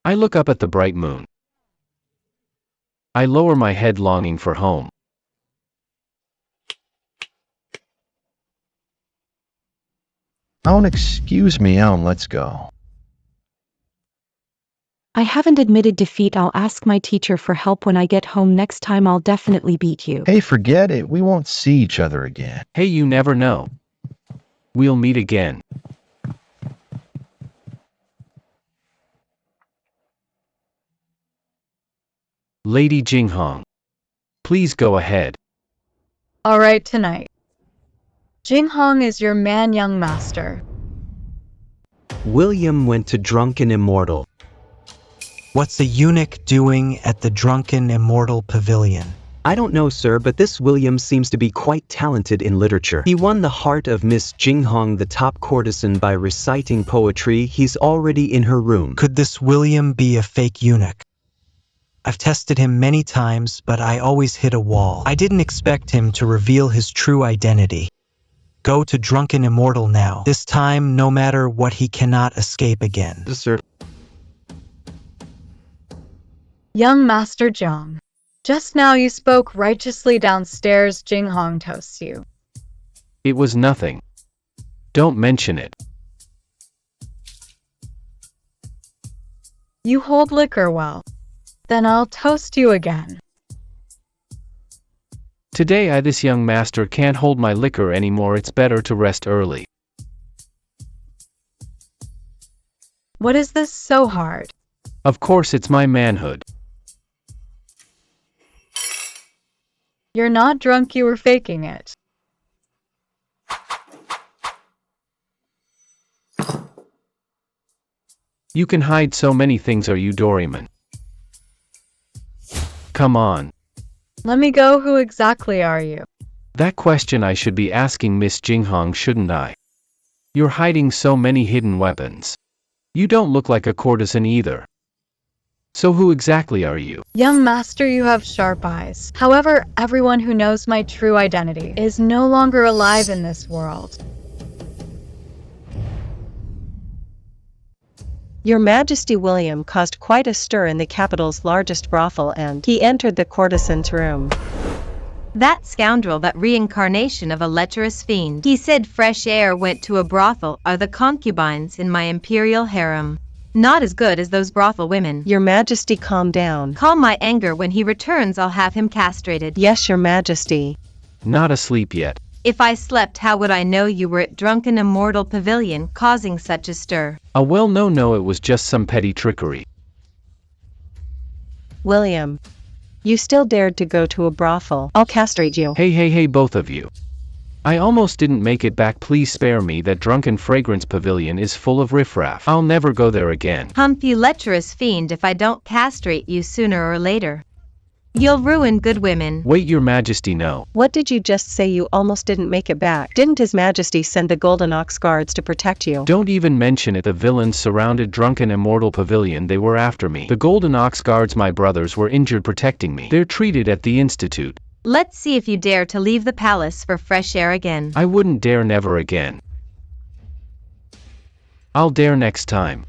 I look up at the bright moon. I lower my head longing for home. Alan, excuse me, Alan, let's go. I haven't admitted defeat. I'll ask my teacher for help when I get home. Next time I'll definitely beat you. Hey, forget it. We won't see each other again. Hey, you never know. We'll meet again. Lady Jing Hong. Please go ahead. All right, tonight. Jing Hong is your man, young master. William went to Drunken Immortal. What's a eunuch doing at the Drunken Immortal Pavilion? I don't know, sir, but this William seems to be quite talented in literature. He won the heart of Miss Jing Hong, the top courtesan, by reciting poetry. He's already in her room. Could this William be a fake eunuch? I've tested him many times, but I always hit a wall. I didn't expect him to reveal his true identity. Go to Drunken Immortal now. This time, no matter what, he cannot escape again. Yes, sir. Young Master Zhang. Just now you spoke righteously downstairs. Jing Hong toasts you. It was nothing. Don't mention it. You hold liquor well. Then I'll toast you again. Today this young master can't hold my liquor anymore. It's better to rest early. What is this so hard? Of course it's my manhood. You're not drunk, you were faking it. You can hide so many things, are you, Doryman? Come on. Let me go. Who exactly are you? That question I should be asking Miss Jing Hong, shouldn't I? You're hiding so many hidden weapons. You don't look like a courtesan either. So who exactly are you? Young master, you have sharp eyes. However, everyone who knows my true identity is no longer alive in this world. Your Majesty, William caused quite a stir in the capital's largest brothel, and he entered the courtesan's room. That scoundrel, that reincarnation of a lecherous fiend. He said fresh air went to a brothel. Are the concubines in my imperial harem not as good as those brothel women? Your Majesty, calm down. Calm my anger. When he returns, I'll have him castrated. Yes, Your Majesty. Not asleep yet. If I slept, how would I know you were at Drunken Immortal Pavilion causing such a stir? Well, no, it was just some petty trickery. William, you still dared to go to a brothel. I'll castrate you. Hey, both of you. I almost didn't make it back. Please spare me. That Drunken Fragrance Pavilion is full of riffraff. I'll never go there again. Humph, you lecherous fiend, if I don't castrate you sooner or later, you'll ruin good women. Wait, Your Majesty, no. What did you just say? You almost didn't make it back. Didn't His Majesty send the Golden Ox Guards to protect you? Don't even mention it. The villains surrounded Drunken Immortal Pavilion. They were after me. The Golden Ox Guards, my brothers, were injured protecting me. They're treated at the Institute. Let's see if you dare to leave the palace for fresh air again. I wouldn't dare, never again. I'll dare next time.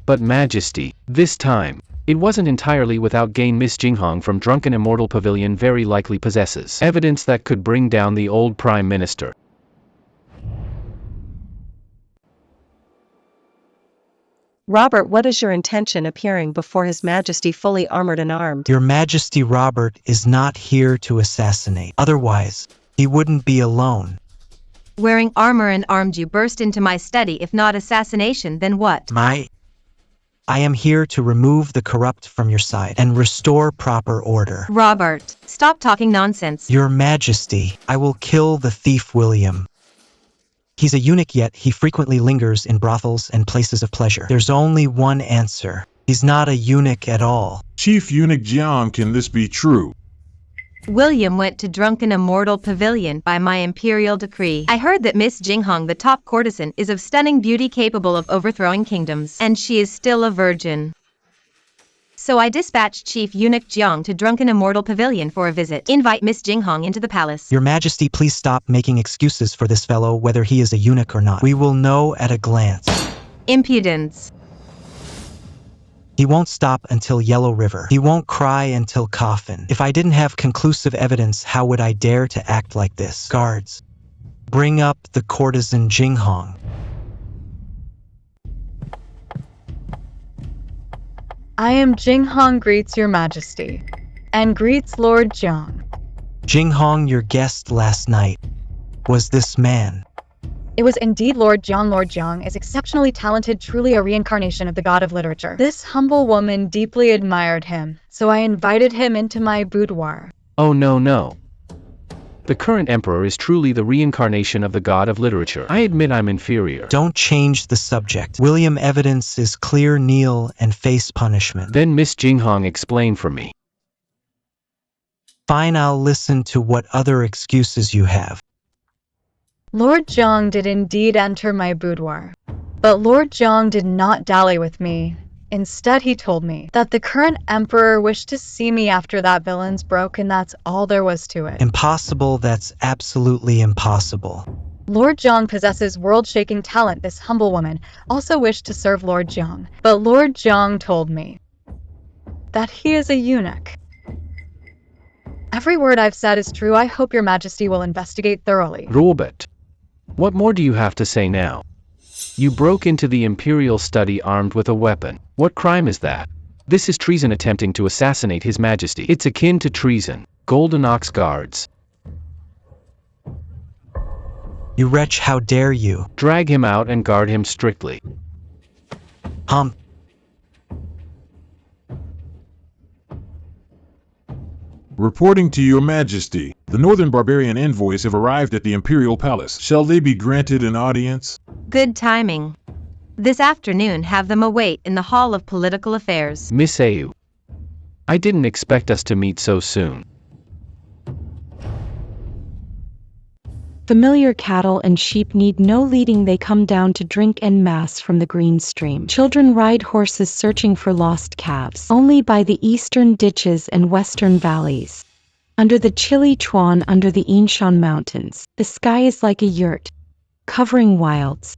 But Majesty, this time, it wasn't entirely without gain. Miss Jing Hong from Drunken Immortal Pavilion very likely possesses evidence that could bring down the old Prime Minister. Robert, what is your intention appearing before His Majesty fully armored and armed? Your Majesty, Robert is not here to assassinate. Otherwise, he wouldn't be alone. Wearing armor and armed, you burst into my study. If not assassination, then what? I am here to remove the corrupt from your side and restore proper order. Robert, stop talking nonsense. Your Majesty, I will kill the thief William. He's a eunuch, yet he frequently lingers in brothels and places of pleasure. There's only one answer. He's not a eunuch at all. Chief Eunuch Jiang, can this be true? William went to drunken Immortal Pavilion by my imperial decree. I heard that Miss Jing Hong, the top courtesan, is of stunning beauty capable of overthrowing kingdoms, and she is still a virgin. So I dispatched Chief Eunuch Jiang to drunken Immortal Pavilion for a visit. Invite Miss Jing Hong into the palace. Your Majesty, please stop making excuses for this fellow, whether he is a eunuch or not. We will know at a glance. Impudence. He won't stop until Yellow River. He won't cry until Coffin. If I didn't have conclusive evidence, how would I dare to act like this? Guards, bring up the courtesan Jing Hong. I am Jing Hong, greets your majesty, and greets Lord Jiang. Jing Hong, your guest last night, was this man. It was indeed Lord Jiang. Lord Jiang is exceptionally talented, truly a reincarnation of the god of literature. This humble woman deeply admired him, so I invited him into my boudoir. Oh no. The current emperor is truly the reincarnation of the god of literature. I admit I'm inferior. Don't change the subject. William, evidence is clear. Kneel and face punishment. Then Miss Jing Hong explain for me. Fine, I'll listen to what other excuses you have. Lord Jiang did indeed enter my boudoir, but Lord Jiang did not dally with me. Instead, he told me that the current emperor wished to see me after that villains broke, and that's all there was to it. Impossible, that's absolutely impossible. Lord Jiang possesses world-shaking talent. This humble woman also wished to serve Lord Jiang, but Lord Jiang told me that he is a eunuch. Every word I've said is true. I hope your majesty will investigate thoroughly. Robert, what more do you have to say now? You broke into the imperial study armed with a weapon. What crime is that? This is treason, attempting to assassinate His Majesty. It's akin to treason. Golden Ox guards. You wretch, how dare you? Drag him out and guard him strictly. Reporting to your majesty, the northern barbarian envoys have arrived at the imperial palace. Shall they be granted an audience? Good timing. This afternoon have them await in the Hall of Political Affairs. Miss Au, I didn't expect us to meet so soon. Familiar cattle and sheep need no leading, they come down to drink en masse from the green stream. Children ride horses searching for lost calves, only by the eastern ditches and western valleys. Under the chilly Chuan, under the Inshan mountains, the sky is like a yurt, covering wilds.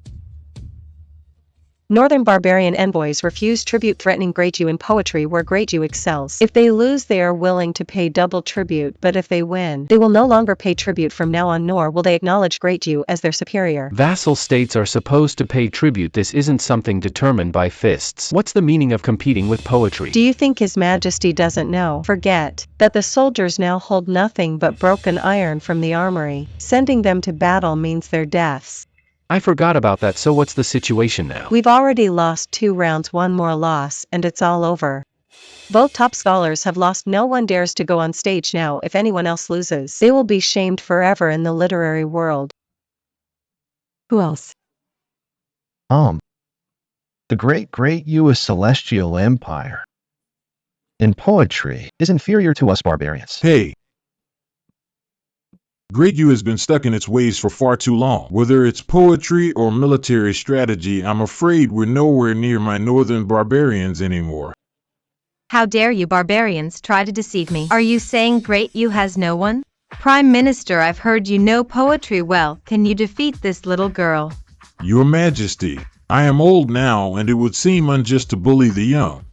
Northern barbarian envoys refuse tribute, threatening Great Yu in poetry where Great Yu excels. If they lose, they are willing to pay double tribute, but if they win, they will no longer pay tribute from now on, nor will they acknowledge Great Yu as their superior. Vassal states are supposed to pay tribute. This isn't something determined by fists. What's the meaning of competing with poetry? Do you think His Majesty doesn't know? Forget that the soldiers now hold nothing but broken iron from the armory. Sending them to battle means their deaths. I forgot about that. So what's the situation now? We've already lost 2 rounds, one more loss, and it's all over. Both top scholars have lost. No one dares to go on stage now. If anyone else loses, they will be shamed forever in the literary world. Who else? The great U.S. Celestial Empire in poetry is inferior to us barbarians. Hey! Great Yu has been stuck in its ways for far too long. Whether it's poetry or military strategy, I'm afraid we're nowhere near my northern barbarians anymore. How dare you barbarians try to deceive me? Are you saying Great Yu has no one? Prime Minister, I've heard you know poetry well. Can you defeat this little girl? Your Majesty, I am old now, and it would seem unjust to bully the young.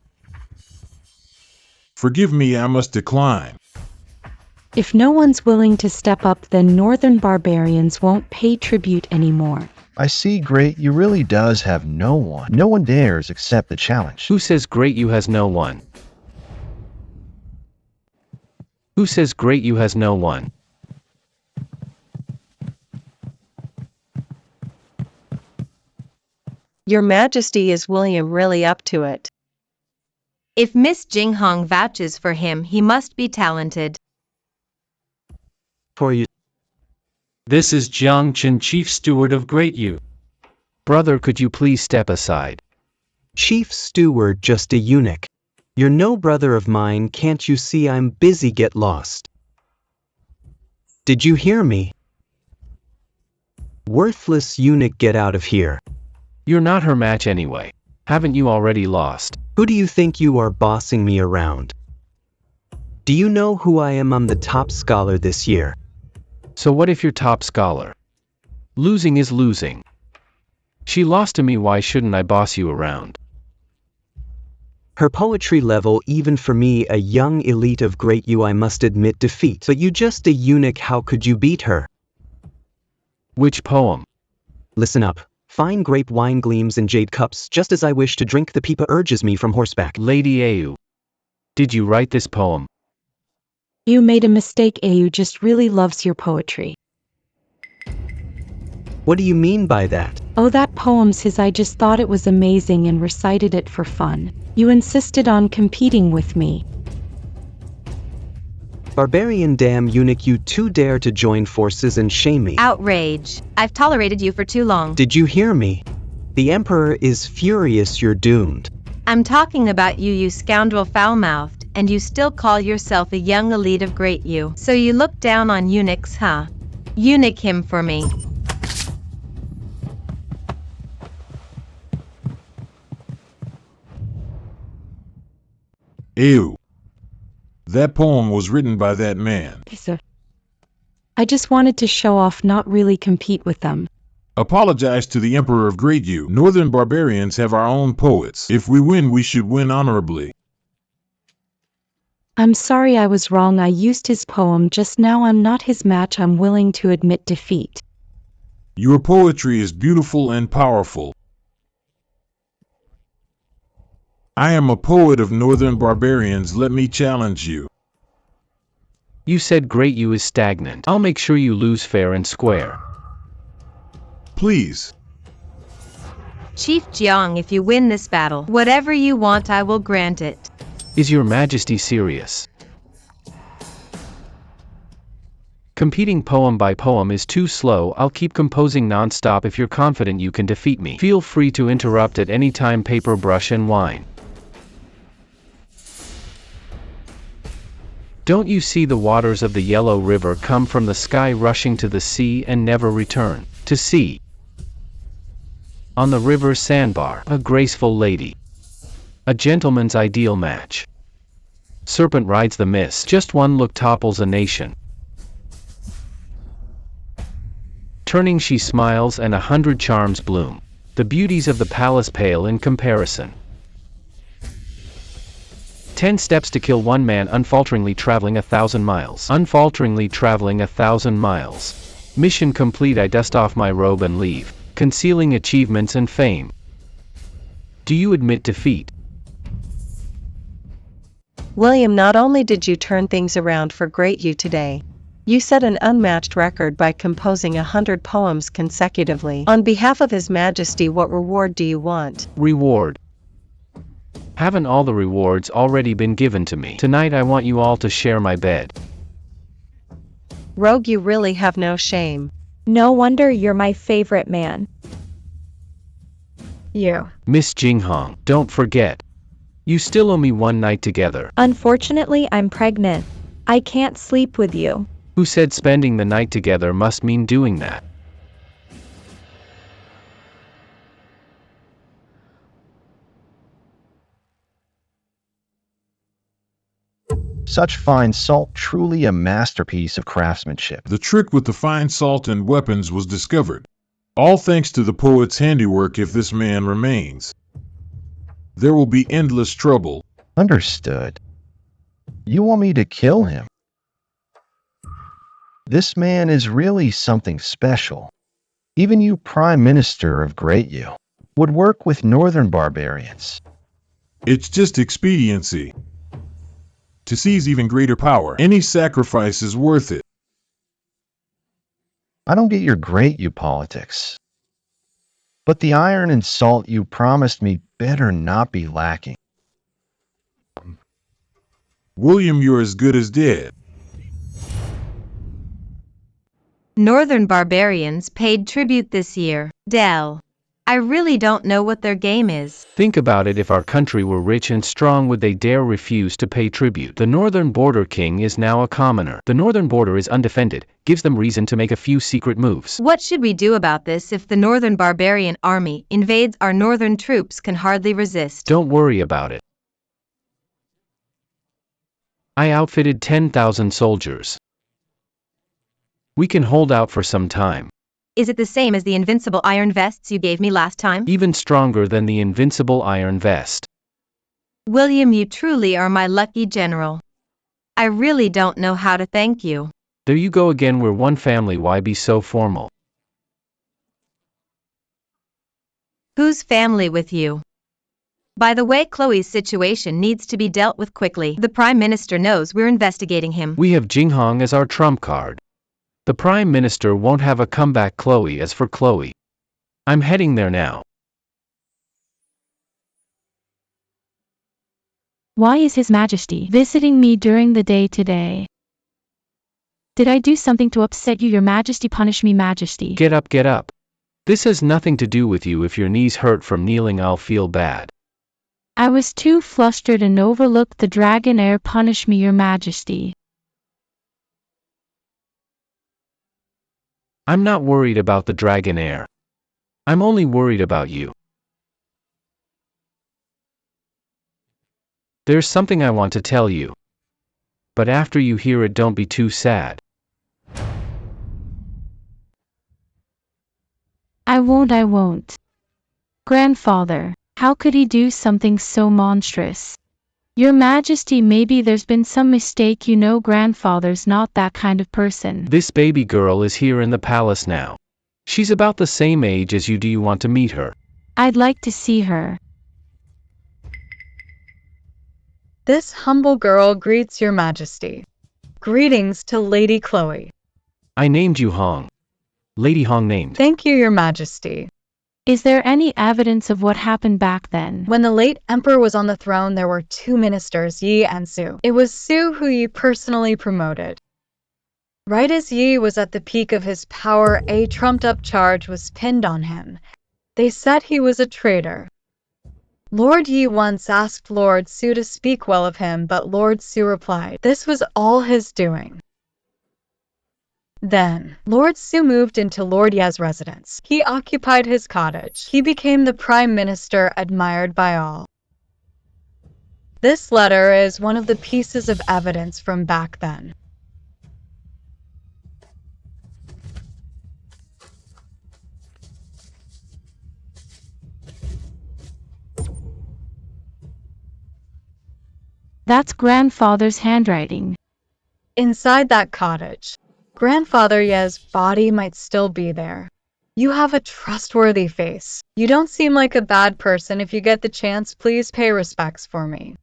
Forgive me, I must decline. If no one's willing to step up, then northern barbarians won't pay tribute anymore. I see, Great You really does have no one. No one dares accept the challenge. Who says Great You has no one? Who says Great You has no one? Your Majesty, is William really up to it? If Miss Jing Hong vouches for him, he must be talented. For you. This is Jiang Chen, Chief Steward of Great Yu. Brother, could you please step aside? Chief Steward, just a eunuch. You're no brother of mine, can't you see I'm busy? Get lost. Did you hear me? Worthless eunuch, get out of here. You're not her match anyway. Haven't you already lost? Who do you think you are bossing me around? Do you know who I am? I'm the top scholar this year. So what if you're top scholar? Losing is losing. She lost to me, why shouldn't I boss you around? Her poetry level, even for me, a young elite of Great Yu, I must admit defeat. But you just a eunuch, how could you beat her? Which poem? Listen up. Fine grape wine gleams in jade cups, just as I wish to drink, the pipa urges me from horseback. Lady Au, did you write this poem? You made a mistake. Au just really loves your poetry. What do you mean by that? Oh, that poem's his. I just thought it was amazing and recited it for fun. You insisted on competing with me. Barbarian, damn eunuch, you two dare to join forces and shame me. Outrage. I've tolerated you for too long. Did you hear me? The Emperor is furious, you're doomed. I'm talking about you, you scoundrel, foul-mouthed, and you still call yourself a young elite of Great Yu. So you look down on eunuchs, huh? Eunuch him for me. Ew. That poem was written by that man. I just wanted to show off, not really compete with them. Apologize to the Emperor of Great Yu. Northern barbarians have our own poets. If we win, we should win honorably. I'm sorry, I was wrong. I used his poem just now. I'm not his match. I'm willing to admit defeat. Your poetry is beautiful and powerful. I am a poet of northern barbarians. Let me challenge you. You said Great Yu is stagnant. I'll make sure you lose fair and square. Please. Chief Jiang, if you win this battle, whatever you want, I will grant it. Is your Majesty serious? Competing poem by poem is too slow. I'll keep composing non-stop if you're confident you can defeat me. Feel free to interrupt at any time. Paper, brush and wine. Don't you see the waters of the Yellow River come from the sky, rushing to the sea and never return to sea? On the river sandbar, a graceful lady, a gentleman's ideal match. Serpent rides the mist, just one look topples a nation. Turning she smiles and 100 charms bloom. The beauties of the palace pale in comparison. 10 steps to kill one man, unfalteringly traveling 1,000 miles. Unfalteringly traveling 1,000 miles. Mission complete. I dust off my robe and leave, concealing achievements and fame. Do you admit defeat? William, not only did you turn things around for Great Yu today, you set an unmatched record by composing 100 poems consecutively. On behalf of His Majesty, what reward do you want? Reward? Haven't all the rewards already been given to me? Tonight I want you all to share my bed. Rogue, you really have no shame. No wonder you're my favorite man. You. Miss Jing Hong, don't forget. You still owe me one night together. Unfortunately, I'm pregnant. I can't sleep with you. Who said spending the night together must mean doing that? Such fine salt, truly a masterpiece of craftsmanship. The trick with the fine salt and weapons was discovered. All thanks to the poet's handiwork. If this man remains, there will be endless trouble. Understood. You want me to kill him? This man is really something special. Even you Prime Minister of Great You would work with northern barbarians. It's just expediency. To seize even greater power, any sacrifice is worth it. I don't get your Great You politics. But the iron and salt you promised me better not be lacking. William, you're as good as dead. Northern barbarians paid tribute this year. Dell. I really don't know what their game is. Think about it, if our country were rich and strong, would they dare refuse to pay tribute? The northern border king is now a commoner. The northern border is undefended, gives them reason to make a few secret moves. What should we do about this if the northern barbarian army invades? Our northern troops can hardly resist. Don't worry about it. I outfitted 10,000 soldiers. We can hold out for some time. Is it the same as the invincible iron vests you gave me last time? Even stronger than the invincible iron vest. William, you truly are my lucky general. I really don't know how to thank you. There you go again, we're one family, why be so formal? Whose family with you? By the way, Chloe's situation needs to be dealt with quickly. The Prime Minister knows we're investigating him. We have Jing Hong as our trump card. The Prime Minister won't have a comeback. Chloe, as for Chloe, I'm heading there now. Why is His Majesty visiting me during the day today? Did I do something to upset you? Your Majesty, punish me, Majesty. Get up, get up. This has nothing to do with you. If your knees hurt from kneeling, I'll feel bad. I was too flustered and overlooked the dragon air. Punish me, Your Majesty. I'm not worried about the dragon air. I'm only worried about you. There's something I want to tell you. But after you hear it, don't be too sad. I won't. Grandfather, how could he do something so monstrous? Your Majesty, maybe there's been some mistake. You know, Grandfather's not that kind of person. This baby girl is here in the palace now. She's about the same age as you. Do you want to meet her? I'd like to see her. This humble girl greets Your Majesty. Greetings to Lady Chloe. I named you Hong. Lady Hong named. Thank you, Your Majesty. Is there any evidence of what happened back then? When the late emperor was on the throne, there were two ministers, Yi and Su. It was Su who Yi personally promoted. Right as Yi was at the peak of his power, a trumped-up charge was pinned on him. They said he was a traitor. Lord Yi once asked Lord Su to speak well of him, but Lord Su replied, this was all his doing. Then, Lord Su moved into Lord Ye's residence. He occupied his cottage. He became the Prime Minister admired by all. This letter is one of the pieces of evidence from back then. That's Grandfather's handwriting. Inside that cottage, Grandfather Ye's body might still be there. You have a trustworthy face. You don't seem like a bad person. If you get the chance, please pay respects for me.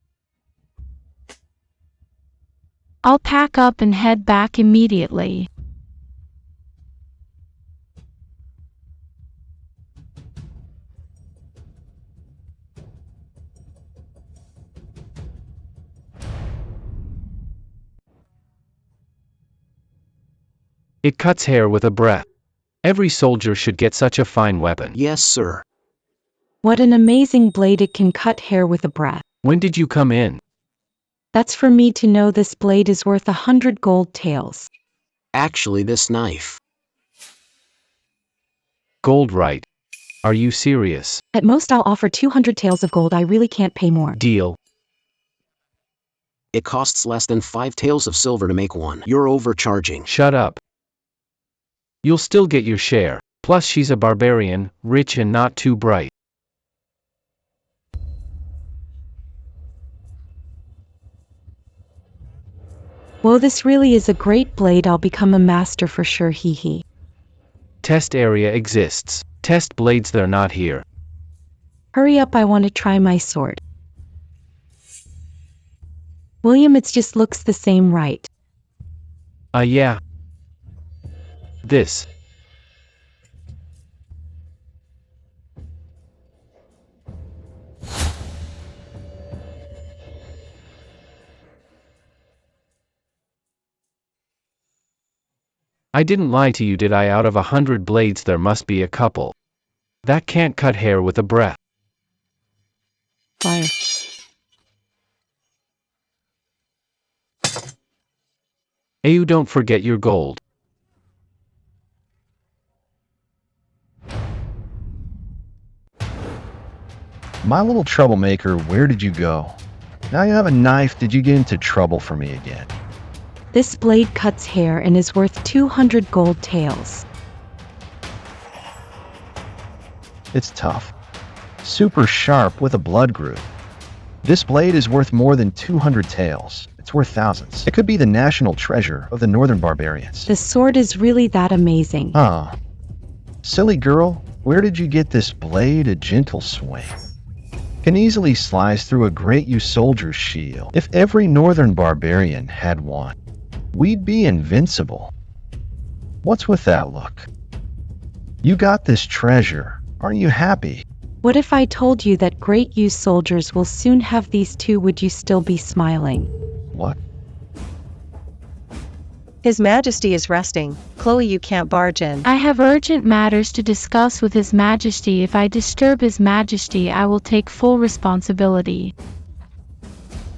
I'll pack up and head back immediately. It cuts hair with a breath. Every soldier should get such a fine weapon. Yes, sir. What an amazing blade, it can cut hair with a breath. When did you come in? That's for me to know. This blade is worth 100 gold taels. Actually, this knife. Gold, right? Are you serious? At most I'll offer 200 taels of gold. I really can't pay more. Deal. It costs less than 5 taels of silver to make one. You're overcharging. Shut up. You'll still get your share. Plus she's a barbarian, rich and not too bright. Whoa, this really is a great blade. I'll become a master for sure, hee hee. Test area exists. Test blades, they're not here. Hurry up, I want to try my sword. William, it just looks the same, right? Yeah. This. I didn't lie to you, did I? Out of 100 blades there must be a couple that can't cut hair with a breath. Fire. You don't forget your gold. My little troublemaker, where did you go? Now you have a knife, did you get into trouble for me again? This blade cuts hair and is worth 200 gold taels. It's tough. Super sharp with a blood groove. This blade is worth more than 200 taels. It's worth thousands. It could be the national treasure of the northern barbarians. The sword is really that amazing. Ah. Silly girl, where did you get this blade? A gentle swing. Can easily slice through a great you soldier's shield. If every northern barbarian had one, we'd be invincible. What's with that look? You got this treasure. Aren't you happy? What if I told you that great you soldiers will soon have these too? Would you still be smiling? What? His Majesty is resting. Chloe, you can't barge in. I have urgent matters to discuss with His Majesty. If I disturb His Majesty, I will take full responsibility.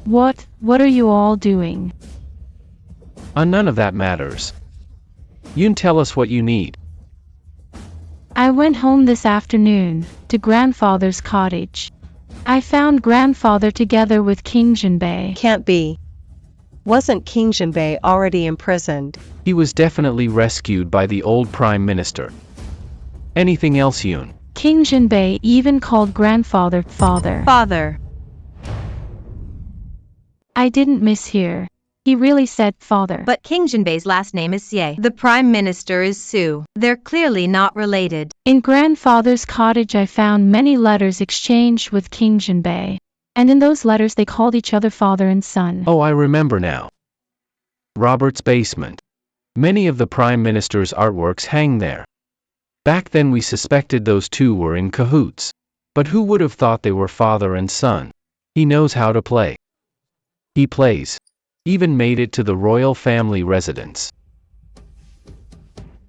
What are you all doing? None of that matters. You can tell us what you need. I went home this afternoon, to grandfather's cottage. I found grandfather together with King Jinbei. Can't be. Wasn't King Jinbei already imprisoned? He was definitely rescued by the old Prime Minister. Anything else, Yoon? King Jinbei even called grandfather father. Father. I didn't mishear. He really said father. But King Jinbei's last name is Xie. The Prime Minister is Su. They're clearly not related. In grandfather's cottage I found many letters exchanged with King Jinbei. And in those letters they called each other father and son. Oh, I remember now. Robert's basement. Many of the Prime Minister's artworks hang there. Back then we suspected those two were in cahoots. But who would have thought they were father and son? He knows how to play. He plays. Even made it to the royal family residence.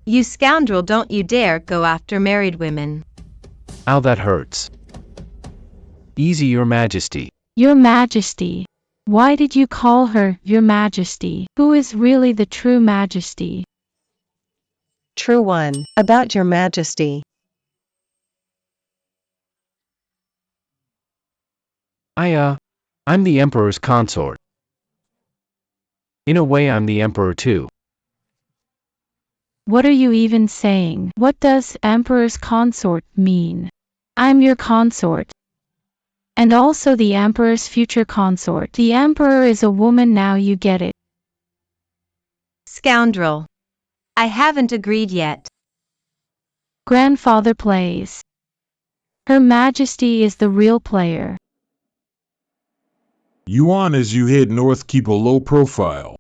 You scoundrel, don't you dare go after married women. Ow, that hurts. Easy, Your Majesty. Your Majesty. Why did you call her Your Majesty? Who is really the true Majesty? True one. About Your Majesty. I'm the Emperor's consort. In a way, I'm the Emperor too. What are you even saying? What does Emperor's consort mean? I'm your consort. And also the Emperor's future consort. The Emperor is a woman now, you get it. Scoundrel. I haven't agreed yet. Grandfather plays. Her Majesty is the real player. Yuan, as you head north, keep a low profile.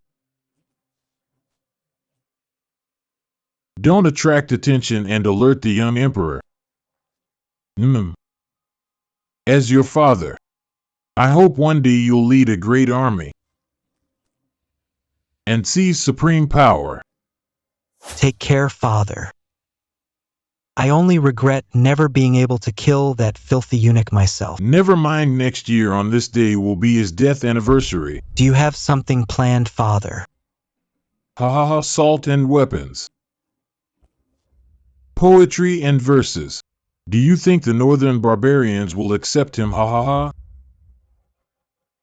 Don't attract attention and alert the young emperor. As your father, I hope one day you'll lead a great army and seize supreme power. Take care, father. I only regret never being able to kill that filthy eunuch myself. Never mind, next year on this day will be his death anniversary. Do you have something planned, father? Ha ha ha, salt and weapons. Poetry and verses. Do you think the northern barbarians will accept him? Ha ha ha.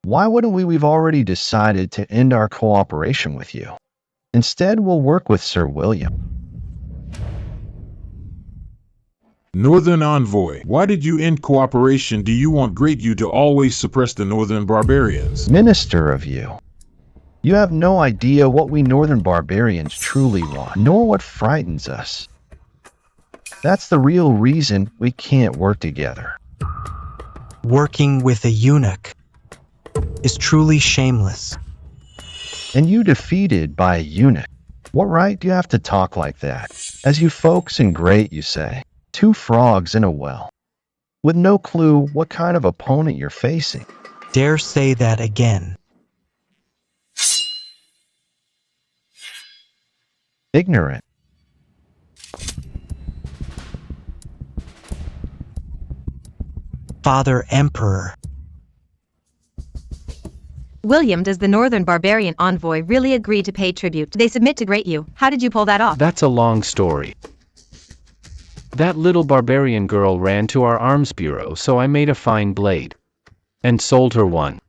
Why wouldn't we? We've already decided to end our cooperation with you. Instead, we'll work with Sir William. Northern envoy, why did you end cooperation? Do you want Great You to always suppress the northern barbarians? Minister of you. You have no idea what we northern barbarians truly want, nor what frightens us. That's the real reason we can't work together. Working with a eunuch is truly shameless. And you defeated by a eunuch. What right do you have to talk like that? As you folks in Great, you say. 2 frogs in a well. With no clue what kind of opponent you're facing. Dare say that again. Ignorant. Father Emperor. William, does the Northern Barbarian envoy really agree to pay tribute? They submit to great you. How did you pull that off? That's a long story. That little barbarian girl ran to our arms bureau, so I made a fine blade. And sold her one.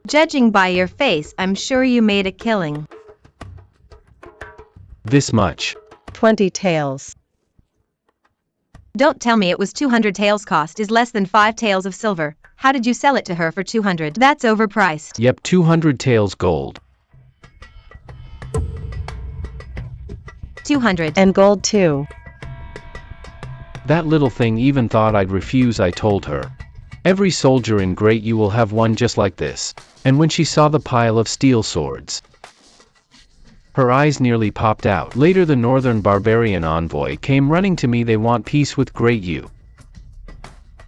Judging by your face, I'm sure you made a killing. This much. 20 taels. Don't tell me it was 200 taels. Cost is less than 5 taels of silver. How did you sell it to her for 200? That's overpriced. Yep, 200 taels gold. 200. And gold too. That little thing even thought I'd refuse. I told her. Every soldier in Great you will have one just like this. And when she saw the pile of steel swords, her eyes nearly popped out. Later the Northern Barbarian envoy came running to me. They want peace with Great you.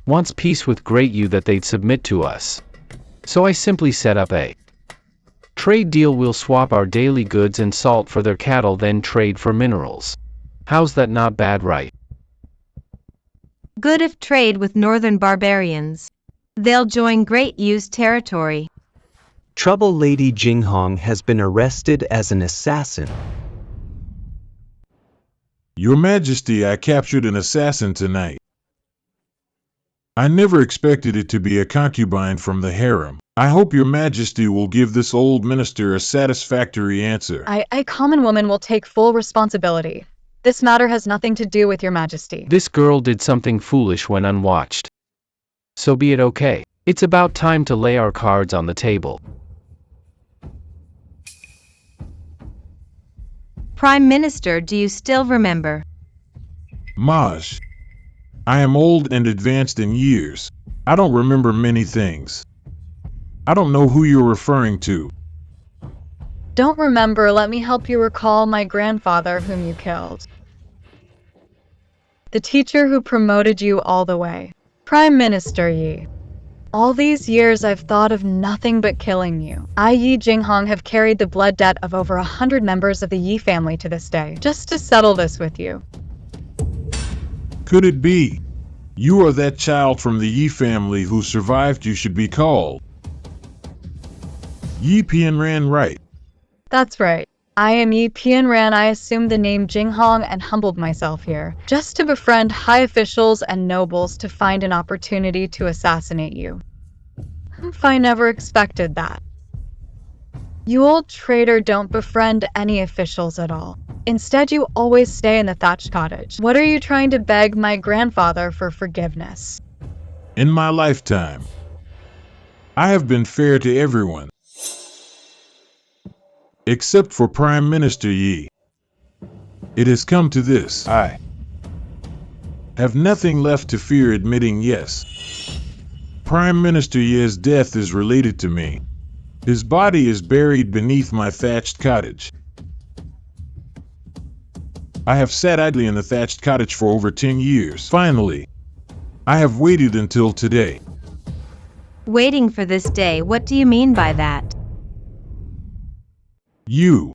Wants peace with Great you, that they'd submit to us. So I simply set up a trade deal. We'll swap our daily goods and salt for their cattle, then trade for minerals. How's that not bad, right? Good if trade with Northern Barbarians. They'll join Great You's territory. Trouble Lady Jing Hong has been arrested as an assassin. Your Majesty, I captured an assassin tonight. I never expected it to be a concubine from the harem. I hope your Majesty will give this old minister a satisfactory answer. A common woman will take full responsibility. This matter has nothing to do with your Majesty. This girl did something foolish when unwatched. So be it okay. It's about time to lay our cards on the table. Prime Minister, do you still remember? Maj, I am old and advanced in years. I don't remember many things. I don't know who you're referring to. Don't remember, let me help you recall my grandfather whom you killed. The teacher who promoted you all the way. Prime Minister Yi. All these years I've thought of nothing but killing you. I, Yi Jing Hong, have carried the blood debt of over 100 members of the Yi family to this day, just to settle this with you. Could it be? You are that child from the Yi family who survived. You should be called Yi Pianran, right? That's right. I am Yi Pianran. I assumed the name Jing Hong and humbled myself here, just to befriend high officials and nobles to find an opportunity to assassinate you. I never expected that. You old traitor, don't befriend any officials at all. Instead, you always stay in the thatched cottage. What are you trying to beg my grandfather for forgiveness? In my lifetime, I have been fair to everyone. Except for Prime Minister Yi. It has come to this. I have nothing left to fear admitting yes. Prime Minister Yi's death is related to me. His body is buried beneath my thatched cottage. I have sat idly in the thatched cottage for over 10 years. Finally, I have waited until today. Waiting for this day, what do you mean by that? You.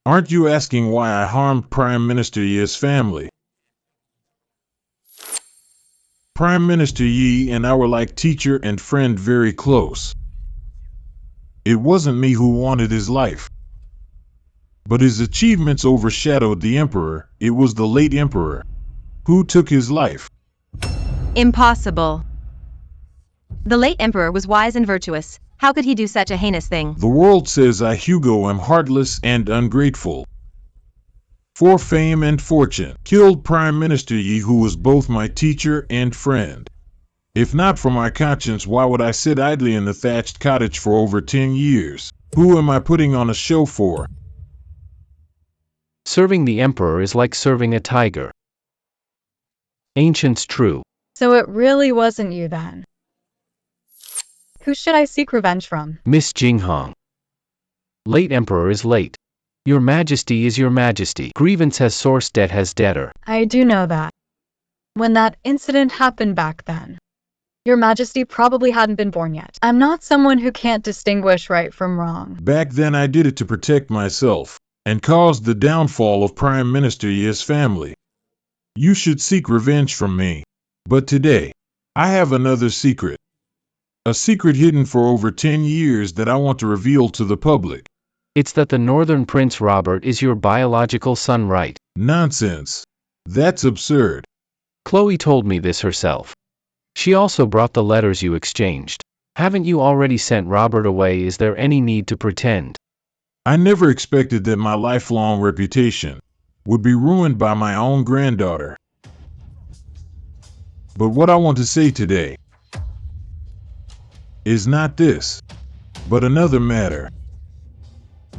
Aren't you asking why I harmed Prime Minister Yi's family? Prime Minister Yi and I were like teacher and friend, very close. It wasn't me who wanted his life. But his achievements overshadowed the Emperor. It was the late Emperor who took his life. Impossible. The late Emperor was wise and virtuous. How could he do such a heinous thing? The world says I, Hugo, am heartless and ungrateful. For fame and fortune, killed Prime Minister Yi, who was both my teacher and friend. If not for my conscience, why would I sit idly in the thatched cottage for over 10 years? Who am I putting on a show for? Serving the Emperor is like serving a tiger. Ancients true. So it really wasn't you then. Who should I seek revenge from? Miss Jing Hong. Late Emperor is late. Your Majesty is your Majesty. Grievance has source, debt has debtor. I do know that. When that incident happened back then, Your Majesty probably hadn't been born yet. I'm not someone who can't distinguish right from wrong. Back then I did it to protect myself, and caused the downfall of Prime Minister Ye's family. You should seek revenge from me. But today, I have another secret. A secret hidden for over 10 years that I want to reveal to the public. It's that the Northern Prince Robert is your biological son, right? Nonsense. That's absurd. Chloe told me this herself. She also brought the letters you exchanged. Haven't you already sent Robert away? Is there any need to pretend? I never expected that my lifelong reputation would be ruined by my own granddaughter. But what I want to say today is not this, but another matter.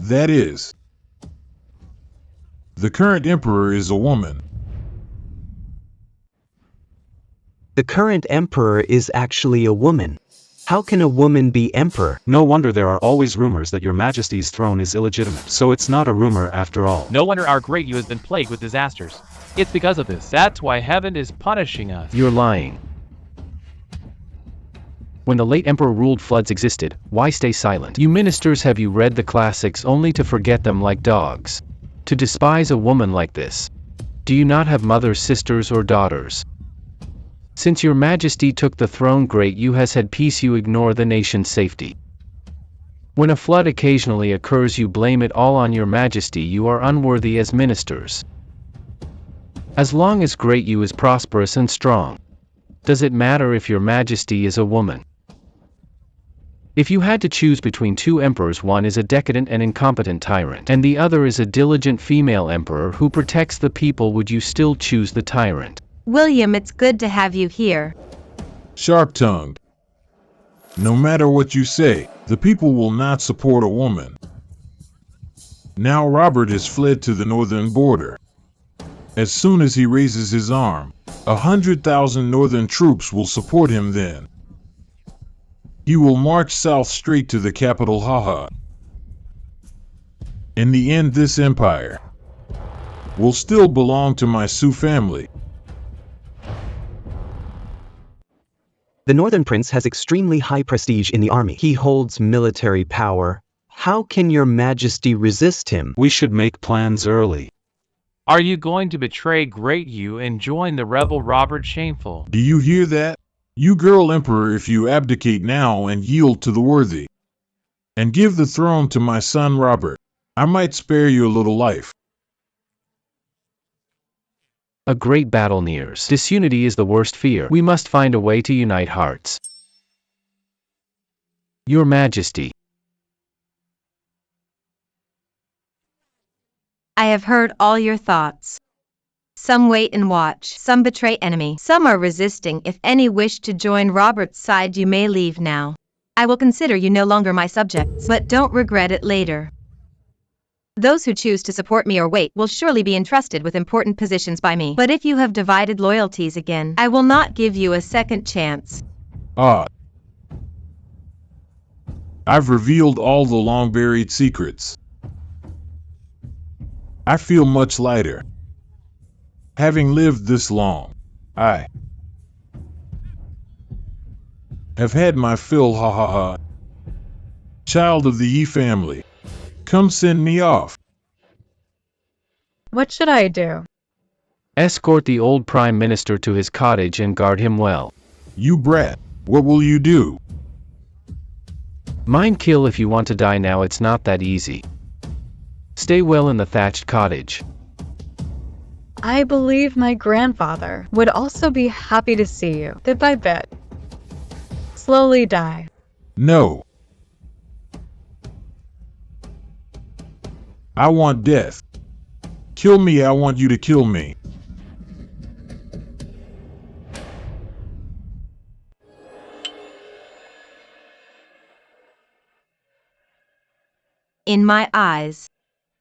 That is, the current emperor is a woman. The current emperor is actually a woman. How can a woman be emperor? No wonder there are always rumors that your Majesty's throne is illegitimate. So it's not a rumor after all. No wonder our great you has been plagued with disasters. It's because of this. That's why heaven is punishing us. You're lying. When the late emperor ruled, floods existed. Why stay silent? You ministers, have you read the classics only to forget them like dogs? To despise a woman like this? Do you not have mothers, sisters, or daughters? Since your Majesty took the throne, great you has had peace, you ignore the nation's safety. When a flood occasionally occurs, you blame it all on your Majesty. You are unworthy as ministers. As long as great you is prosperous and strong, does it matter if your Majesty is a woman? If you had to choose between two emperors, one is a decadent and incompetent tyrant, and the other is a diligent female emperor who protects the people, would you still choose the tyrant? William, it's good to have you here. Sharp-tongued. No matter what you say, the people will not support a woman. Now Robert has fled to the northern border. As soon as he raises his arm, 100,000 northern troops will support him then. He will march south straight to the capital, Haha. In the end, this empire will still belong to my Sioux family. The Northern Prince has extremely high prestige in the army. He holds military power. How can your Majesty resist him? We should make plans early. Are you going to betray great you and join the rebel Robert? Shameful. Do you hear that? You girl emperor, if you abdicate now and yield to the worthy, and give the throne to my son Robert, I might spare you a little life. A great battle nears. Disunity is the worst fear. We must find a way to unite hearts. Your Majesty. I have heard all your thoughts. Some wait and watch, some betray enemy, some are resisting. If any wish to join Robert's side, you may leave now. I will consider you no longer my subjects, but don't regret it later. Those who choose to support me or wait will surely be entrusted with important positions by me. But if you have divided loyalties again, I will not give you a second chance. I've revealed all the long-buried secrets. I feel much lighter. Having lived this long, I have had my fill, ha ha ha. Child of the Yi family, come send me off. What should I do? Escort the old Prime Minister to his cottage and guard him well. You brat, what will you do? Mind kill if you want to die now, it's not that easy. Stay well in the thatched cottage. I believe my grandfather would also be happy to see you, bit by bit. Slowly die. No. I want death. Kill me, I want you to kill me. In my eyes,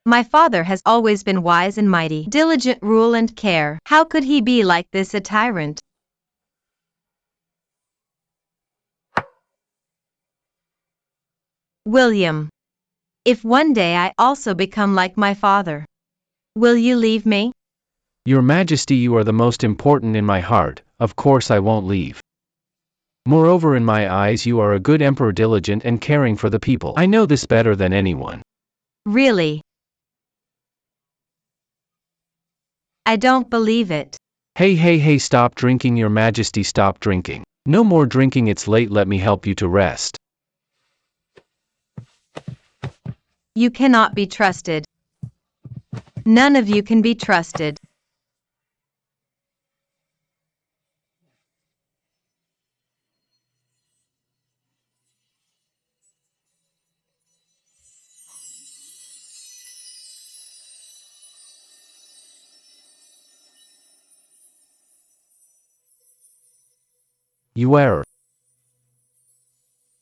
My father has always been wise and mighty, diligent rule and care. How could he be like this, a tyrant? William, if one day I also become like my father, will you leave me? Your Majesty, you are the most important in my heart, of course I won't leave. Moreover, in my eyes you are a good emperor, diligent and caring for the people. I know this better than anyone. Really? I don't believe it. Hey, stop drinking, Your Majesty, stop drinking. No more drinking, it's late, let me help you to rest. You cannot be trusted. None of you can be trusted. You err.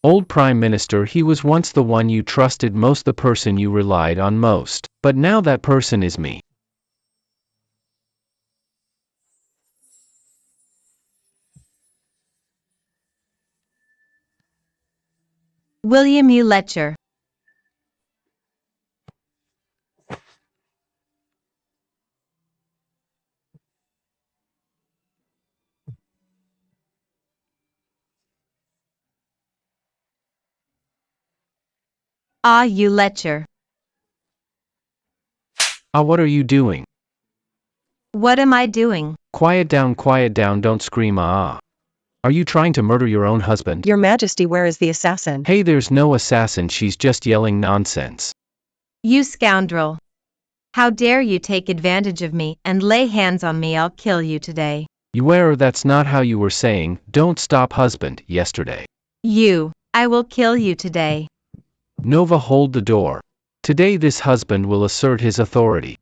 Old Prime Minister, he was once the one you trusted most, the person you relied on most, but now that person is me. William, you lecher. Ah, you lecher. Ah, what are you doing? What am I doing? Quiet down, don't scream ah. Are you trying to murder your own husband? Your Majesty, where is the assassin? Hey, there's no assassin, she's just yelling nonsense. You scoundrel. How dare you take advantage of me and lay hands on me, I'll kill you today. You err, that's not how you were saying, don't stop husband, yesterday. I will kill you today. Nova, hold the door. Today this husband will assert his authority.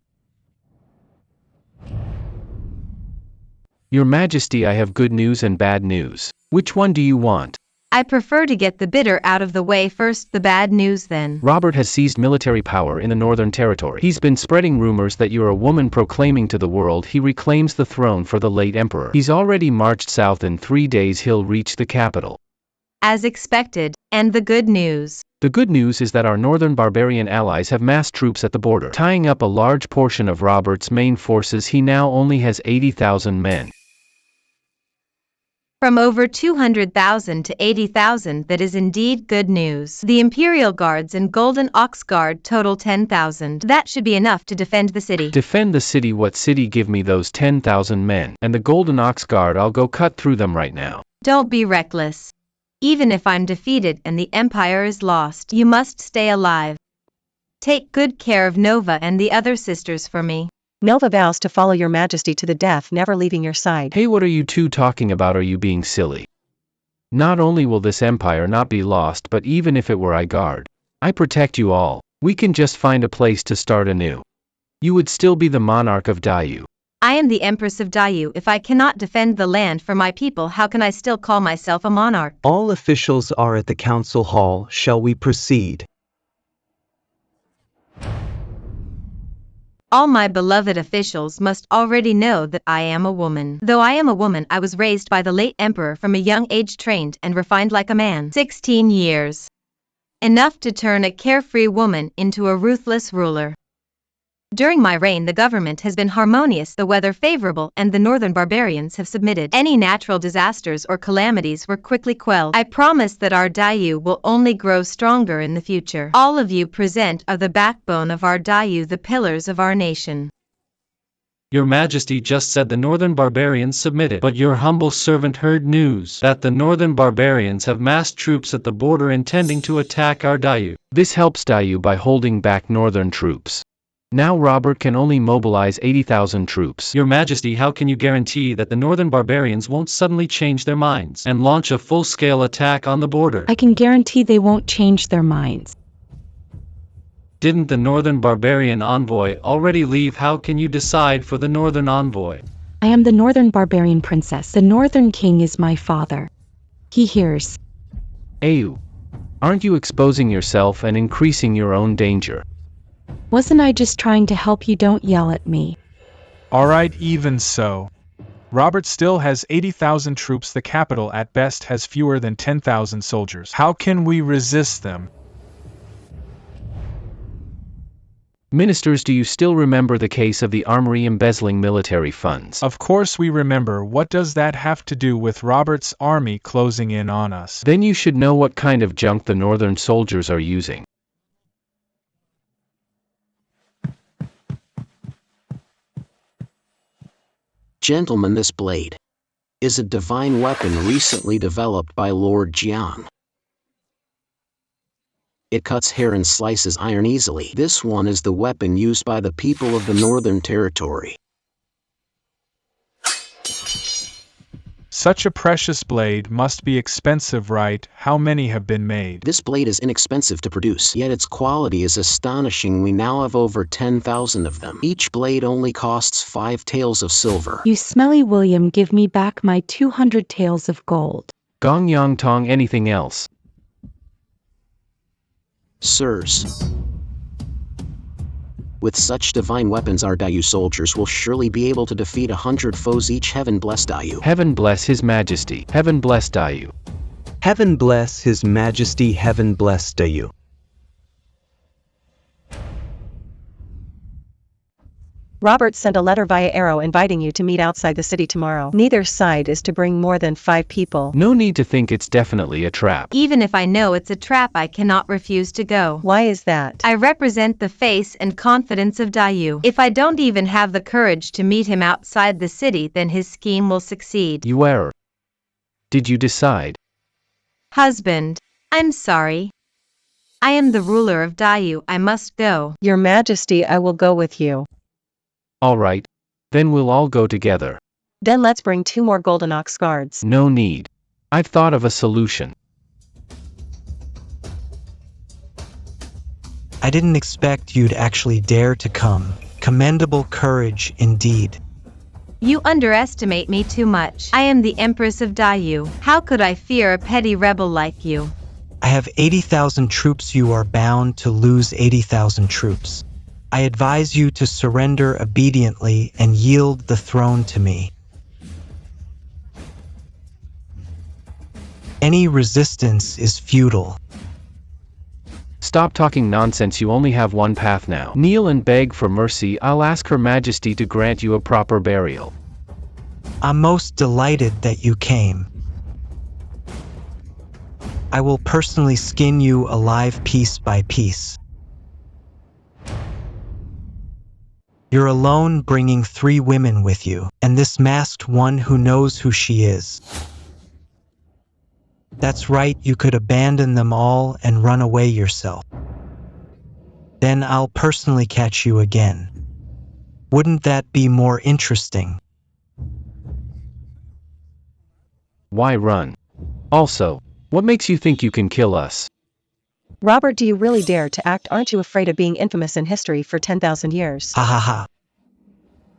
Your Majesty, I have good news and bad news. Which one do you want? I prefer to get the bitter out of the way first, the bad news then. Robert has seized military power in the Northern Territory. He's been spreading rumors that you're a woman, proclaiming to the world he reclaims the throne for the late emperor. He's already marched south, in 3 days he'll reach the capital. As expected, and the good news. The good news is that our northern barbarian allies have massed troops at the border, tying up a large portion of Robert's main forces. He now only has 80,000 men. From over 200,000 to 80,000, that is indeed good news. The Imperial Guards and Golden Ox Guard total 10,000. That should be enough to defend the city. Defend the city? What city? Give me those 10,000 men. And the Golden Ox Guard, I'll go cut through them right now. Don't be reckless. Even if I'm defeated and the Empire is lost, you must stay alive. Take good care of Nova and the other sisters for me. Nova vows to follow your Majesty to the death, never leaving your side. Hey, what are you two talking about? Are you being silly? Not only will this empire not be lost, but even if it were, I guard. I protect you all. We can just find a place to start anew. You would still be the monarch of Dayu. I am the Empress of Dayu. If I cannot defend the land for my people, how can I still call myself a monarch? All officials are at the council hall. Shall we proceed? All my beloved officials must already know that I am a woman. Though I am a woman, I was raised by the late emperor from a young age, trained and refined like a man. 16 years. Enough to turn a carefree woman into a ruthless ruler. During my reign, the government has been harmonious, the weather favorable, and the northern barbarians have submitted. Any natural disasters or calamities were quickly quelled. I promise that our Dayu will only grow stronger in the future. All of you present are the backbone of our Dayu, the pillars of our nation. Your Majesty just said the northern barbarians submitted, but your humble servant heard news that the northern barbarians have massed troops at the border intending to attack our Dayu. This helps Dayu by holding back northern troops. Now Robert can only mobilize 80,000 troops. Your Majesty, how can you guarantee that the northern barbarians won't suddenly change their minds and launch a full-scale attack on the border? I can guarantee they won't change their minds. Didn't the northern barbarian envoy already leave? How can you decide for the northern envoy? I am the northern barbarian princess. The northern king is my father. He hears. Ayu, aren't you exposing yourself and increasing your own danger? Wasn't I just trying to help you? Don't yell at me. Alright, even so. Robert still has 80,000 troops. The capital at best has fewer than 10,000 soldiers. How can we resist them? Ministers, do you still remember the case of the armory embezzling military funds? Of course we remember. What does that have to do with Robert's army closing in on us? Then you should know what kind of junk the northern soldiers are using. Gentlemen, this blade is a divine weapon recently developed by Lord Jiang. It cuts hair and slices iron easily. This one is the weapon used by the people of the Northern Territory. Such a precious blade must be expensive, right? How many have been made? This blade is inexpensive to produce, yet its quality is astonishing. We now have over 10,000 of them. Each blade only costs 5 taels of silver. You smelly William, give me back my 200 taels of gold. Gong Yang Tong, anything else? Sirs, with such divine weapons our Dayu soldiers will surely be able to defeat 100 foes each. Heaven bless Dayu. Heaven bless His Majesty. Heaven bless Dayu. Heaven bless His Majesty. Heaven bless Dayu. Robert sent a letter via arrow inviting you to meet outside the city tomorrow. Neither side is to bring more than 5 people. No need to think it's definitely a trap. Even if I know it's a trap, I cannot refuse to go. Why is that? I represent the face and confidence of Dayu. If I don't even have the courage to meet him outside the city, then his scheme will succeed. You err. Did you decide? Husband, I'm sorry. I am the ruler of Dayu. I must go. Your Majesty, I will go with you. All right. Then we'll all go together. Then let's bring 2 more golden ox guards. No need. I've thought of a solution. I didn't expect you'd actually dare to come. Commendable courage indeed. You underestimate me too much. I am the Empress of Dayu. How could I fear a petty rebel like you? I have 80,000 troops. You are bound to lose 80,000 troops. I advise you to surrender obediently and yield the throne to me. Any resistance is futile. Stop talking nonsense. You only have one path now. Kneel and beg for mercy. I'll ask Her Majesty to grant you a proper burial. I'm most delighted that you came. I will personally skin you alive piece by piece. You're alone, bringing 3 women with you, and this masked one who knows who she is. That's right, you could abandon them all and run away yourself. Then I'll personally catch you again. Wouldn't that be more interesting? Why run? Also, what makes you think you can kill us? Robert, do you really dare to act? Aren't you afraid of being infamous in history for 10,000 years? Ha ha ha.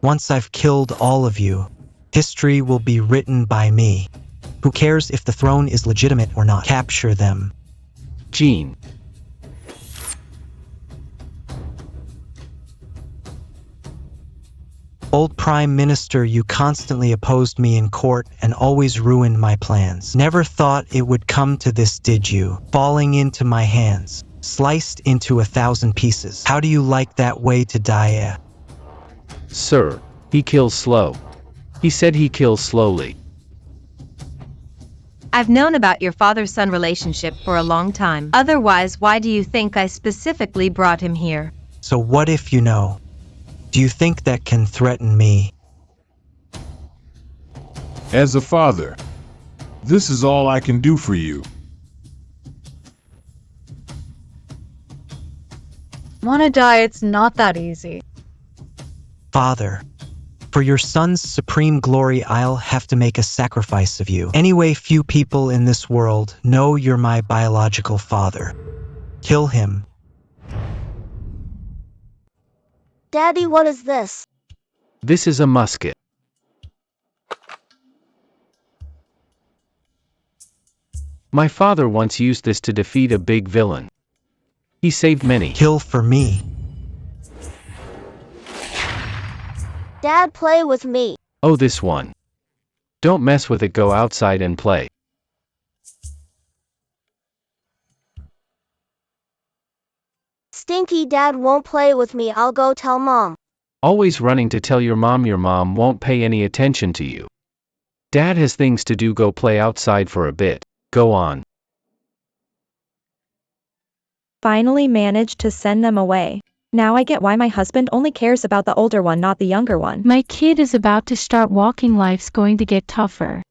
Once I've killed all of you, history will be written by me. Who cares if the throne is legitimate or not? Capture them. Jean. Old Prime Minister, you constantly opposed me in court and always ruined my plans. Never thought it would come to this, did you? Falling into my hands, sliced into 1,000 pieces. How do you like that way to die? Sir, he kills slow. He said he kills slowly. I've known about your father-son relationship for a long time. Otherwise, why do you think I specifically brought him here? So what if you know? Do you think that can threaten me? As a father, this is all I can do for you. Wanna die? It's not that easy. Father, for your son's supreme glory, I'll have to make a sacrifice of you. Anyway, few people in this world know you're my biological father. Kill him. Daddy, what is this? This is a musket. My father once used this to defeat a big villain. He saved many. Kill for me. Dad, play with me. Oh, this one. Don't mess with it, go outside and play. Stinky Dad won't play with me, I'll go tell Mom. Always running to tell your mom won't pay any attention to you. Dad has things to do, go play outside for a bit. Go on. Finally managed to send them away. Now I get why my husband only cares about the older one, not the younger one. My kid is about to start walking, life's going to get tougher.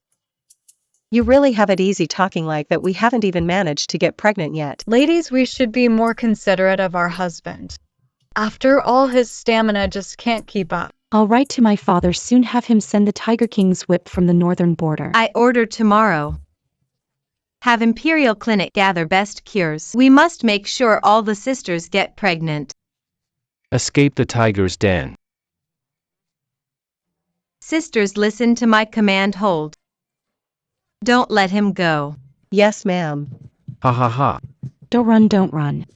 You really have it easy talking like that. We haven't even managed to get pregnant yet. Ladies, we should be more considerate of our husband. After all, his stamina just can't keep up. I'll write to my father soon, have him send the Tiger King's whip from the northern border. I order tomorrow. Have Imperial Clinic gather best cures. We must make sure all the sisters get pregnant. Escape the tiger's den. Sisters, listen to my command, hold. Don't let him go. Yes, ma'am. Ha ha ha. Don't run, don't run.